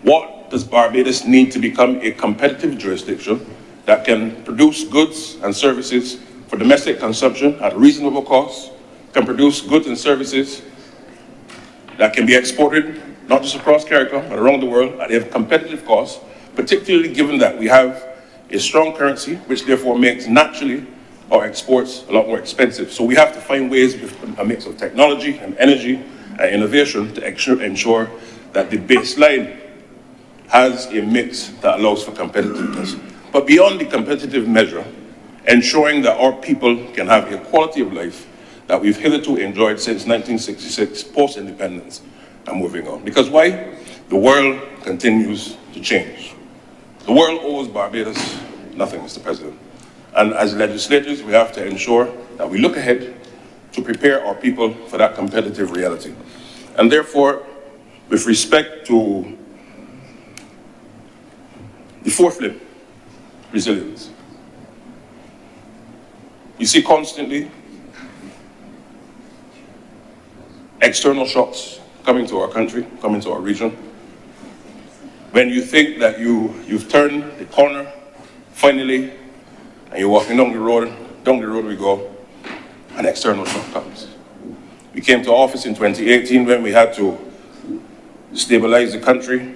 what does Barbados need to become a competitive jurisdiction that can produce goods and services for domestic consumption at a reasonable cost, can produce goods and services that can be exported, not just across CARICOM, but around the world at a competitive cost, particularly given that we have a strong currency, which therefore makes naturally our exports a lot more expensive. So we have to find ways with a mix of technology and energy and innovation to ensure that the baseline has a mix that allows for competitiveness. But beyond the competitive measure, ensuring that our people can have a quality of life that we've hitherto enjoyed since 1966, post-independence, and moving on. Because why? The world continues to change. The world owes Barbados nothing, Mr. President. And as legislators, we have to ensure that we look ahead to prepare our people for that competitive reality. And therefore, with respect to the fourth limb, resilience. You see constantly external shocks coming to our country, coming to our region. When you think that you've turned the corner, finally, and you're walking down the road we go, an external shock comes. We came to office in 2018 when we had to stabilize the country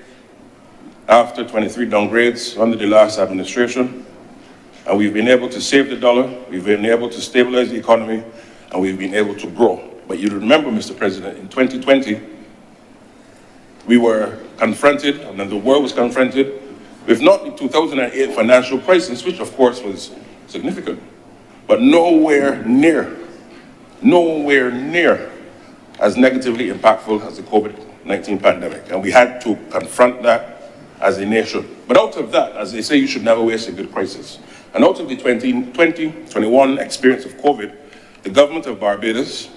after 23 downgrades under the last administration. And we've been able to save the dollar, we've been able to stabilize the economy, and we've been able to grow. But you remember, Mr. President, in 2020, we were confronted, and then the world was confronted, with not the 2008 financial crisis, which of course was significant, but nowhere near as negatively impactful as the COVID-19 pandemic. And we had to confront that as a nation. But out of that, as they say, you should never waste a good crisis. And out of the 2020-21 experience of COVID, the government of Barbados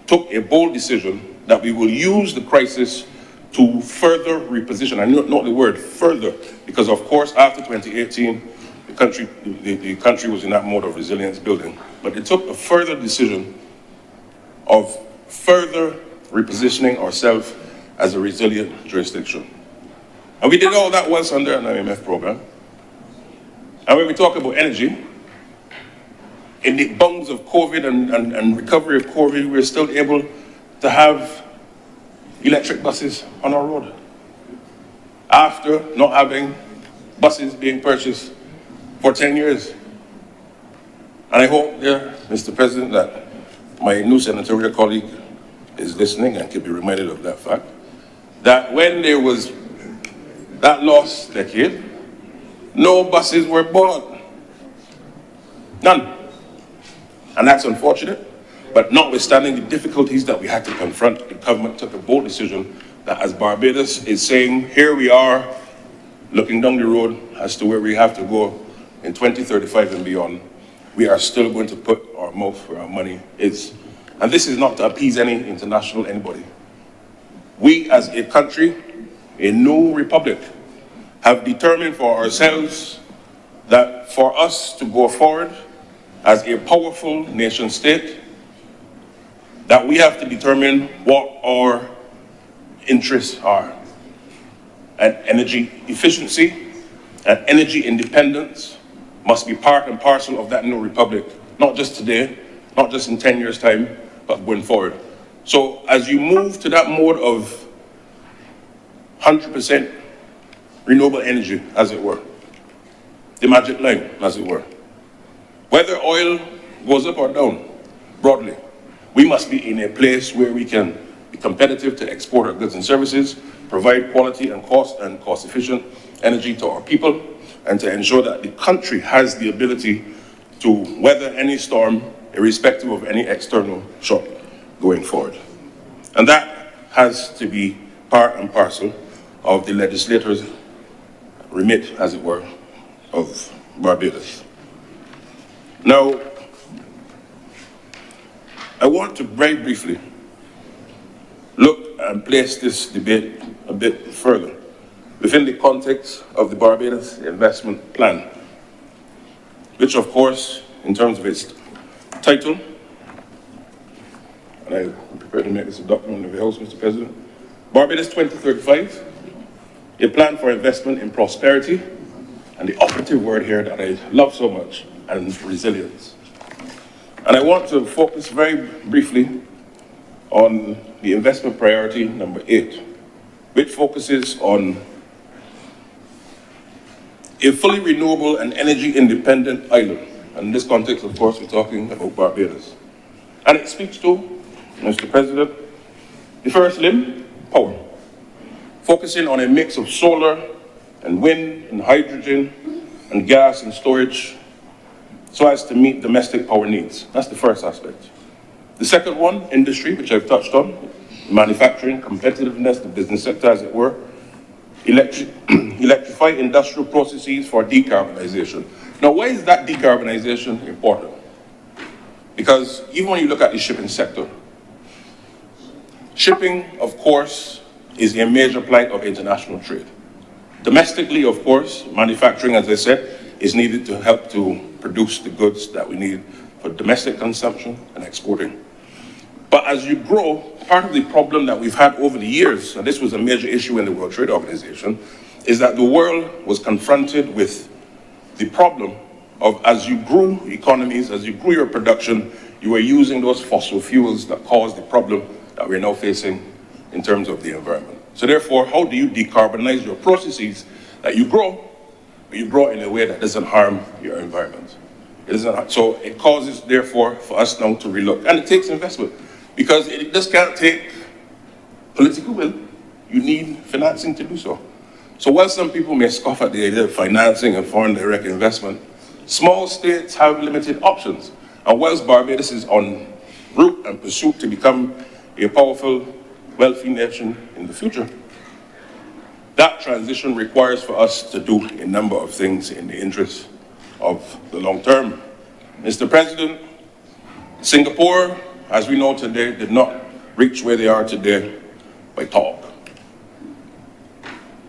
took a bold decision that we will use the crisis to further reposition. I note the word further, because of course after 2018, the country was in that mode of resilience building. But it took a further decision of further repositioning ourselves as a resilient jurisdiction. And we did all that once under an IMF program. And when we talk about energy, in the bounds of COVID and recovery of COVID, we're still able to have electric buses on our road, after not having buses being purchased for 10 years. And I hope, Mr. President, that my new senatorial colleague is listening and can be reminded of that fact, that when there was that lost decade, no buses were bought. None. And that's unfortunate, but notwithstanding the difficulties that we had to confront, the government took a bold decision that, as Barbados is saying, here we are looking down the road as to where we have to go in 2035 and beyond. We are still going to put our mouth where our money is. And this is not to appease any international anybody. We as a country, a new republic, have determined for ourselves that for us to go forward as a powerful nation state, that we have to determine what our interests are. And energy efficiency and energy independence must be part and parcel of that new republic, not just today, not just in 10 years' time, but going forward. So as you move to that mode of 100% renewable energy, as it were, the magic line, as it were, whether oil goes up or down, broadly, we must be in a place where we can be competitive to export our goods and services, provide quality and cost-efficient energy to our people, and to ensure that the country has the ability to weather any storm, irrespective of any external shock going forward. And that has to be part and parcel of the legislators' remit, as it were, of Barbados. Now, I want to very briefly look and place this debate a bit further within the context of the Barbados Investment Plan, which, of course, in terms of its title, and I'm prepared to make this a document of the House, Mr. President, Barbados 2035, a plan for investment in prosperity, and the operative word here that I love so much, and resilience. And I want to focus very briefly on the investment priority number 8, which focuses on a fully renewable and energy independent island. And in this context, of course, we're talking about Barbados. And it speaks to, Mr. President, the first limb, power, focusing on a mix of solar and wind and hydrogen and gas and storage so as to meet domestic power needs. That's the first aspect. The second one, industry, which I've touched on, manufacturing, competitiveness, the business sector, as it were, electrify industrial processes for decarbonization. Now, why is that decarbonization important? Because even when you look at the shipping sector, shipping, of course, is a major plank of international trade. Domestically, of course, manufacturing, as I said, is needed to help to produce the goods that we need for domestic consumption and exporting. But as you grow, part of the problem that we've had over the years, and this was a major issue in the World Trade Organization, is that the world was confronted with the problem of, as you grew economies, as you grew your production, you were using those fossil fuels that caused the problem that we're now facing in terms of the environment. So therefore, how do you decarbonize your processes that you grow, but you grow in a way that doesn't harm your environment? So it causes, therefore, for us now to relook. And it takes investment, because it just can't take political will. You need financing to do so. So while some people may scoff at the idea of financing and foreign direct investment, small states have limited options. And whilst Barbados is en route and pursuit to become a powerful, wealthy nation in the future, that transition requires for us to do a number of things in the interest of the long term. Mr. President, Singapore, as we know today, did not reach where they are today by talk.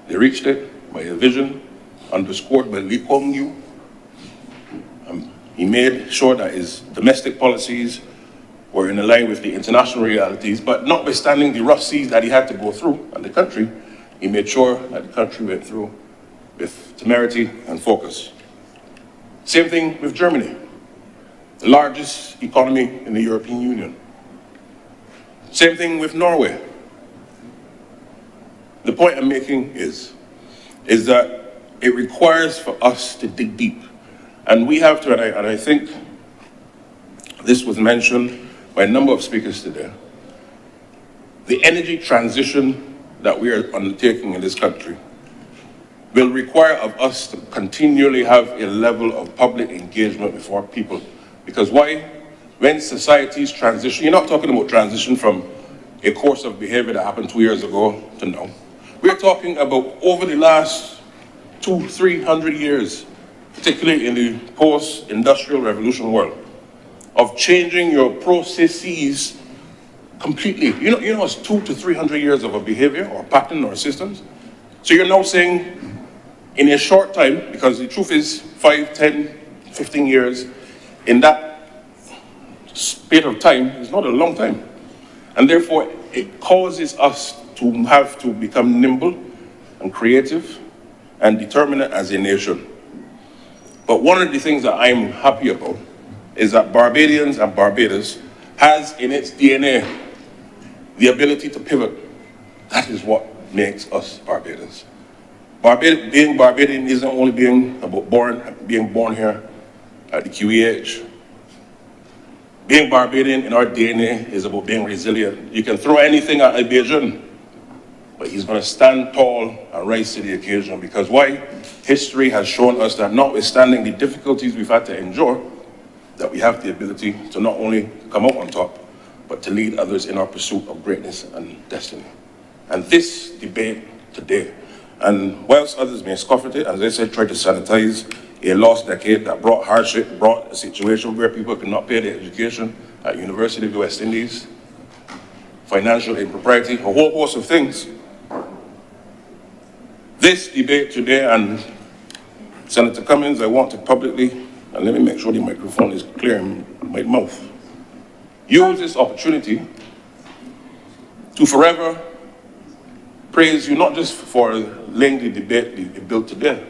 They reached it by a vision underscored by Lee Kuan Yew He made sure that his domestic policies were in line with the international realities, but notwithstanding the rough seas that he had to go through and the country, he made sure that the country went through with temerity and focus. Same thing with Germany, the largest economy in the European Union. Same thing with Norway. The point I'm making is that it requires for us to dig deep. And we have to, and I think this was mentioned by a number of speakers today, the energy transition that we are undertaking in this country will require of us to continually have a level of public engagement with our people. Because why? When societies transition, you're not talking about transition from a course of behavior that happened 2 years ago to now. We're talking about over the last 200-300 years, particularly in the post-industrial revolution world, of changing your processes completely. You know it's 200 to 300 years of a behavior or a pattern or systems. So you're now saying in a short time, because the truth is 5, 10, 15 years, in that spate of time is not a long time. And therefore it causes us to have to become nimble and creative and determinate as a nation. But one of the things that I'm happy about is that Barbadians and Barbados has in its DNA the ability to pivot. That is what makes us Barbados. Being Barbadian isn't only being about being born here at the QEH. Being Barbadian in our DNA is about being resilient. You can throw anything at a Bajan, but he's going to stand tall and rise to the occasion. Because why? History has shown us that notwithstanding the difficulties we've had to endure, that we have the ability to not only come out on top, but to lead others in our pursuit of greatness and destiny. And this debate today, and whilst others may scoff at it, as I said, try to sanitize a lost decade that brought hardship, brought a situation where people could not pay their education at University of the West Indies, financial impropriety, a whole host of things. This debate today, and Senator Cummings, I want to publicly, and let me make sure the microphone is clear in my mouth, use this opportunity to forever praise you, not just for laying the debate you built today,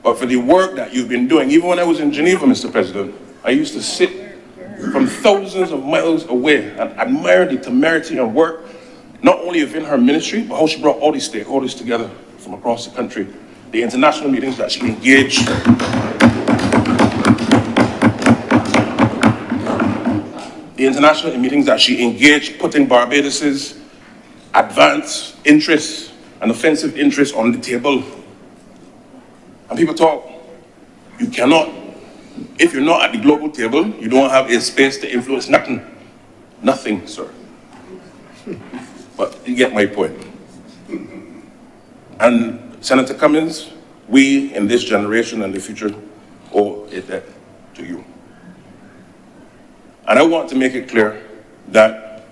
but for the work that you've been doing. Even when I was in Geneva, Mr. President, I used to sit from thousands of miles away and admire the temerity and work, not only within her ministry, but how she brought all these stakeholders together from across the country. The international meetings that she engaged, putting Barbados's advanced interests and offensive interests on the table. And people talk, you cannot, if you're not at the global table, you don't have a space to influence nothing. Nothing, sir. But you get my point. And Senator Cummings, we in this generation and the future owe a debt to you. And I want to make it clear that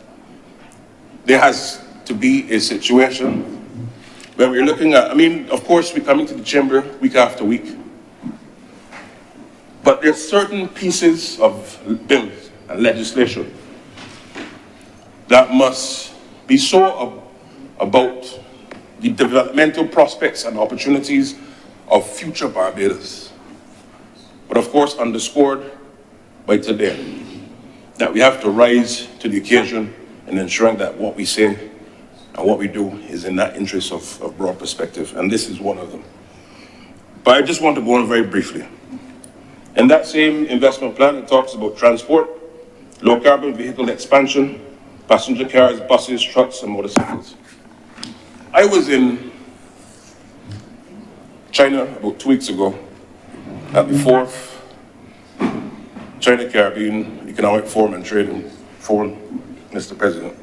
there has to be a situation where we're looking at, of course, we come into the chamber week after week, but there's certain pieces of bills and legislation that must be so about the developmental prospects and opportunities of future Barbados. But of course, underscored by today, that we have to rise to the occasion in ensuring that what we say and what we do is in that interest of broad perspective, and this is one of them. But I just want to go on very briefly. In that same investment plan, it talks about transport, low carbon vehicle expansion, passenger cars, buses, trucks, and motorcycles. I was in China about 2 weeks ago at the 4th China-Caribbean Economic Forum and Trading Forum, Mr. President.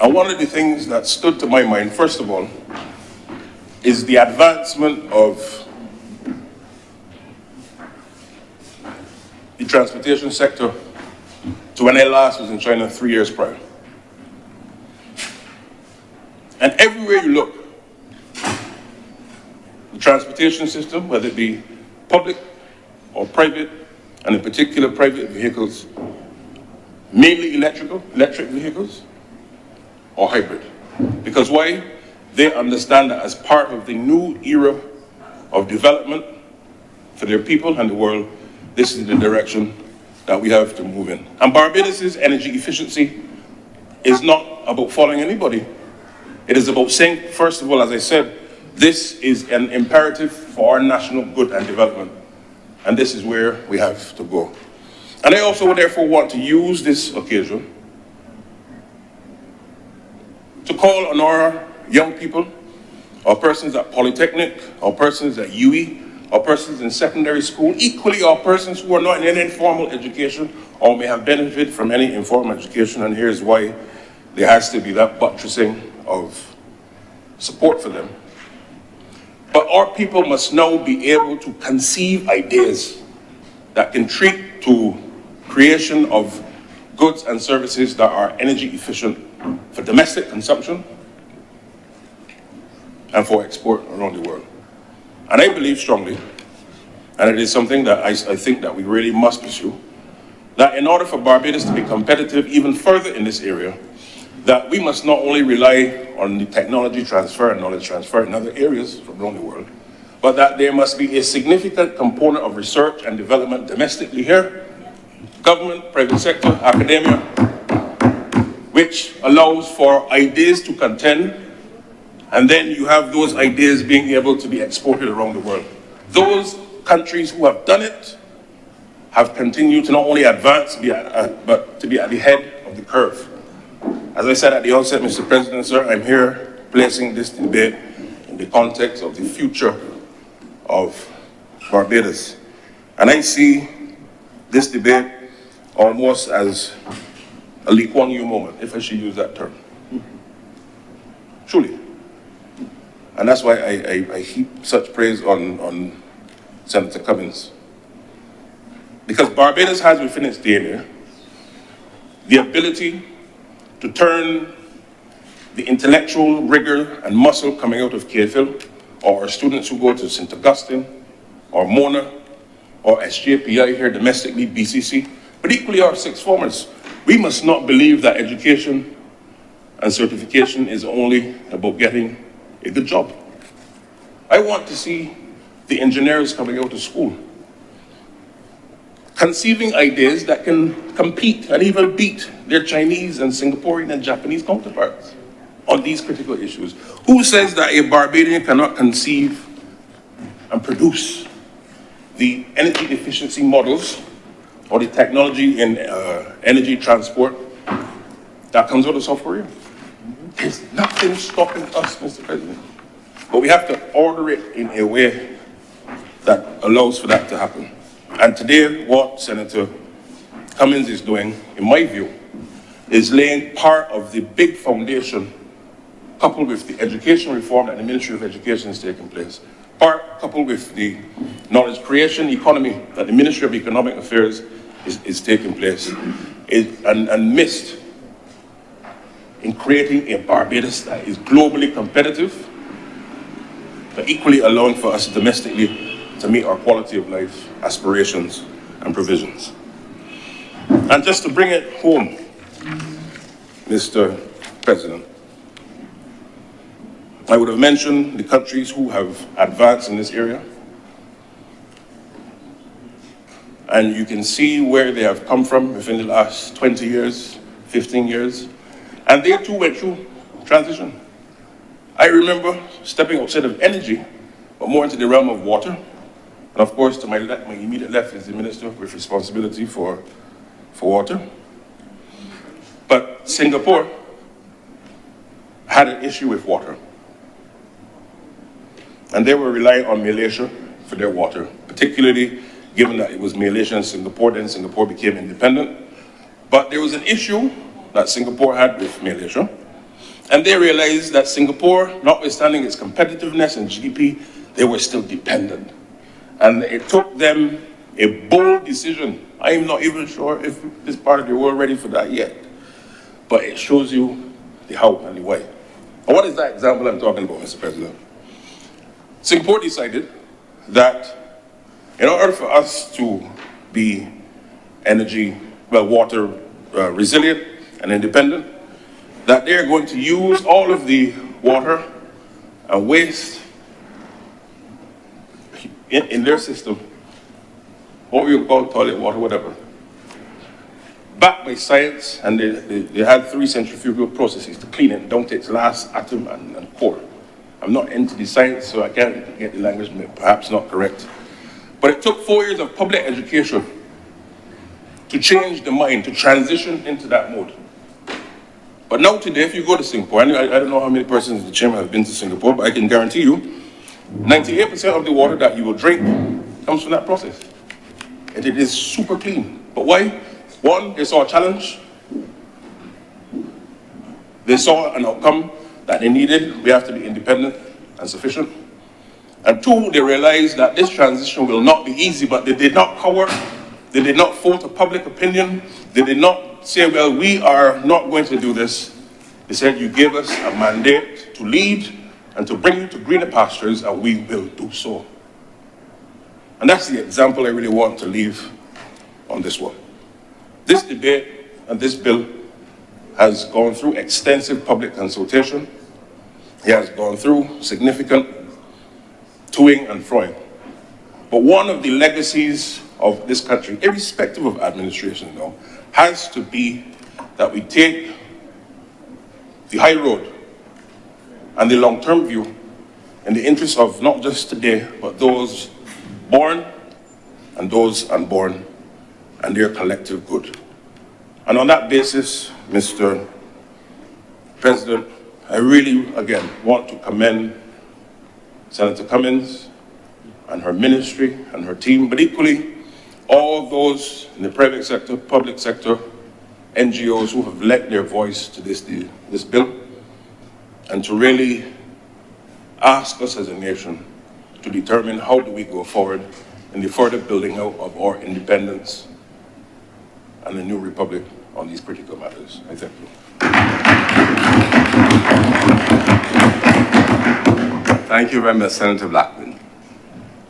And one of the things that stood to my mind, first of all, is the advancement of the transportation sector to when I last was in China 3 years prior. And everywhere you look, the transportation system, whether it be public or private and in particular private vehicles, mainly electric vehicles, or hybrid. Because why? They understand that as part of the new era of development for their people and the world, this is the direction that we have to move in. And Barbados' energy efficiency is not about following anybody. It is about saying, first of all, as I said, this is an imperative for our national good and development. And this is where we have to go. And I also therefore want to use this occasion to call on our young people, or persons at Polytechnic, or persons at UE, or persons in secondary school, equally or persons who are not in any informal education or may have benefited from any informal education, and here's why there has to be that buttressing of support for them. But our people must now be able to conceive ideas that contribute to creation of goods and services that are energy efficient for domestic consumption and for export around the world. And I believe strongly, and it is something that I think that we really must pursue, that in order for Barbados to be competitive even further in this area, that we must not only rely on the technology transfer and knowledge transfer in other areas from around the world, but that there must be a significant component of research and development domestically here, government, private sector, academia, which allows for ideas to contend, and then you have those ideas being able to be exported around the world. Those countries who have done it have continued to not only advance, but to be at the head of the curve. As I said at the onset, Mr. President, sir, I'm here placing this debate in the context of the future of Barbados. And I see this debate almost as a Lee Kuan Yew moment, if I should use that term. Truly. And that's why I heap such praise on Senator Cummins. Because Barbados has within its DNA the ability to turn the intellectual rigor and muscle coming out of KFIL, or our students who go to St. Augustine, or Mona, or SJPI here domestically, BCC, but equally our sixth formers. We must not believe that education and certification is only about getting a good job. I want to see the engineers coming out of school conceiving ideas that can compete and even beat their Chinese and Singaporean and Japanese counterparts on these critical issues. Who says that a Barbadian cannot conceive and produce the energy efficiency models or the technology in energy transport that comes out of South Korea? There's nothing stopping us, Mr. President. But we have to order it in a way that allows for that to happen. And today, what Senator Cummins is doing, in my view, is laying part of the big foundation, coupled with the education reform that the Ministry of Education is taking place, coupled with the knowledge creation economy that the Ministry of Economic Affairs is taking place, and missed in creating a Barbados that is globally competitive, but equally allowing for us domestically to meet our quality of life aspirations and provisions. And just to bring it home, Mr. President, I would have mentioned the countries who have advanced in this area. And you can see where they have come from within the last 20 years, 15 years. And they too went through transition. I remember stepping outside of energy, but more into the realm of water. And of course, to my immediate left is the minister with responsibility for water. But Singapore had an issue with water. And they were relying on Malaysia for their water, particularly given that it was Malaysia and Singapore, then Singapore became independent. But there was an issue that Singapore had with Malaysia. And they realized that Singapore, notwithstanding its competitiveness and GDP, they were still dependent. And it took them a bold decision. I am not even sure if this part of the world ready for that yet. But it shows you the how and the why. And what is that example I'm talking about, Mr. President? Singapore decided that in order for us to be water resilient and independent, that they're going to use all of the water and waste in their system, what we call toilet water, whatever, backed by science, and they had 3 centrifugal processes to clean it down to its last atom and core. I'm not into the science, so I can't get the language perhaps not correct. But it took 4 years of public education to change the mind, to transition into that mode. But now today, if you go to Singapore, and I don't know how many persons in the chamber have been to Singapore, but I can guarantee you, 98% of the water that you will drink comes from that process. And it is super clean. But why? One, they saw a challenge. They saw an outcome that they needed. We have to be independent and sufficient. And 2, they realized that this transition will not be easy, but they did not cower. They did not fall to public opinion. They did not say, well, we are not going to do this. They said, you gave us a mandate to lead and to bring you to greener pastures, and we will do so. And that's the example I really want to leave on this one. This debate and this bill has gone through extensive public consultation. It has gone through significant toing and froing. But one of the legacies of this country, irrespective of administration now, has to be that we take the high road and the long-term view in the interest of not just today, but those born and those unborn and their collective good. And on that basis, Mr. President, I really, again, want to commend Senator Cummins and her ministry and her team, but equally all those in the private sector, public sector, NGOs who have lent their voice to this bill, and to really ask us as a nation to determine how do we go forward in the further building out of our independence and the new republic on these critical matters. I thank you. Thank you very much, Senator Blackburn.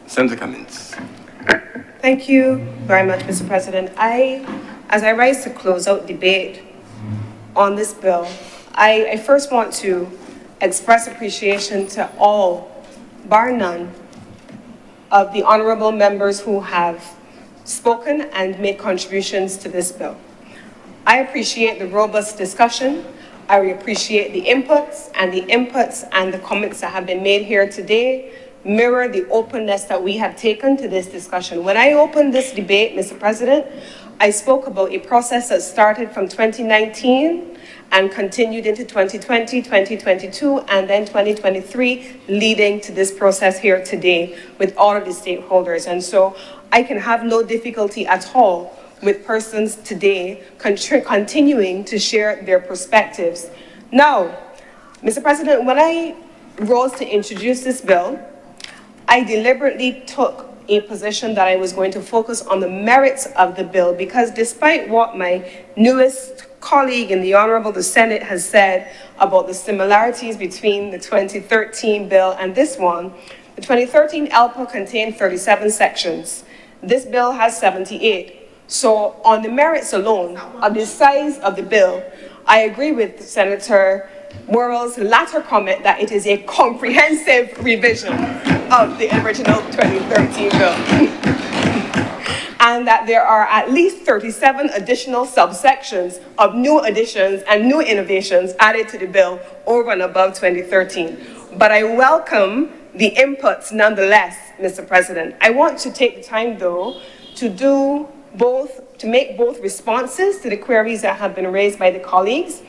Senator Cummins. Thank you very much, Mr. President. As I rise to close out debate on this bill, I first want to express appreciation to all, bar none, of the honourable members who have spoken and made contributions to this bill. I appreciate the robust discussion. I appreciate the inputs and the comments that have been made here today mirror the openness that we have taken to this discussion. When I opened this debate, Mr. President, I spoke about a process that started from 2019 and continued into 2020, 2022, and then 2023, leading to this process here today with all of the stakeholders. And so I can have no difficulty at all with persons today continuing to share their perspectives. Now, Mr. President, when I rose to introduce this bill, I deliberately took a position that I was going to focus on the merits of the bill, because despite what my newest colleague in the Honourable, the Senate, has said about the similarities between the 2013 bill and this one, the 2013 ELPA contained 37 sections. This bill has 78. So on the merits alone of the size of the bill, I agree with Senator Worrell's latter comment that it is a comprehensive revision of the original 2013 bill. And that there are at least 37 additional subsections of new additions and new innovations added to the bill over and above 2013. But I welcome the inputs nonetheless, Mr. President. I want to take the time, though, to make both responses to the queries that have been raised by the colleagues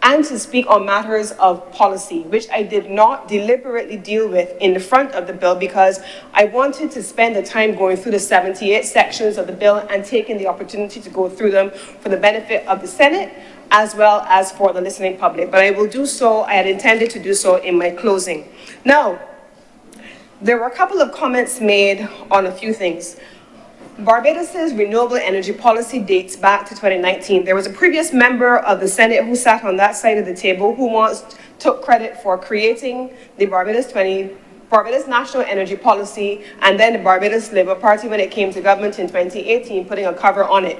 and to speak on matters of policy, which I did not deliberately deal with in the front of the bill because I wanted to spend the time going through the 78 sections of the bill and taking the opportunity to go through them for the benefit of the Senate as well as for the listening public. But I will do so, I had intended to do so in my closing. Now, there were a couple of comments made on a few things. Barbados's renewable energy policy dates back to 2019. There was a previous member of the Senate who sat on that side of the table who once took credit for creating the Barbados 20 Barbados National Energy Policy, and then the Barbados Labour Party, when it came to government in 2018, putting a cover on it.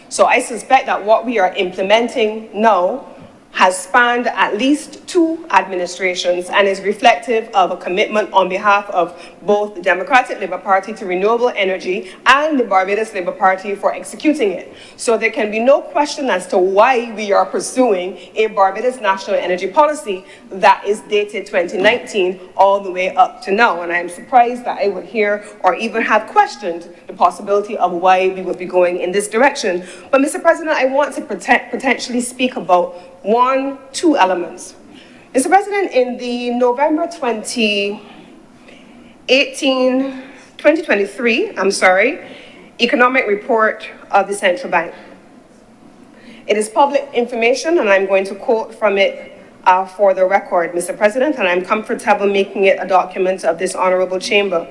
So I suspect that what we are implementing now has spanned at least 2 administrations and is reflective of a commitment on behalf of both the Democratic Labour Party to renewable energy and the Barbados Labour Party for executing it. So there can be no question as to why we are pursuing a Barbados National Energy Policy that is dated 2019 all the way up to now. And I am surprised that I would hear or even have questioned the possibility of why we would be going in this direction. But Mr. President, I want to potentially speak about 2 elements. Mr. President, in the November 2023, economic report of the central bank. It is public information, and I'm going to quote from it for the record, Mr. President, and I'm comfortable making it a document of this honorable chamber.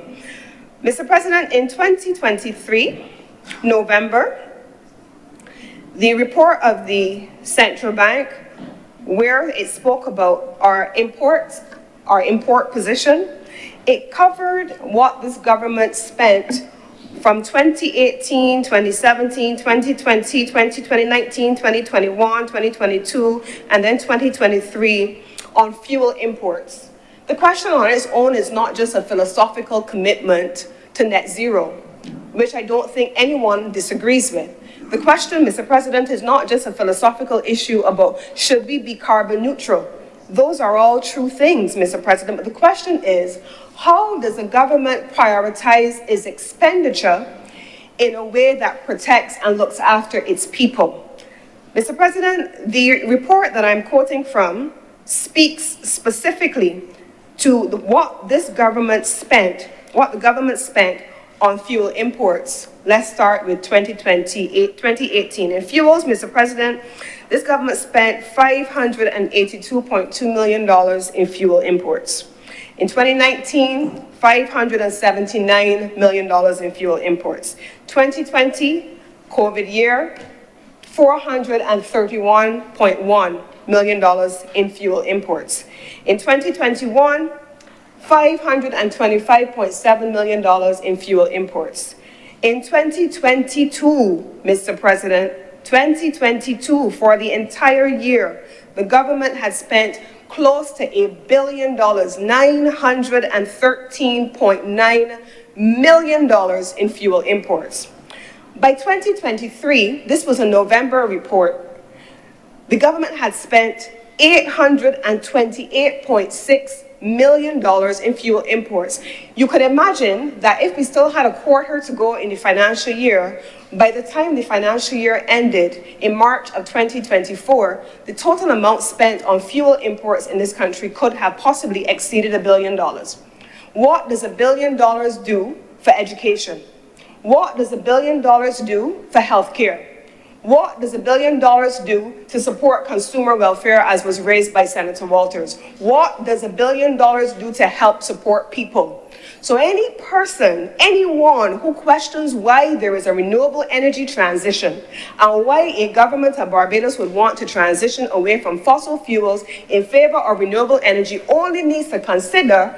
Mr. President, in 2023, November, the report of the central bank, where it spoke about our import position, it covered what this government spent from 2018, 2017, 2020, 2019, 2021, 2022, and then 2023 on fuel imports. The question on its own is not just a philosophical commitment to net zero, which I don't think anyone disagrees with. The question, Mr. President, is not just a philosophical issue about should we be carbon neutral. Those are all true things, Mr. President, but the question is, how does the government prioritize its expenditure in a way that protects and looks after its people? Mr. President, the report that I'm quoting from speaks specifically to what the government spent on fuel imports. Let's start with 2018. In fuels, Mr. President, this government spent $582.2 million in fuel imports. In 2019, $579 million in fuel imports. 2020, COVID year, $431.1 million in fuel imports. In 2021, $525.7 million in fuel imports. In 2022, Mr. President, 2022, for the entire year, the government had spent close to $1 billion, $913.9 million in fuel imports. By 2023, this was a November report, the government had spent $828.6 million in fuel imports. You could imagine that if we still had a quarter to go in the financial year, by the time the financial year ended in March of 2024, the total amount spent on fuel imports in this country could have possibly exceeded $1 billion. What does $1 billion do for education? What does $1 billion do for healthcare? What does $1 billion do to support consumer welfare, as was raised by Senator Walters? What does $1 billion do to help support people? So any person, anyone who questions why there is a renewable energy transition and why a government of Barbados would want to transition away from fossil fuels in favor of renewable energy only needs to consider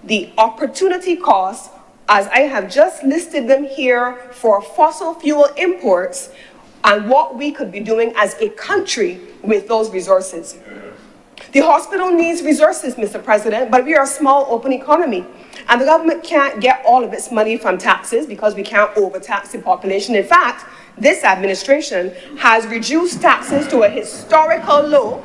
the opportunity costs, as I have just listed them here, for fossil fuel imports and what we could be doing as a country with those resources. The hospital needs resources, Mr. President, but we are a small open economy. And the government can't get all of its money from taxes because we can't overtax the population. In fact, this administration has reduced taxes to a historical low,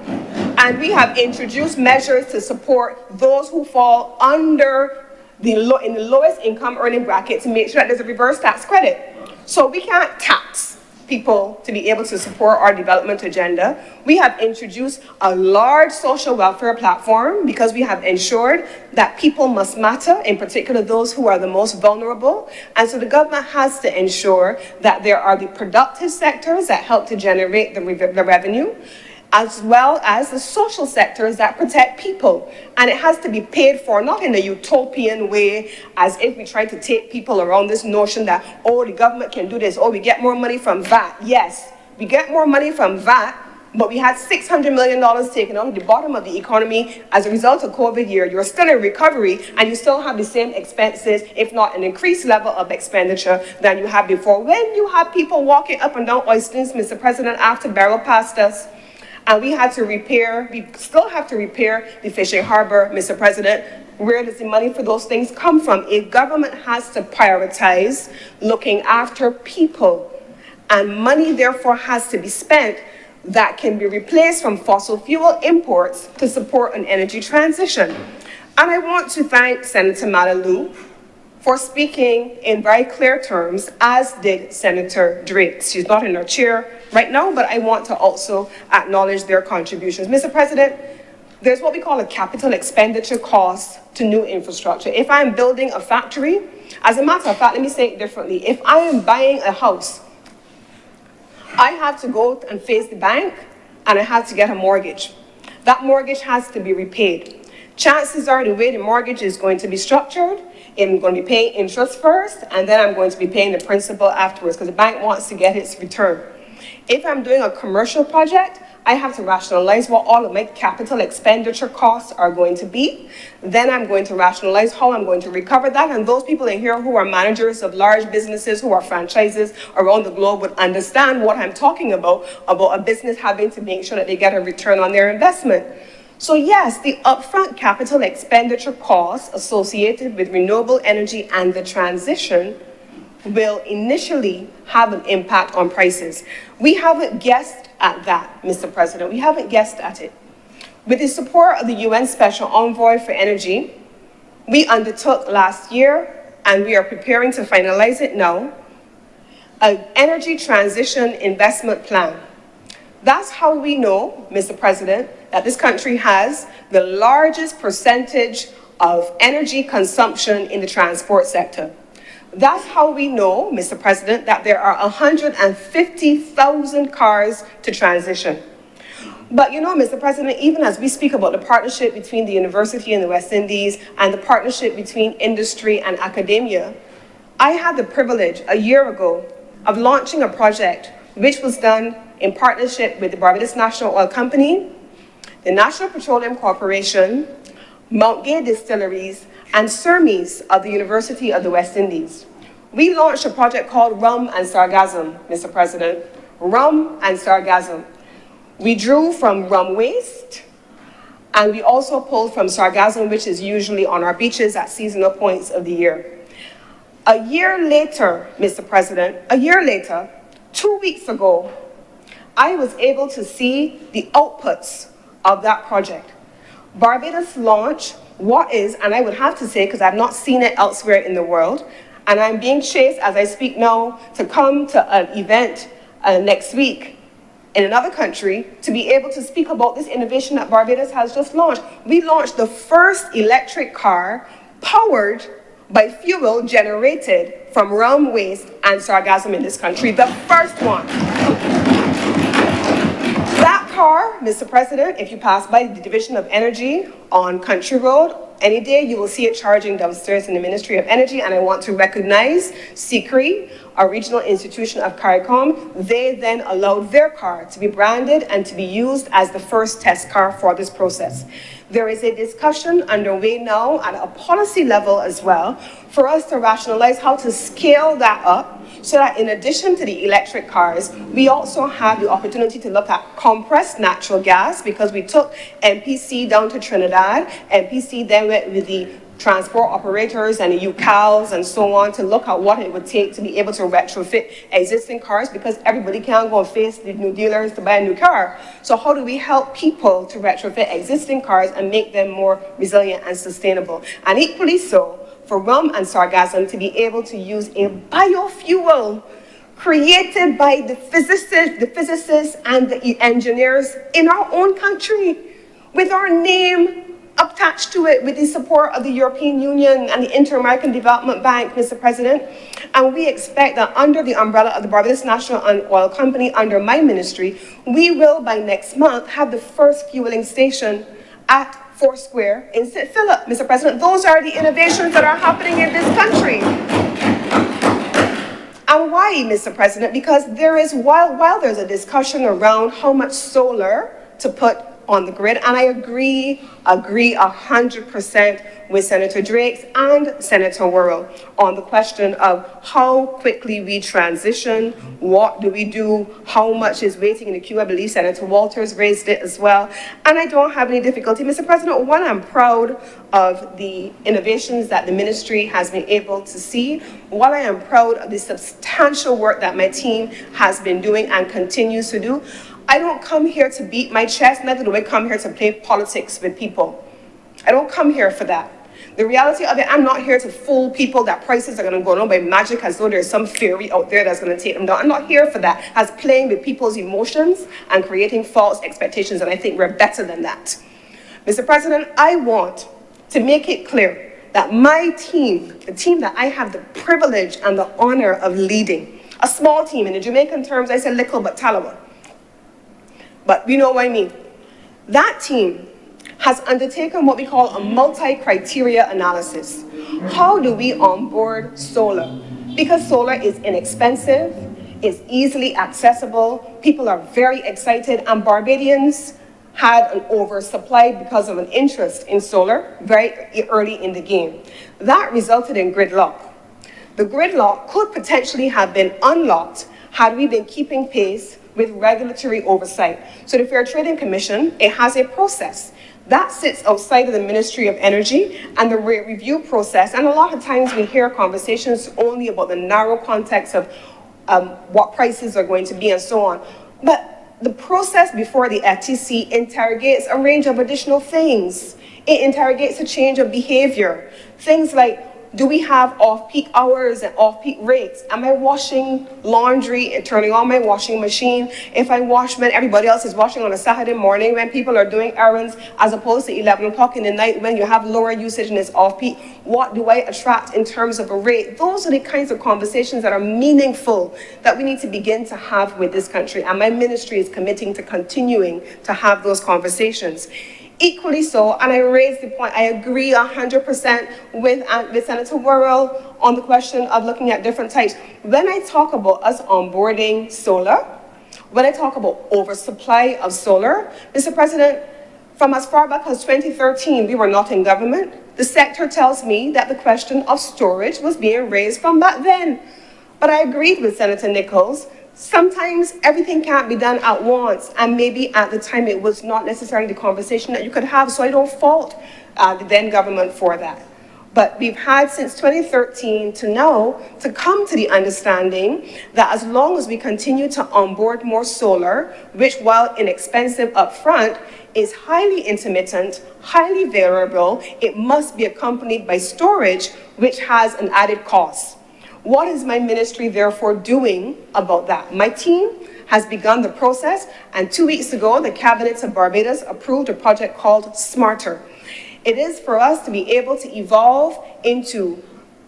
and we have introduced measures to support those who fall under in the lowest income earning bracket to make sure that there's a reverse tax credit. So we can't tax people to be able to support our development agenda. We have introduced a large social welfare platform because we have ensured that people must matter, in particular those who are the most vulnerable. And so the government has to ensure that there are the productive sectors that help to generate the revenue, as well as the social sectors that protect people. And it has to be paid for, not in a utopian way, as if we try to take people around this notion that, oh, the government can do this, oh, we get more money from VAT. Yes, we get more money from VAT, but we had $600 million taken out of the bottom of the economy as a result of COVID year. You're still in recovery, and you still have the same expenses, if not an increased level of expenditure than you had before. When you have people walking up and down Oystins, Mr. President, after Barrel passed us, and we still have to repair the fishing harbor, Mr. President. Where does the money for those things come from? A government has to prioritize looking after people, and money therefore has to be spent that can be replaced from fossil fuel imports to support an energy transition. And I want to thank Senator Malalou for speaking in very clear terms, as did Senator Drake. She's not in her chair right now, but I want to also acknowledge their contributions. Mr. President, there's what we call a capital expenditure cost to new infrastructure. If I'm building a factory, as a matter of fact, let me say it differently. If I am buying a house, I have to go and face the bank, and I have to get a mortgage. That mortgage has to be repaid. Chances are the way the mortgage is going to be structured, I'm going to be paying interest first, and then I'm going to be paying the principal afterwards, because the bank wants to get its return. If I'm doing a commercial project, I have to rationalize what all of my capital expenditure costs are going to be. Then I'm going to rationalize how I'm going to recover that. And those people in here who are managers of large businesses, who are franchises around the globe, would understand what I'm talking about a business having to make sure that they get a return on their investment. So yes, the upfront capital expenditure costs associated with renewable energy and the transition will initially have an impact on prices. We haven't guessed at that, Mr. President. We haven't guessed at it. With the support of the UN Special Envoy for Energy, we undertook last year, and we are preparing to finalize it now, an energy transition investment plan. That's how we know, Mr. President, that this country has the largest percentage of energy consumption in the transport sector. That's how we know, Mr. President, that there are 150,000 cars to transition. But you know, Mr. President, even as we speak about the partnership between the university and the West Indies and the partnership between industry and academia, I had the privilege a year ago of launching a project which was done in partnership with the Barbados National Oil Company, the National Petroleum Corporation, Mount Gay Distilleries, and Sermes of the University of the West Indies. We launched a project called Rum and Sargassum, Mr. President. Rum and Sargassum. We drew from rum waste, and we also pulled from sargassum, which is usually on our beaches at seasonal points of the year. A year later, Mr. President, 2 weeks ago, I was able to see the outputs of that project. Barbados launched what is, and I would have to say, because I've not seen it elsewhere in the world, and I'm being chased as I speak now to come to an event next week in another country to be able to speak about this innovation that Barbados has just launched. We launched the first electric car powered by fuel generated from rum waste and sargassum in this country, the first one. That car, Mr. President, if you pass by the Division of Energy on Country Road, any day you will see it charging downstairs in the Ministry of Energy, and I want to recognize SECRE, our regional institution of CARICOM. They then allowed their car to be branded and to be used as the first test car for this process. There is a discussion underway now at a policy level as well for us to rationalize how to scale that up so that in addition to the electric cars, we also have the opportunity to look at compressed natural gas, because we took MPC down to Trinidad. MPC then went with the transport operators and the UCALs and so on to look at what it would take to be able to retrofit existing cars, because everybody can't go and face the new dealers to buy a new car. So how do we help people to retrofit existing cars and make them more resilient and sustainable? And equally so, for rum and sargassum to be able to use a biofuel created by the physicists and the engineers in our own country, with our name attached to it, with the support of the European Union and the Inter-American Development Bank, Mr. President. And we expect that under the umbrella of the Barbados National Oil Company, under my ministry, we will by next month have the first fueling station at Foursquare in St. Philip, Mr. President. Those are the innovations that are happening in this country. And And why, Mr. President? Because there is, while there's a discussion around how much solar to put on the grid, and I agree 100% with Senator Drake and Senator Worrell on the question of how quickly we transition, what do we do, how much is waiting in the queue. I believe Senator Walters raised it as well, and I don't have any difficulty. Mr. President, one, I'm proud of the innovations that the ministry has been able to see. While I am proud of the substantial work that my team has been doing and continues to do, I don't come here to beat my chest, neither do I come here to play politics with people. I don't come here for that. The reality of it, I'm not here to fool people that prices are going to go down by magic as though there's some theory out there that's going to take them down. I'm not here for that, as playing with people's emotions and creating false expectations, and I think we're better than that. Mr. President, I want to make it clear that my team, the team that I have the privilege and the honor of leading, a small team, in the Jamaican terms, I say little but Talawa. But you know what I mean. That team has undertaken what we call a multi-criteria analysis. How do we onboard solar? Because solar is inexpensive, it's easily accessible, people are very excited, and Barbadians had an oversupply because of an interest in solar very early in the game. That resulted in gridlock. The gridlock could potentially have been unlocked had we been keeping pace with regulatory oversight. So the Fair Trading Commission, it has a process that sits outside of the Ministry of Energy and the rate review process. And a lot of times we hear conversations only about the narrow context of what prices are going to be and so on. But the process before the FTC interrogates a range of additional things. It interrogates a change of behavior. Things like, do we have off-peak hours and off-peak rates? Am I washing laundry and turning on my washing machine? If I wash when everybody else is washing on a Saturday morning, when people are doing errands, as opposed to 11 o'clock in the night when you have lower usage and it's off-peak, what do I attract in terms of a rate? Those are the kinds of conversations that are meaningful that we need to begin to have with this country. And my ministry is committing to continuing to have those conversations. Equally so, and I raised the point, I agree 100% with Senator Worrell on the question of looking at different types. When I talk about us onboarding solar, when I talk about oversupply of solar, Mr. President, from as far back as 2013, we were not in government. The sector tells me that the question of storage was being raised from back then. But I agreed with Senator Nichols. Sometimes everything can't be done at once, and maybe at the time it was not necessarily the conversation that you could have, so I don't fault the then government for that. But we've had since 2013 to now to come to the understanding that as long as we continue to onboard more solar, which while inexpensive upfront, is highly intermittent, highly variable, it must be accompanied by storage, which has an added cost. What is my ministry therefore doing about that? My team has begun the process, and 2 weeks ago, the cabinets of Barbados approved a project called Smarter. It is for us to be able to evolve into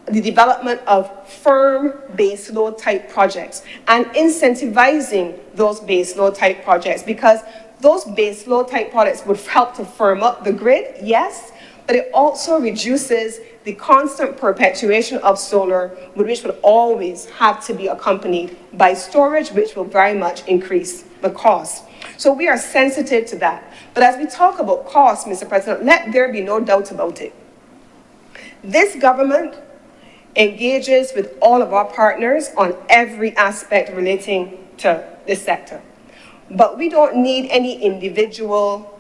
the development of firm baseload type projects and incentivizing those baseload type projects, because those baseload type projects would help to firm up the grid, yes, but it also reduces the constant perpetuation of solar, which would always have to be accompanied by storage, which will very much increase the cost. So we are sensitive to that. But as we talk about cost, Mr. President, let there be no doubt about it. This government engages with all of our partners on every aspect relating to this sector. But we don't need any individual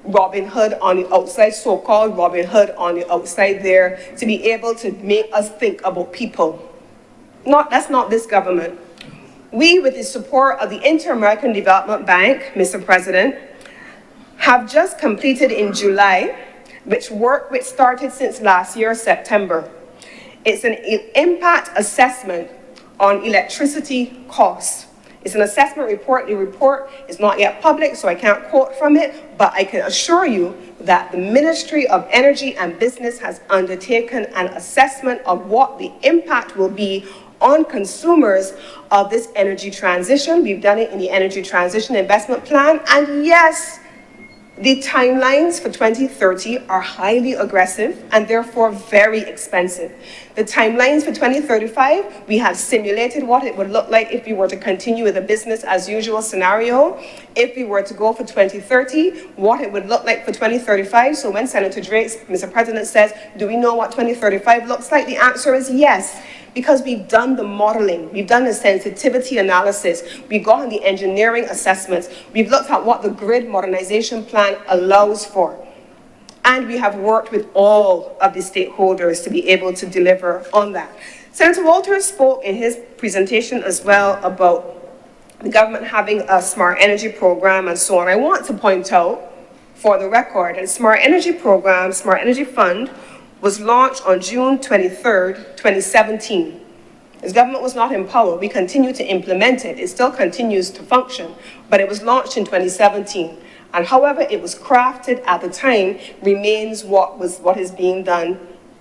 Robin Hood on the outside, so-called Robin Hood on the outside there, to be able to make us think about people. That's not this government. We, with the support of the Inter-American Development Bank, Mr. President, have just completed in July, which started since last year, September. It's an impact assessment on electricity costs. It's an assessment report. The report is not yet public, so I can't quote from it, but I can assure you that the Ministry of Energy and Business has undertaken an assessment of what the impact will be on consumers of this energy transition. We've done it in the Energy Transition Investment Plan, and yes, The timelines for 2030 are highly aggressive and therefore very expensive. The timelines for 2035, we have simulated what it would look like if we were to continue with a business as usual scenario. If we were to go for 2030, what it would look like for 2035. So when Senator Drake, Mr. President, says, do we know what 2035 looks like? The answer is yes. Because we've done the modeling, we've done the sensitivity analysis, we've gone the engineering assessments, we've looked at what the grid modernization plan allows for. And we have worked with all of the stakeholders to be able to deliver on that. Senator Walters spoke in his presentation as well about the government having a smart energy program and so on. I want to point out, for the record, that smart energy program, smart energy fund, was launched on June 23rd, 2017. As government was not in power, we continue to implement it. It still continues to function, but it was launched in 2017. And however it was crafted at the time remains what is being done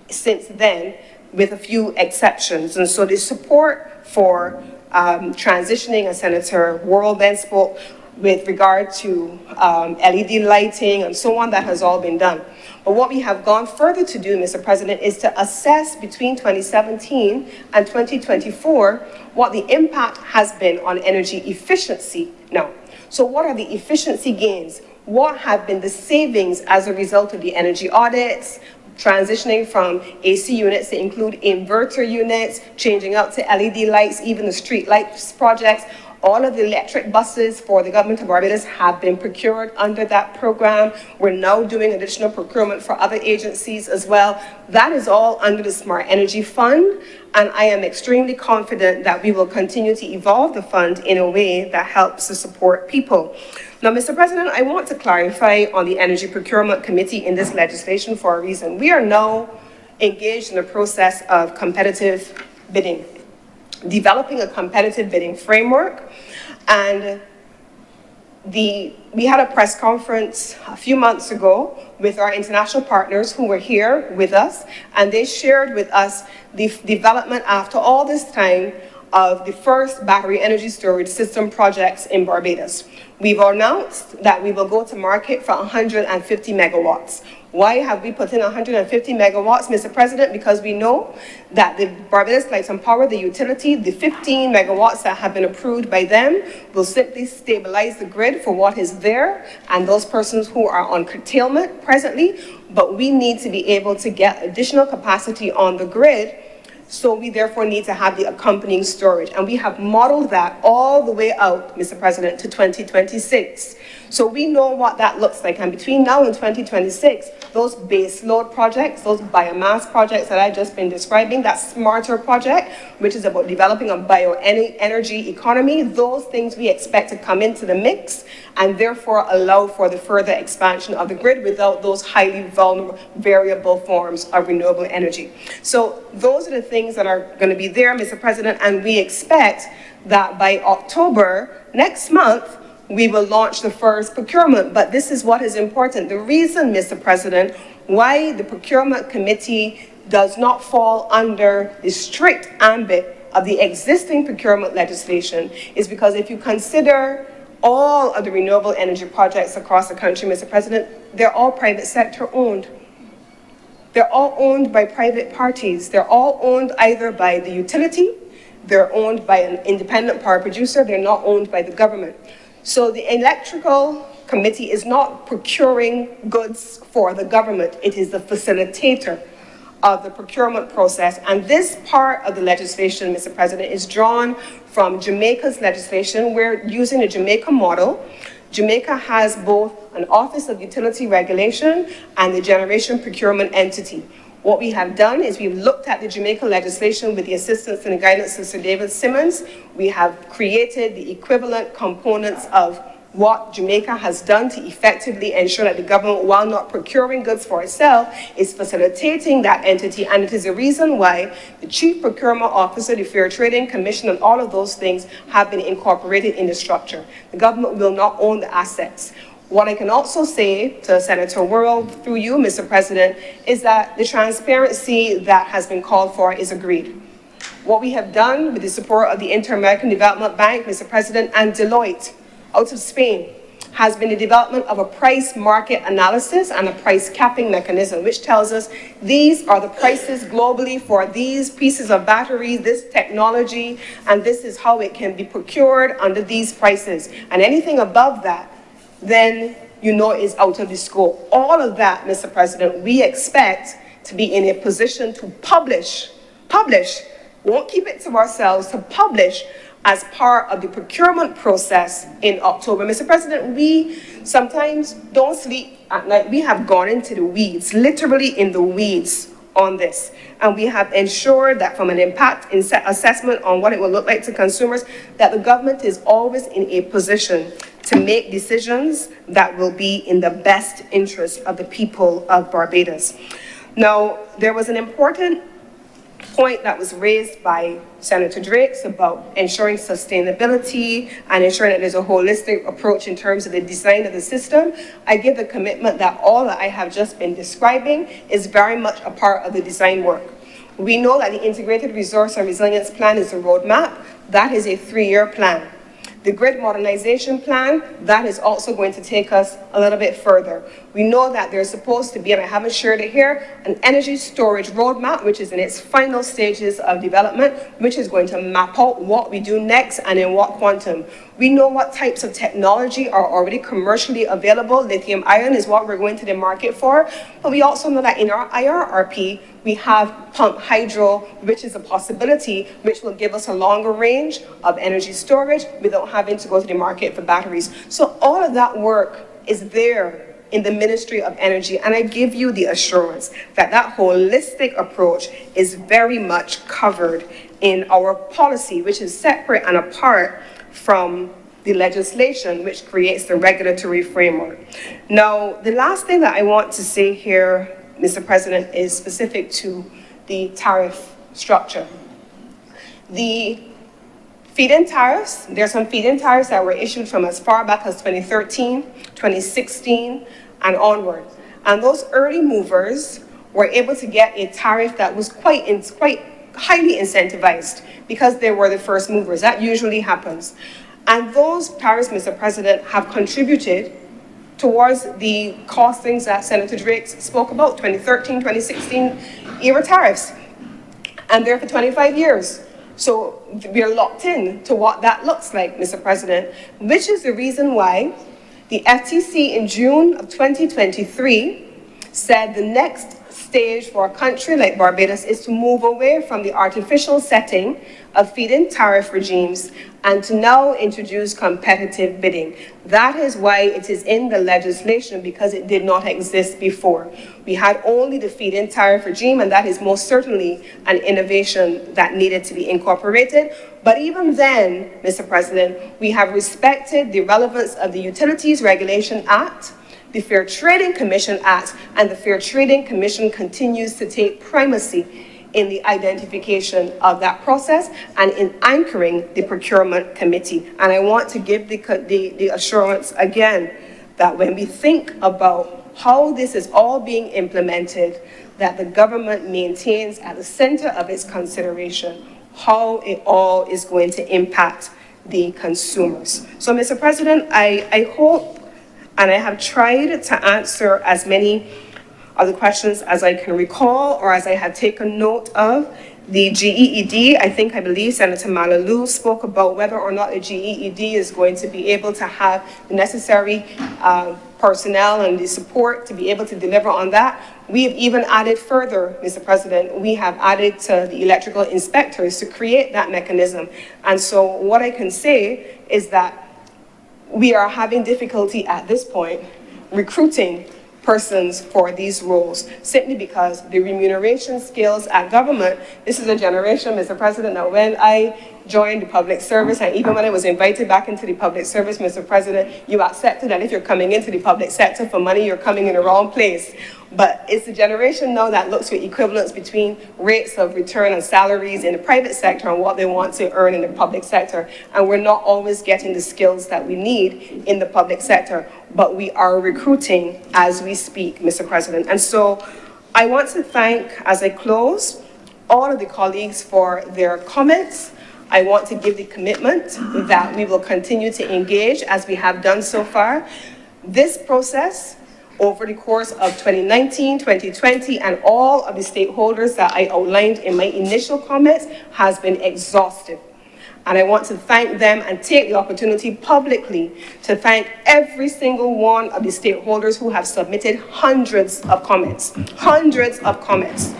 since then, with a few exceptions. And so the support for transitioning, as Senator Worrell then spoke, with regard to LED lighting and so on, that has all been done. But what we have gone further to do, Mr. President, is to assess between 2017 and 2024 what the impact has been on energy efficiency now. So what are the efficiency gains? What have been the savings as a result of the energy audits, transitioning from AC units to include inverter units, changing out to LED lights, even the street lights projects? All of the electric buses for the government of Barbados have been procured under that program. We're now doing additional procurement for other agencies as well. That is all under the Smart Energy Fund, and I am extremely confident that we will continue to evolve the fund in a way that helps to support people. Now, Mr. President, I want to clarify on the Energy Procurement Committee in this legislation for a reason. We are now engaged in the process of competitive bidding, developing a competitive bidding framework. And we had a press conference a few months ago with our international partners who were here with us, and they shared with us the development after all this time of the first battery energy storage system projects in Barbados. We've announced that we will go to market for 150 megawatts. Why have we put in 150 megawatts, Mr. President? Because we know that the Barbados Light and Power, the utility, the 15 megawatts that have been approved by them will simply stabilize the grid for what is there and those persons who are on curtailment presently. But we need to be able to get additional capacity on the grid. So we therefore need to have the accompanying storage. And we have modeled that all the way out, Mr. President, to 2026. So we know what that looks like. And between now and 2026, those base load projects, those biomass projects that I've just been describing, that smarter project, which is about developing a bioenergy economy, those things we expect to come into the mix and therefore allow for the further expansion of the grid without those highly vulnerable variable forms of renewable energy. So those are the things that are going to be there, Mr. President, and we expect that by October next month, we will launch the first procurement. But this is what is important. The reason, Mr. President, why the Procurement Committee does not fall under the strict ambit of the existing procurement legislation is because if you consider all of the renewable energy projects across the country, Mr. President, they're all private sector owned. They're all owned by private parties. They're all owned either by the utility, they're owned by an independent power producer, they're not owned by the government. So the electrical committee is not procuring goods for the government. It is the facilitator of the procurement process. And this part of the legislation, Mr. President, is drawn from Jamaica's legislation. We're using the Jamaica model. Jamaica has both an Office of Utility Regulation and the Generation Procurement Entity. What we have done is we've looked at the Jamaica legislation with the assistance and the guidance of Sir David Simmons. We have created the equivalent components of what Jamaica has done to effectively ensure that the government, while not procuring goods for itself, is facilitating that entity. And it is the reason why the Chief Procurement Officer, the Fair Trading Commission, and all of those things have been incorporated in the structure. The government will not own the assets. What I can also say to Senator Worrell, through you, Mr. President, is that the transparency that has been called for is agreed. What we have done with the support of the Inter-American Development Bank, Mr. President, and Deloitte out of Spain, has been the development of a price market analysis and a price capping mechanism, which tells us these are the prices globally for these pieces of batteries, this technology, and this is how it can be procured under these prices. And anything above that, then you know is out of the scope. All of that, Mr. President, we expect to be in a position to publish, won't keep it to ourselves, to publish as part of the procurement process in October. Mr. President, we sometimes don't sleep at night. We have gone into the weeds, literally in the weeds on this. And we have ensured that from an impact assessment on what it will look like to consumers, that the government is always in a position to make decisions that will be in the best interest of the people of Barbados. Now, there was an important point that was raised by Senator Drakes about ensuring sustainability and ensuring that there's a holistic approach in terms of the design of the system. I give the commitment that all that I have just been describing is very much a part of the design work. We know that the Integrated Resource and Resilience Plan is a roadmap. That is a 3-year plan. The grid modernization plan, that is also going to take us a little bit further. We know that there's supposed to be, and I haven't shared it here, an energy storage roadmap, which is in its final stages of development, which is going to map out what we do next and in what quantum. We know what types of technology are already commercially available. Lithium ion is what we're going to the market for. But we also know that in our IRRP, we have pumped hydro, which is a possibility, which will give us a longer range of energy storage without having to go to the market for batteries. So all of that work is there in the Ministry of Energy, and I give you the assurance that that holistic approach is very much covered in our policy, which is separate and apart from the legislation which creates the regulatory framework. Now, the last thing that I want to say here, Mr. President, is specific to the tariff structure. The feed-in tariffs, there's some feed-in tariffs that were issued from as far back as 2013, 2016, and onward. And those early movers were able to get a tariff that was quite highly incentivized because they were the first movers. That usually happens. And those tariffs, Mr. President, have contributed towards the costings that Senator Drake spoke about, 2013, 2016 era tariffs. And they're for 25 years. So we are locked in to what that looks like, Mr. President, which is the reason why the FTC in June of 2023 said the next stage for a country like Barbados is to move away from the artificial setting of feed-in tariff regimes and to now introduce competitive bidding. That is why it is in the legislation, because it did not exist before. We had only the feed-in tariff regime, and that is most certainly an innovation that needed to be incorporated. But even then, Mr. President, we have respected the relevance of the Utilities Regulation Act, the Fair Trading Commission Act, and the Fair Trading Commission continues to take primacy in the identification of that process and in anchoring the Procurement Committee. And I want to give the assurance again that when we think about how this is all being implemented, that the government maintains at the center of its consideration how it all is going to impact the consumers. So, Mr. President, I hope, and I have tried to answer as many of the questions as I can recall or as I have taken note of. The GEED, I believe Senator Malalou spoke about whether or not the GEED is going to be able to have the necessary personnel and the support to be able to deliver on that. We have even added further, Mr. President, we have added to the electrical inspectors to create that mechanism. And so what I can say is that we are having difficulty at this point recruiting persons for these roles, simply because the remuneration scales at government, this is a generation, Mr. President, that when I joined the public service, and even when I was invited back into the public service, Mr. President, you accepted that if you're coming into the public sector for money, you're coming in the wrong place. But it's a generation now that looks for equivalence between rates of return on salaries in the private sector and what they want to earn in the public sector. And we're not always getting the skills that we need in the public sector, but we are recruiting as we speak, Mr. President. And so I want to thank, as I close, all of the colleagues for their comments. I want to give the commitment that we will continue to engage as we have done so far. This process, over the course of 2019, 2020, and all of the stakeholders that I outlined in my initial comments, has been exhaustive. And I want to thank them and take the opportunity publicly to thank every single one of the stakeholders who have submitted hundreds of comments. Hundreds of comments.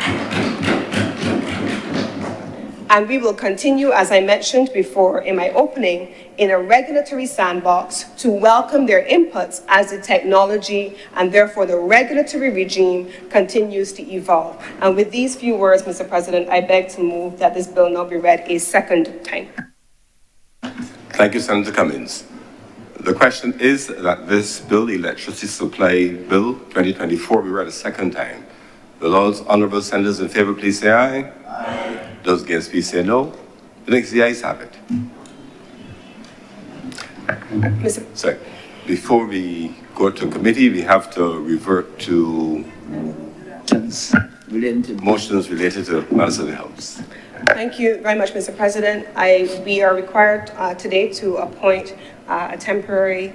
And we will continue, as I mentioned before in my opening, in a regulatory sandbox to welcome their inputs as the technology and therefore the regulatory regime continues to evolve. And with these few words, Mr. President, I beg to move that this bill now be read a second time. Thank you, Senator Cummings. The question is that this bill, the Electricity Supply Bill 2024, be read a second time. The Lord's honourable senators in favour, please say aye. Aye. Those against, please say no. I think the ayes have it. So, before we go to committee, we have to revert to motions related to matters of the House. Thank you very much, Mr. President. We are required today to appoint a temporary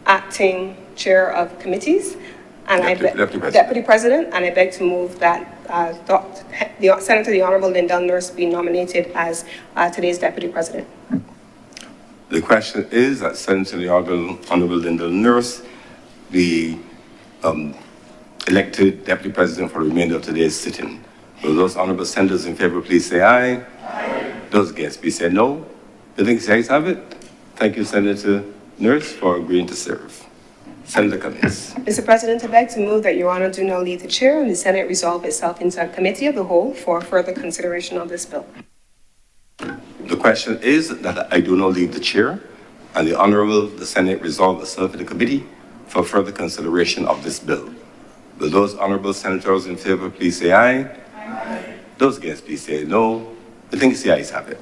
acting chair of committees. And Deputy President, and I beg to move that Senator the Honourable Lyndall Nurse be nominated as today's Deputy President. The question is that Senator the Honourable Lyndall Nurse be elected Deputy President for the remainder of today's sitting. Will those honourable senators in favour please say aye? Aye. Those against please say no. I think the ayes have it. Thank you, Senator Nurse, for agreeing to serve. Senator Cummings. Mr. President, I beg to move that Your Honour do now leave the chair and the Senate resolve itself into a committee of the whole for further consideration of this bill. The question is that I do not leave the chair and the Senate resolve itself in the committee for further consideration of this bill. Will those honourable senators in favour please say aye? Aye. Those against please say no. I think the ayes have it.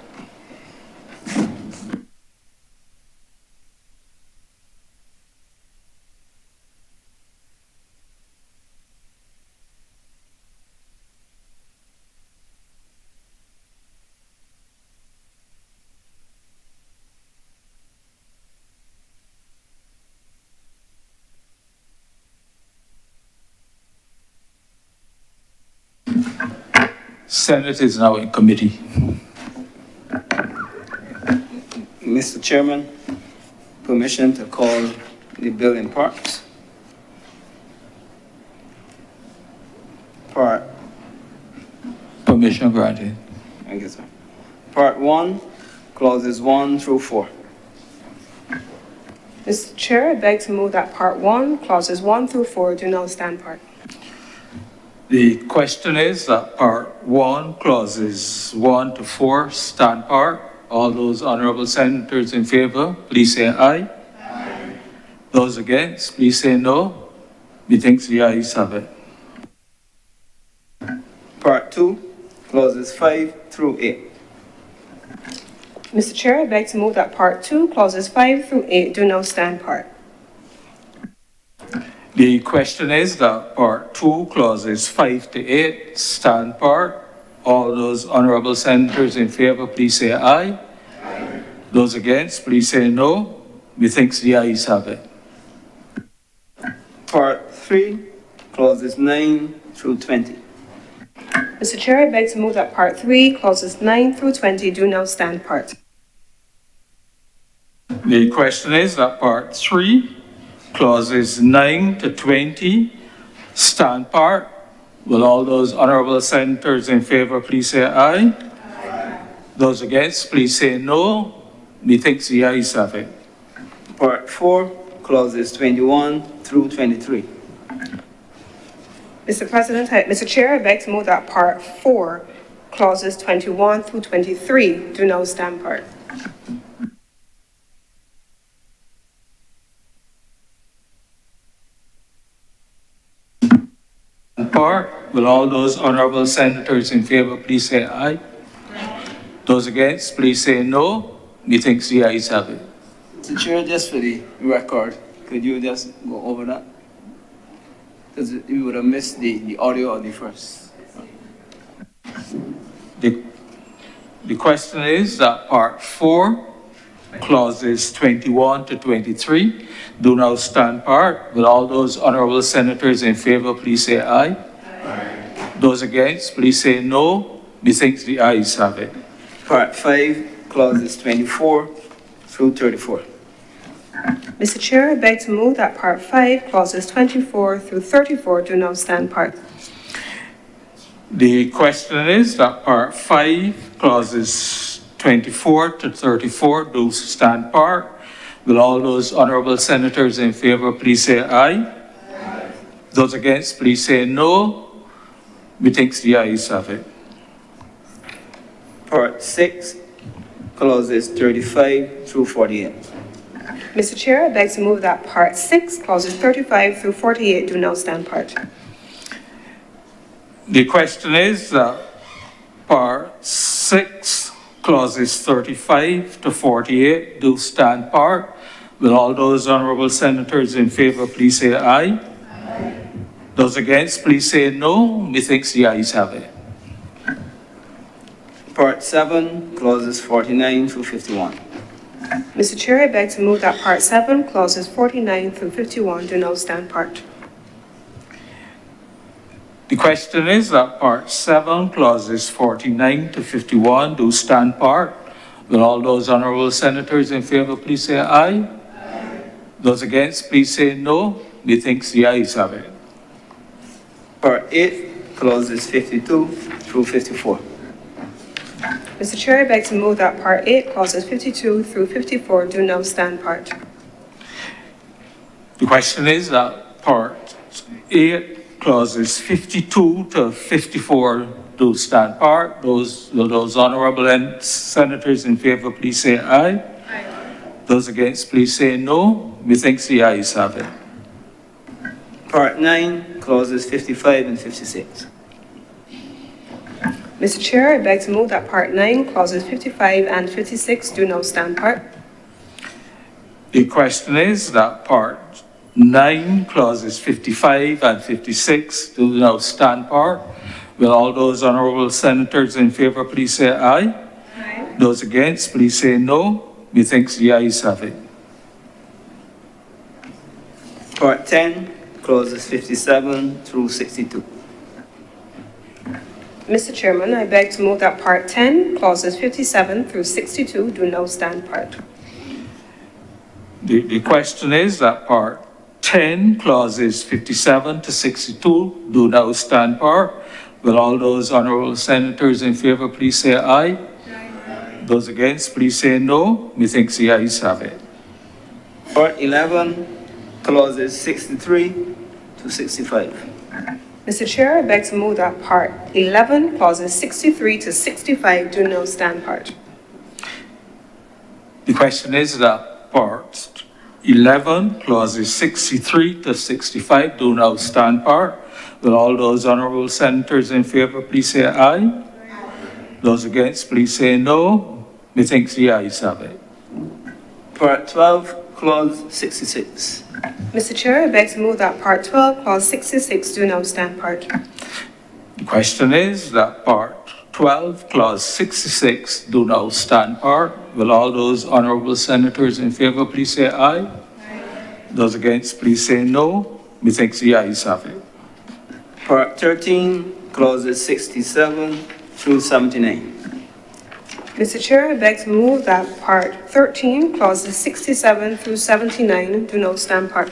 Senate is now in committee. Mr. Chairman, permission to call the bill in parts. Permission granted. Thank you, sir. Part 1, clauses 1 through 4. Mr. Chair, I beg to move that Part 1, clauses 1 through 4 do now stand part. The question is that Part 1, clauses 1 to 4 stand part. All those honourable senators in favour, please say aye. Aye. Those against, please say no. Methinks the ayes have it. Part 2, clauses 5 through 8. Mr. Chair, I beg to move that Part 2, clauses 5 through 8 do now stand part. The question is that Part 2, clauses 5 to 8 stand part. All those honourable senators in favour, please say aye. Aye. Those against, please say no. Methinks the ayes have it. Part 3, clauses 9 through 20. Mr. Chair, I beg to move that Part 3, clauses 9 through 20 do now stand part. The question is that Part 3, clauses 9 to 20 stand part. Will all those honourable senators in favour please say aye? Aye. Those against, please say no. Methinks the ayes have it. Part 4, clauses 21 through 23. Mr. Chair, I beg to move that Part 4, clauses 21 through 23 do now stand part. Part. Will all those honourable senators in favour please say aye? Aye. Those against, please say no. Methinks the ayes have it. Mr. Chair, just for the record, could you just go over that? Because we would have missed the audio of the first. The The question is that Part 4, clauses 21 to 23 do now stand part. Will all those honourable senators in favour please say aye? Aye. Those against, please say no. Methinks the ayes have it. Part 5, clauses 24 through 34. Mr. Chair, I beg to move that Part 5, clauses 24 through 34 do now stand part. The question is that Part 5, clauses 24 to 34 do stand part. Will all those honourable senators in favour please say aye? Aye. Those against, please say no. Methinks the ayes have it. Part 6, clauses 35 through 48. Mr. Chair, I beg to move that Part 6, clauses 35 through 48 do now stand part. The question is that Part 6, clauses 35 to 48 do stand part. Will all those honourable senators in favour please say aye? Aye. Those against, please say no. Methinks the ayes have it. Part 7, clauses 49 through 51. Mr. Chair, I beg to move that Part 7, clauses 49 through 51 do now stand part. The question is that Part 7, clauses 49 to 51 do stand part. Will all those honourable senators in favour please say aye? Aye. Those against, please say no. Methinks the ayes have it. Part 8, clauses 52 through 54. Mr. Chair, I beg to move that Part 8, clauses 52 through 54 do now stand part. The question is that Part 8, clauses 52 to 54 do stand part. Will those honourable senators in favour please say aye? Aye. Those against, please say no. Methinks the ayes have it. Part 9, clauses 55 and 56. Mr. Chair, I beg to move that Part 9, clauses 55 and 56 do now stand part. The question is that Part 9, clauses 55 and 56 do now stand part. Will all those honourable senators in favour please say aye? Aye. Those against, please say no. Methinks the ayes have it. Part 10, clauses 57 through 62. Mr. Chairman, I beg to move that Part 10, clauses 57 through 62 do now stand part. The question is that Part 10, clauses 57 to 62 do now stand part. Will all those honourable senators in favour please say aye? Aye. Those against, please say no. Methinks the ayes have it. Part 11, clauses 63 to 65. Mr. Chair, I beg to move that Part 11, clauses 63 to 65 do now stand part. The question is that Part 11, clauses 63 to 65 do now stand part. Will all those honourable senators in favour please say aye? Aye. Those against, please say no. Methinks the ayes have it. Part 12, clause 66. Mr. Chair, I beg to move that Part 12, clause 66 do now stand part. The question is that Part 12, clause 66 do now stand part. Will all those honourable senators in favour please say aye? Aye. Those against, please say no. Methinks the ayes have it. Part 13, clauses 67 through 79. Mr. Chair, I beg to move that Part 13, clauses 67 through 79 do now stand part.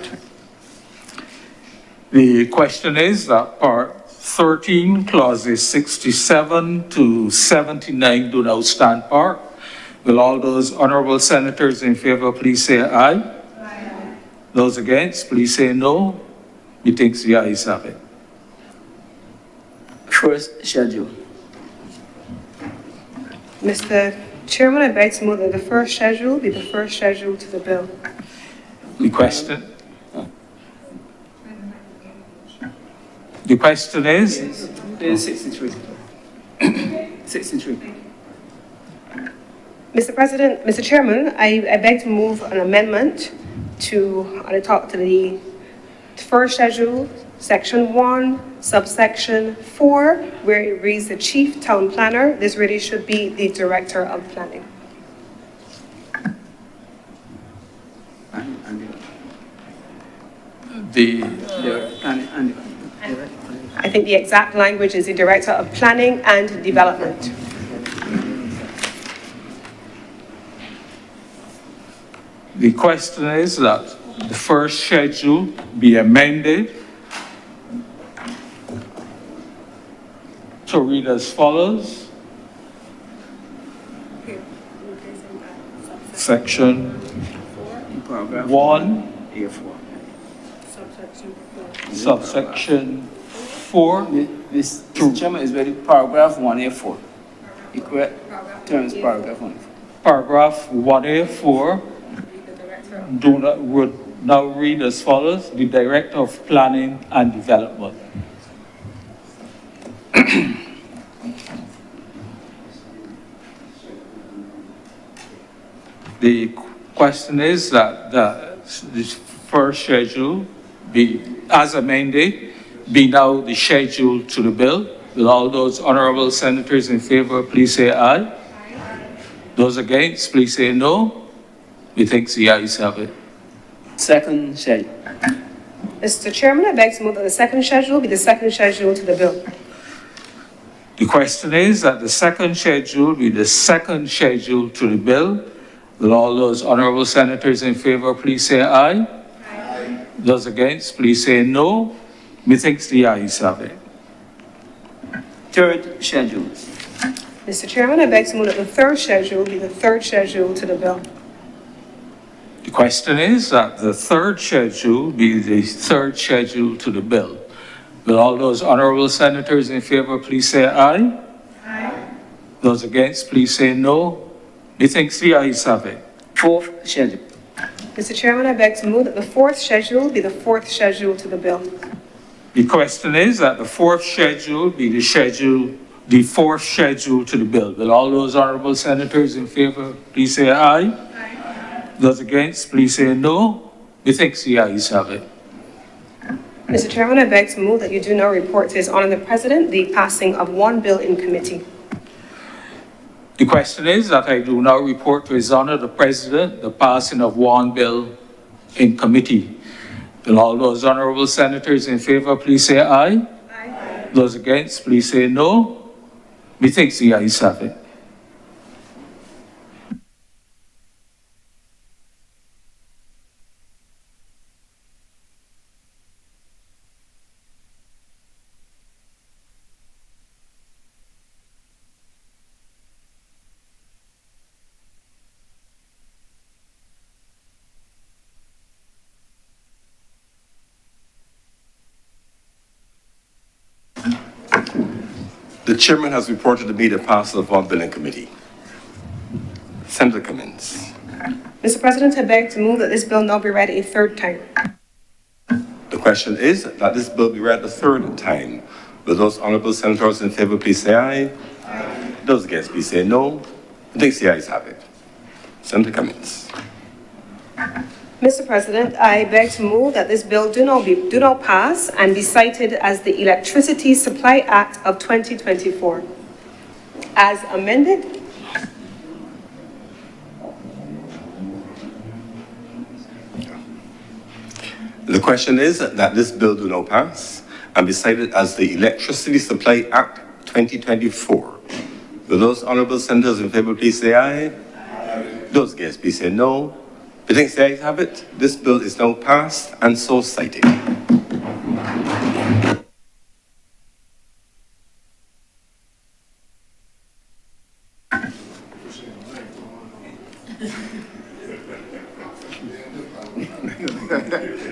The question is that Part 13, clauses 67 to 79 do now stand part. Will all those honourable senators in favour please say aye? Aye. Those against, please say no. Methinks the ayes have it. First schedule. Mr. Chairman, I beg to move that the first schedule be the first schedule to the bill. The question is? Yes, 63. 63. Mr. Chairman, I beg to move an amendment to, on the top, to the first schedule, section 1, subsection 4, where it reads the chief town planner. This really should be the director of planning. The, I think the exact language is the director of planning and development. the question is that the first schedule be amended to read as follows. Section Paragraph 1, A4. subsection 4. Mr. Chairman, is ready, paragraph 1A4. The correct term is paragraph 1A4. Paragraph 1A4 would now read as follows: the Director of Planning and Development. The question is that this first schedule be, as amended, be now the schedule to the bill. Will all those honourable senators in favour please say aye? Those against, please say no. Methinks the ayes have it. Second schedule. Mr. Chairman, I beg to move that the second schedule be the second schedule to the bill. The question is that the second schedule be the second schedule to the bill. Will all those honourable senators in favour please say aye? Aye. Those against, please say no. Methinks the ayes have it. Third schedule. Mr. Chairman, I beg to move that the third schedule be the third schedule to the bill. The question is that the third schedule be the third schedule to the bill. Will all those honourable senators in favour please say aye? Aye. Those against, please say no. Methinks the ayes have it. Fourth schedule. Mr. Chairman, I beg to move that the fourth schedule be the fourth schedule to the bill. The question is that the fourth schedule be the fourth schedule to the bill. Will all those honourable senators in favour please say aye? Aye. Those against, please say no. Methinks the ayes have it. Mr. Chairman, I beg to move that you do now report to His Honour the President the passing of one bill in committee. The question is that I do now report to His Honour the President the passing of one bill in committee. Will all those honourable senators in favour please say aye? Aye. Those against, please say no. Methinks the ayes have it. The chairman has reported to me the passing of one bill in committee. Senator Cummins. Mr. President, I beg to move that this bill now be read a third time. The question is that this bill be read a third time. Will those honourable senators in favour please say aye? Aye. Those against, please say no. I think the ayes have it. Senator Cummins. Mr. President, I beg to move that this bill do not pass and be cited as the Electricity Supply Act of 2024. As amended. The question is that this bill do not pass and be cited as the Electricity Supply Act 2024. Will those honourable senators in favour please say aye? Aye. Those against, please say no. I think the ayes have it. This bill is now passed and so cited.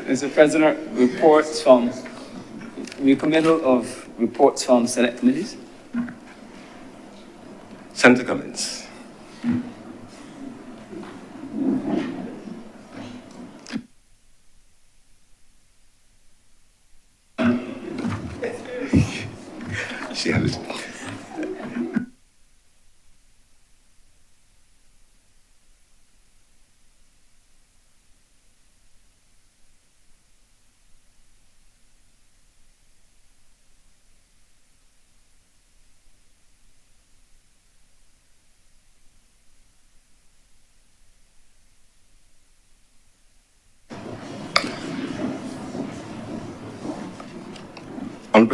Mr. President, reports from recommittal of reports from select committees. Senator Cummins. She had it.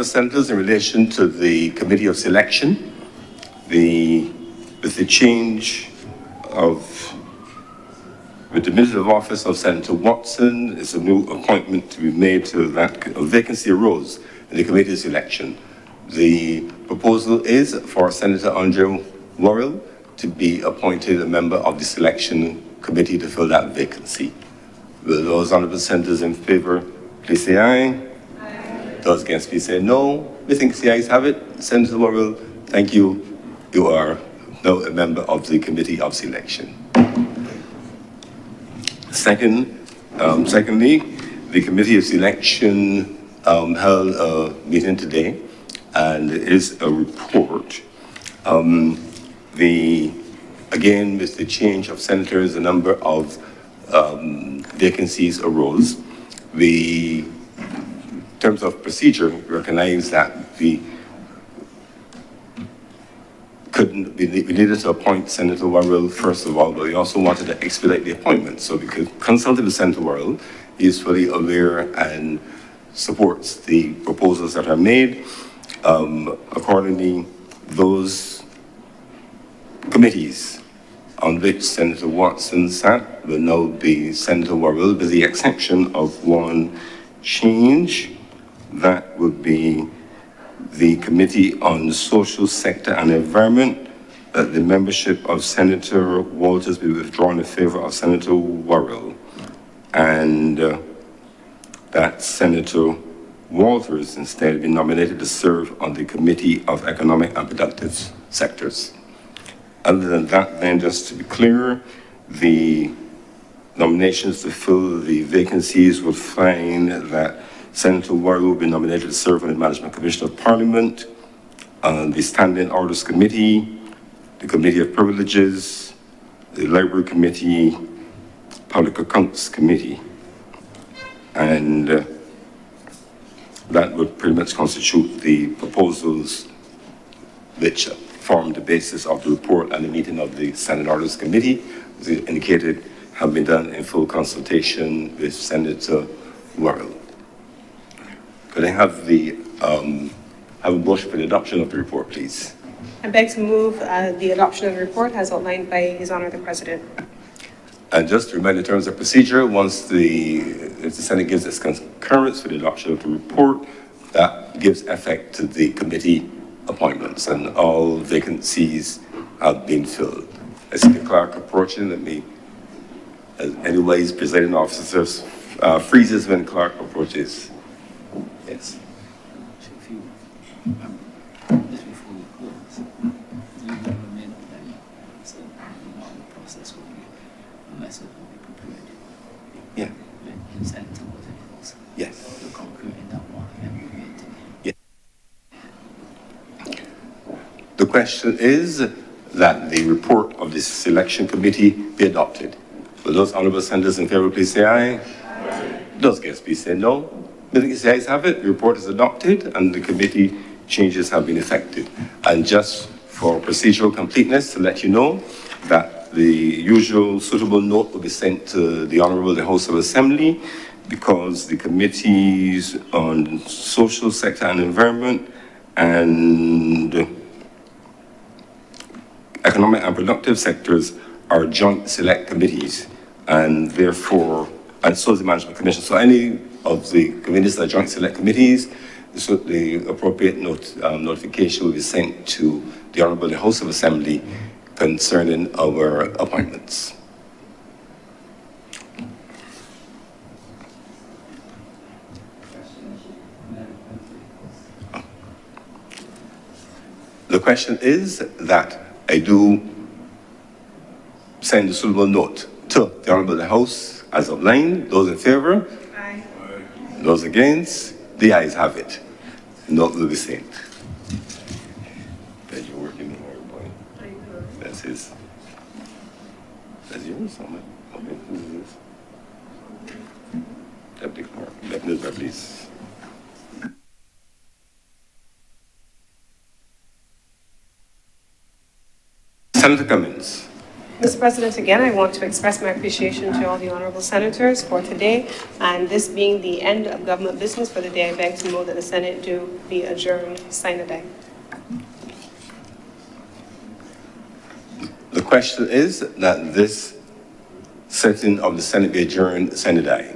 honourable senators, in relation to the Committee of Selection, with the change with the Minister of Office of Senator Watson, is a new appointment to be made to that vacancy arose in the Committee of Selection. The proposal is for Senator Andre Worrell to be appointed a member of the Selection Committee to fill that vacancy. Will those honourable senators in favour please say aye? Aye. Those against please say no. We think the ayes have it. Senator Worrell, thank you. You are now a member of the Committee of Selection. Secondly, the Committee of Selection held a meeting today, and it is a report. Again, with the change of senators, a number of vacancies arose. In terms of procedure, recognize that we needed to appoint Senator Worrell first of all, but we also wanted to expedite the appointment. So we could consult with Senator Worrell. He is fully aware and supports the proposals that are made. Accordingly, those committees on which Senator Watson sat will now be Senator Worrell, with the exception of one change. That would be the Committee on Social Sector and Environment. The membership of Senator Walters will be withdrawn in favor of Senator Worrell. And that Senator Walters instead be nominated to serve on the Committee of Economic and Productive Sectors. Other than that, then, just to be clear, the nominations to fill the vacancies would find that Senator Worrell will be nominated to serve on the Management Commission of Parliament, the Standing Orders Committee, the Committee of Privileges, the Library Committee, Public Accounts Committee. And that would pretty much constitute the proposals which form the basis of the report and the meeting of the Standing Orders Committee, as indicated, have been done in full consultation with Senator Worrell. Could I have a motion for the adoption of the report, please? I beg to move the adoption of the report as outlined by His Honour the President. And just to remind in terms of procedure, if the Senate gives its concurrence for the adoption of the report, that gives effect to the committee appointments, and all vacancies have been filled. I see the clerk approaching. Let me, anyways, presiding officers freezes when clerk approaches. Yes. Just before we close, you never made up that yet. So, the process will be, a message will be prepared. Yeah. And sent to us. Yes. To concur in that one and we get to The question is that the report of the selection committee be adopted. Will those honourable senators in favour please say aye? Aye. Those against please say no. The ayes have it. The report is adopted and the committee changes have been effected. And just for procedural completeness, to let you know that the usual suitable note will be sent to the Honourable the House of Assembly, because the committees on social sector and environment and economic and productive sectors are joint select committees, and therefore, and so is the Management Commission. So any of the committees that are joint select committees, so the appropriate notification will be sent to the Honourable the House of Assembly concerning our appointments. The question is that I do send a suitable note to the Honourable the House as outlined. Those in favour? Aye. Those against? The ayes have it. Note will be sent. That you're working here, boy. That's his. That's yours, somewhere. Okay, who is this? Deputy Clerk. Deputy Clerk, please. Senator Cummins. Mr. President, again, I want to express my appreciation to all the honourable senators for today, and this being the end of government business for the day, I beg to move that the Senate do be adjourned. Sine die. The question is that this sitting of the Senate be adjourned, sine die.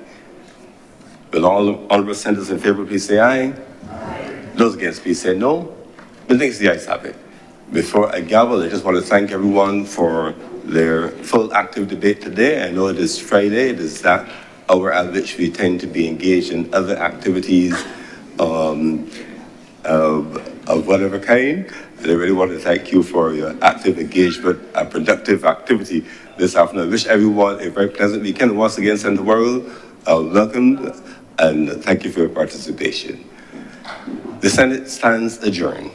Will all honourable senators in favour please say aye? Aye. Those against please say no. The next the ayes have it. Before I gavel, I just want to thank everyone for their full active debate today. I know it is Friday, it is that hour at which we tend to be engaged in other activities of whatever kind. And I really want to thank you for your active engagement and productive activity this afternoon. I wish everyone a very pleasant weekend. Once again, Senator Worrell, welcome, and thank you for your participation. The Senate stands adjourned.